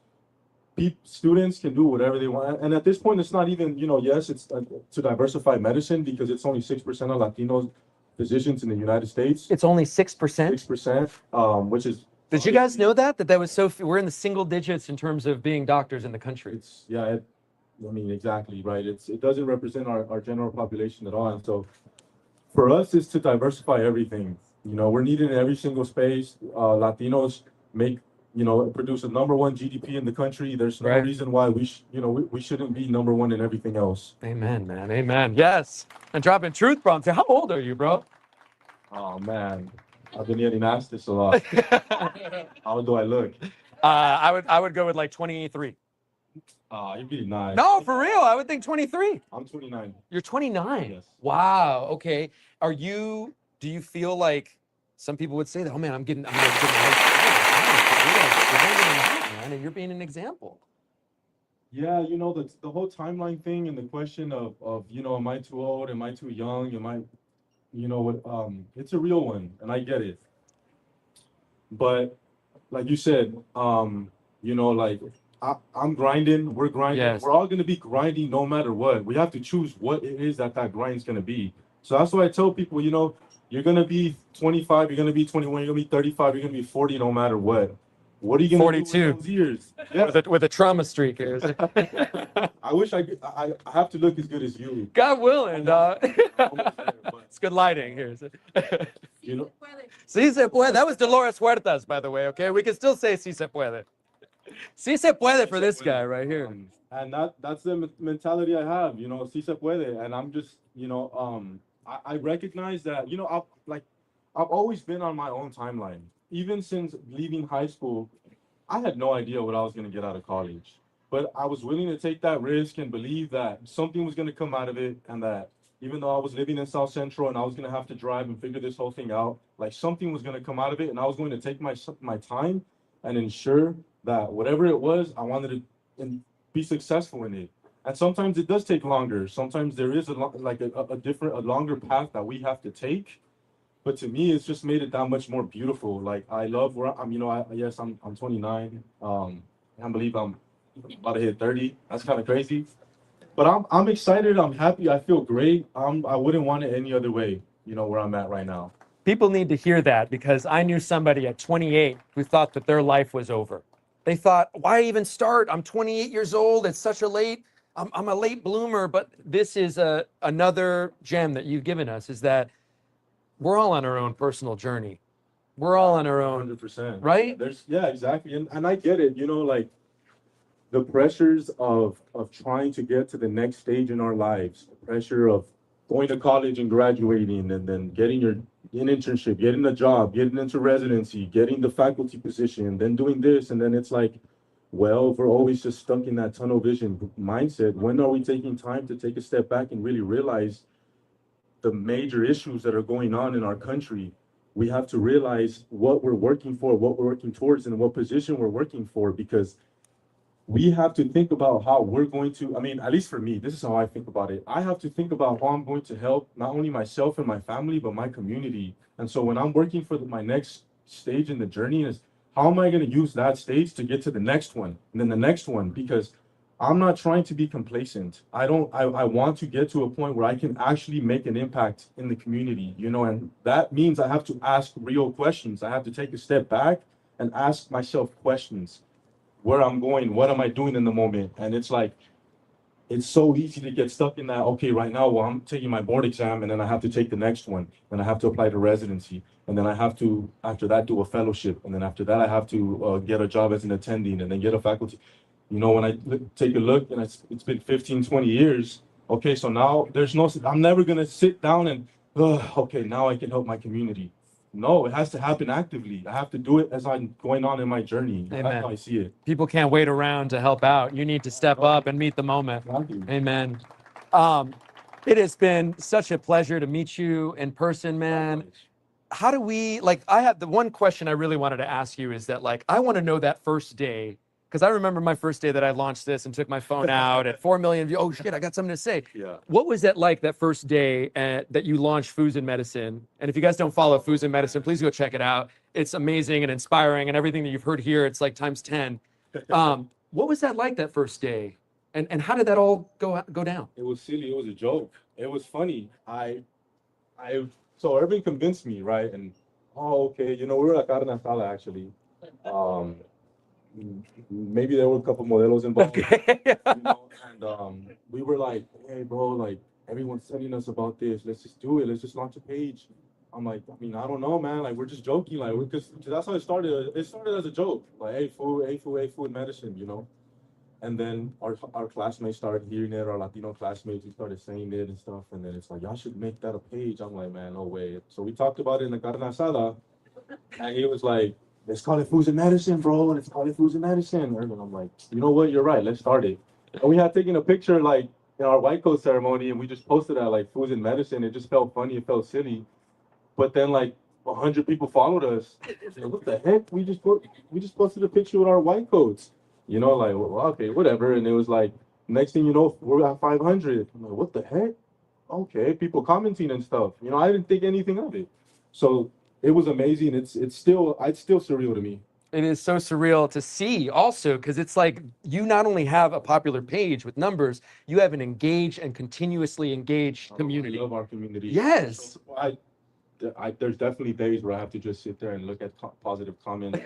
students can do whatever they want. And at this point, it's not even, yes, it's to diversify medicine, because it's only 6% of Latinos physicians in the United States. It's only 6%. 6%, which is. Did you guys know that was we're in the single digits in terms of being doctors in the country? Exactly right. It doesn't represent our general population at all. And so for us, it's to diversify everything. We're needed in every single space. Latinos make produce a #1 GDP in the country. There's no reason why we shouldn't be #1 in everything else. Amen, man. Amen. Yes. And dropping truth bombs. How old are you, bro? Oh man, I've been getting asked this a lot. How do I look? I would go with like 23. You'd be nice. No, for real. I would think 23. I'm 29. You're 29. Yes. Wow. Okay. Do you feel like some people would say that, oh man, I'm getting man, and you're being an example. Yeah, the whole timeline thing and the question of am I too old? Am I too young? Am I, it's a real one, and I get it. But like you said, like I'm grinding, we're grinding. Yes. We're all gonna be grinding no matter what. We have to choose what it is that grind's gonna be. So that's why I tell people, you're gonna be 25, you're gonna be 21, you're gonna be 35, you're gonna be 40 no matter what. What are you gonna 42 do with those years? Yeah. with a trauma streak. I wish I have to look as good as you. God willing, it's good lighting here. Sí se puede. That was Dolores Huertas, by the way. Okay, we can still say sí se puede. Sí se puede for this guy right here. And that's the mentality I have. Sí se puede. And I'm just, I recognize that. I've always been on my own timeline. Even since leaving high school, I had no idea what I was going to get out of college. But I was willing to take that risk and believe that something was going to come out of it, and that even though I was living in South Central and I was going to have to drive and figure this whole thing out, like something was going to come out of it, and I was going to take my time and ensure that whatever it was, I wanted to be successful in it. And sometimes it does take longer. Sometimes there is a longer path that we have to take. But to me, it's just made it that much more beautiful. Like, I love where I'm, I'm 29. I believe I'm about to hit 30. That's kind of crazy. But I'm excited. I'm happy. I feel great. I wouldn't want it any other way, where I'm at right now. People need to hear that, because I knew somebody at 28 who thought that their life was over. They thought, why even start? I'm 28 years old. It's such a I'm a late bloomer. But this is another gem that you've given us, is that we're all on our own personal journey. We're all on our own. 100%. Right? Yeah, exactly. And I get it, like the pressures of trying to get to the next stage in our lives, the pressure of going to college and graduating, and then getting an internship, getting a job, getting into residency, getting the faculty position, then doing this. And then it's like, well, if we're always just stuck in that tunnel vision mindset, when are we taking time to take a step back and really realize the major issues that are going on in our country? We have to realize what we're working for, what we're working towards, and what position we're working for, because we have to think about how we're going to, at least for me, this is how I think about it. I have to think about how I'm going to help not only myself and my family, but my community. And so when I'm working for my next stage in the journey, is how am I going to use that stage to get to the next one, and then the next one? Because I'm not trying to be complacent. I want to get to a point where I can actually make an impact in the community, and that means I have to ask real questions. I have to take a step back and ask myself questions. Where I'm going, what am I doing in the moment? And it's like, it's so easy to get stuck in that, okay, right now, well, I'm taking my board exam, and then I have to take the next one, and I have to apply to residency, and then I have to, after that, do a fellowship, and then after that, I have to get a job as an attending, and then get a faculty. When I take a look, and it's been 15, 20 years, okay, so now I'm never gonna sit down and, okay, now I can help my community. No, it has to happen actively. I have to do it as I'm going on in my journey. Amen. That's how I see it. People can't wait around to help out. You need to step up and meet the moment. Amen. It has been such a pleasure to meet you in person, man. How do we, I have the one question I really wanted to ask you is that, I want to know that first day. Because I remember my first day that I launched this and took my phone out at 4 million views. Oh shit, I got something to say. Yeah. What was that like, that first day that you launched Foods and Medicine? And if you guys don't follow Foods and Medicine, please go check it out. It's amazing and inspiring, and everything that you've heard here, it's like times 10. What was that like, that first day? And how did that all go down? It was silly. It was a joke. It was funny. So Irving convinced me, right? And okay, we were at carne asada actually. Maybe there were a couple modelos involved. Okay. And we were like, hey bro, everyone's telling us about this. Let's just do it. Let's just launch a page. I'm like, I mean, I don't know, man. Like, we're just joking, like, because that's how it started. It started as a joke, like, hey, food, medicine, you know. And then our classmates started hearing it. Our Latino classmates, we started saying it and stuff. And then it's like, y'all should make that a page. I'm like, man, no way. So we talked about it in the carne asada, and he was like, let's call it Foods and Medicine, bro. Let's call it Foods and Medicine. And I'm like, you know what? You're right. Let's start it. And we had taken a picture like in our white coat ceremony, and we just posted that like Foods and Medicine. It just felt funny. It felt silly. But then like 100 people followed us. Like, what the heck? We just posted a picture with our white coats. You know, like, well, okay, whatever. And it was like, next thing you know, we're at 500. I'm like, what the heck? Okay, people commenting and stuff. You know, I didn't think anything of it. So it was amazing. It's still surreal to me. It is so surreal to see also, because it's like you not only have a popular page with numbers, you have an engaged and continuously engaged community. I love our community. Yes. So there's definitely days where I have to just sit there and look at positive comments.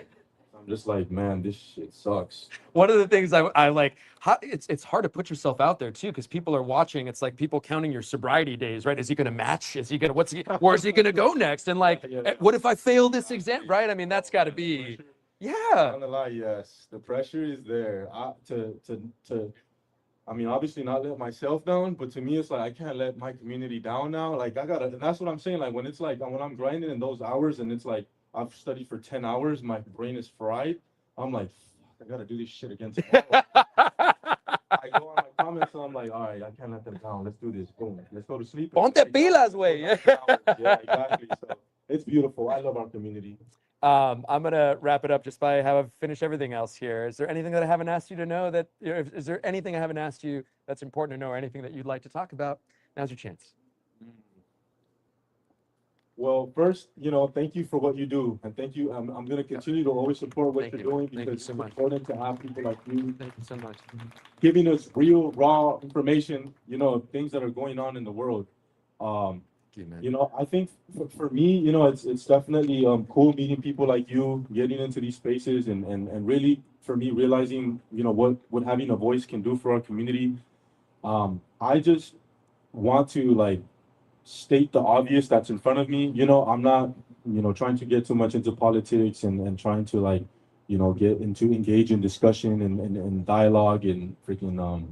I'm just like, man, this shit sucks. One of the things I like, it's hard to put yourself out there too, because people are watching. It's like people counting your sobriety days, right? Is he going to match? Is he going to, where's he going to go next? And like, what if I fail this exam, right? I mean, that's got to be, yeah. Not gonna lie, yes, the pressure is there. I mean, obviously not let myself down, but to me, it's like, I can't let my community down now. Like, and that's what I'm saying. Like, when it's like, when I'm grinding in those hours and it's like, I've studied for 10 hours, my brain is fried. I'm like, fuck, I gotta do this shit again tomorrow. I go on my comments and I'm like, all right, I can't let them down. Let's do this. Boom. Let's go to sleep. Ponte pilas, way. Yeah, exactly. So it's beautiful. I love our community. I'm gonna wrap it up just by how I've finished everything else here. Is there anything that I haven't asked you to know that, is there anything I haven't asked you that's important to know, or anything that you'd like to talk about? Now's your chance. Well, first, thank you for what you do, and thank you. I'm going to continue to always support what you're doing, because it's important to have people like you. Thank you so much. Giving us real, raw information, things that are going on in the world. I think for me, it's definitely cool meeting people like you, getting into these spaces, and really, for me, realizing, what having a voice can do for our community. I just want to, state the obvious that's in front of me. I'm not, trying to get too much into politics and trying to engage in discussion and dialogue and freaking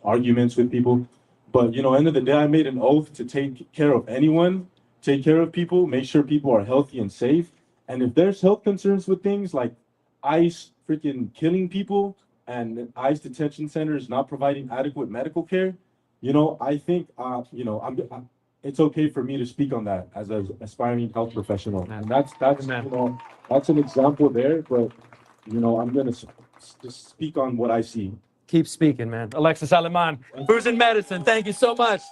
arguments with people. But, end of the day, I made an oath to take care of anyone, take care of people, make sure people are healthy and safe. And if there's health concerns with things like ICE freaking killing people and ICE detention centers not providing adequate medical care, I think, it's okay for me to speak on that as an aspiring health professional. And that's that's an example there, but, I'm going to just speak on what I see. Keep speaking, man. Alexis Aleman, Foods and Medicine. Thank you so much.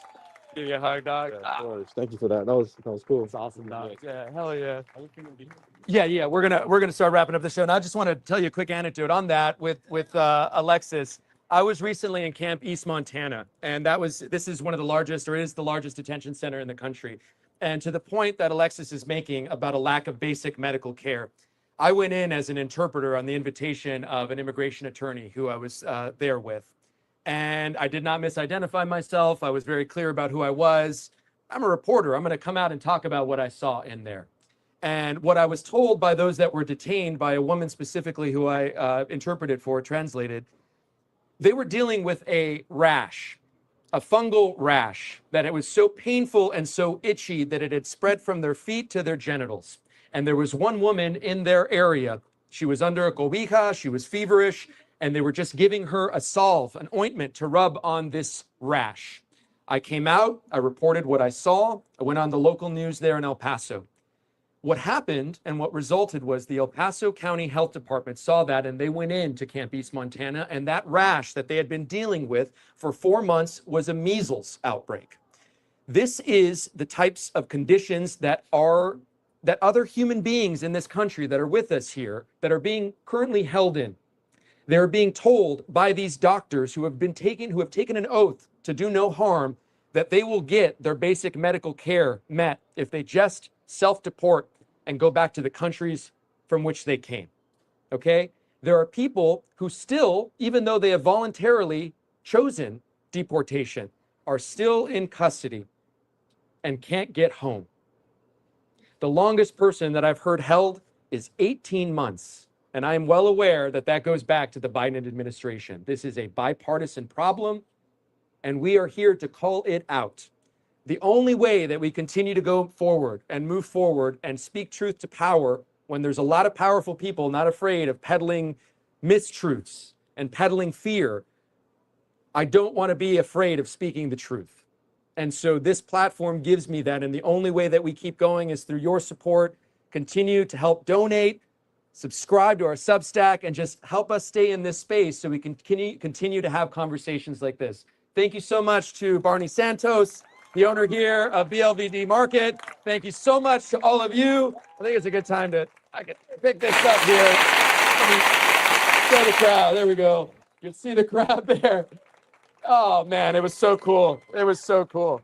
Give you a hug, dog. Yeah, of course. Thank you for that. That was cool. It's awesome, dog. Yeah, hell yeah. Yeah. We're gonna start wrapping up the show. And I just want to tell you a quick anecdote on that with Alexis. I was recently in Camp East Montana, and this is one of the largest, or is the largest detention center in the country. And to the point that Alexis is making about a lack of basic medical care, I went in as an interpreter on the invitation of an immigration attorney who I was there with. And I did not misidentify myself. I was very clear about who I was. I'm a reporter. I'm going to come out and talk about what I saw in there. And what I was told by those that were detained, by a woman specifically who I interpreted for, translated, they were dealing with a rash, a fungal rash, that it was so painful and so itchy that it had spread from their feet to their genitals. And there was one woman in their area. She was under a cobija, she was feverish, and they were just giving her a salve, an ointment to rub on this rash. I came out, I reported what I saw. I went on the local news there in El Paso. What happened and what resulted was the El Paso County Health Department saw that, and they went into Camp East Montana, and that rash that they had been dealing with for 4 months was a measles outbreak. This is the types of conditions that other human beings in this country that are with us here, that are being currently held in. They're being told by these doctors who have taken an oath to do no harm, that they will get their basic medical care met if they just self-deport and go back to the countries from which they came. Okay? There are people who still, even though they have voluntarily chosen deportation, are still in custody and can't get home. The longest person that I've heard held is 18 months. And I am well aware that that goes back to the Biden administration. This is a bipartisan problem, and we are here to call it out. The only way that we continue to go forward and move forward and speak truth to power when there's a lot of powerful people not afraid of peddling mistruths and peddling fear, I don't want to be afraid of speaking the truth. And so this platform gives me that. And the only way that we keep going is through your support. Continue to help donate, subscribe to our Substack, and just help us stay in this space so we can continue to have conversations like this. Thank you so much to Barney Santos, the owner here of BLVD Market. Thank you so much to all of you. I think it's a good time to pick this up here. Let me show the crowd. There we go. You can see the crowd there. Oh, man, it was so cool. It was so cool.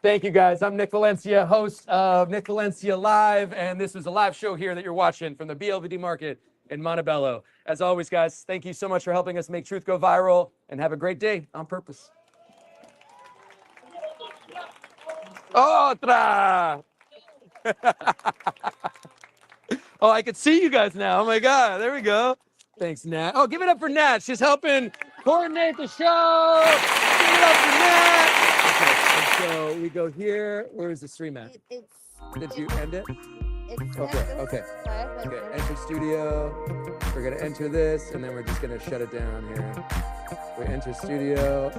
Thank you, guys. I'm Nick Valencia, host of Nick Valencia Live, and this is a live show here that you're watching from the BLVD Market in Montebello. As always, guys, thank you so much for helping us make truth go viral, and have a great day on purpose. Otra! Oh, I can see you guys now. Oh, my God. There we go. Thanks, Nat. Oh, give it up for Nat. She's helping coordinate the show. Give it up for Nat. Okay, and so we go here. Where is the stream at? Did you end it? Okay. Enter studio. We're going to enter this, and then we're just going to shut it down here. We enter studio.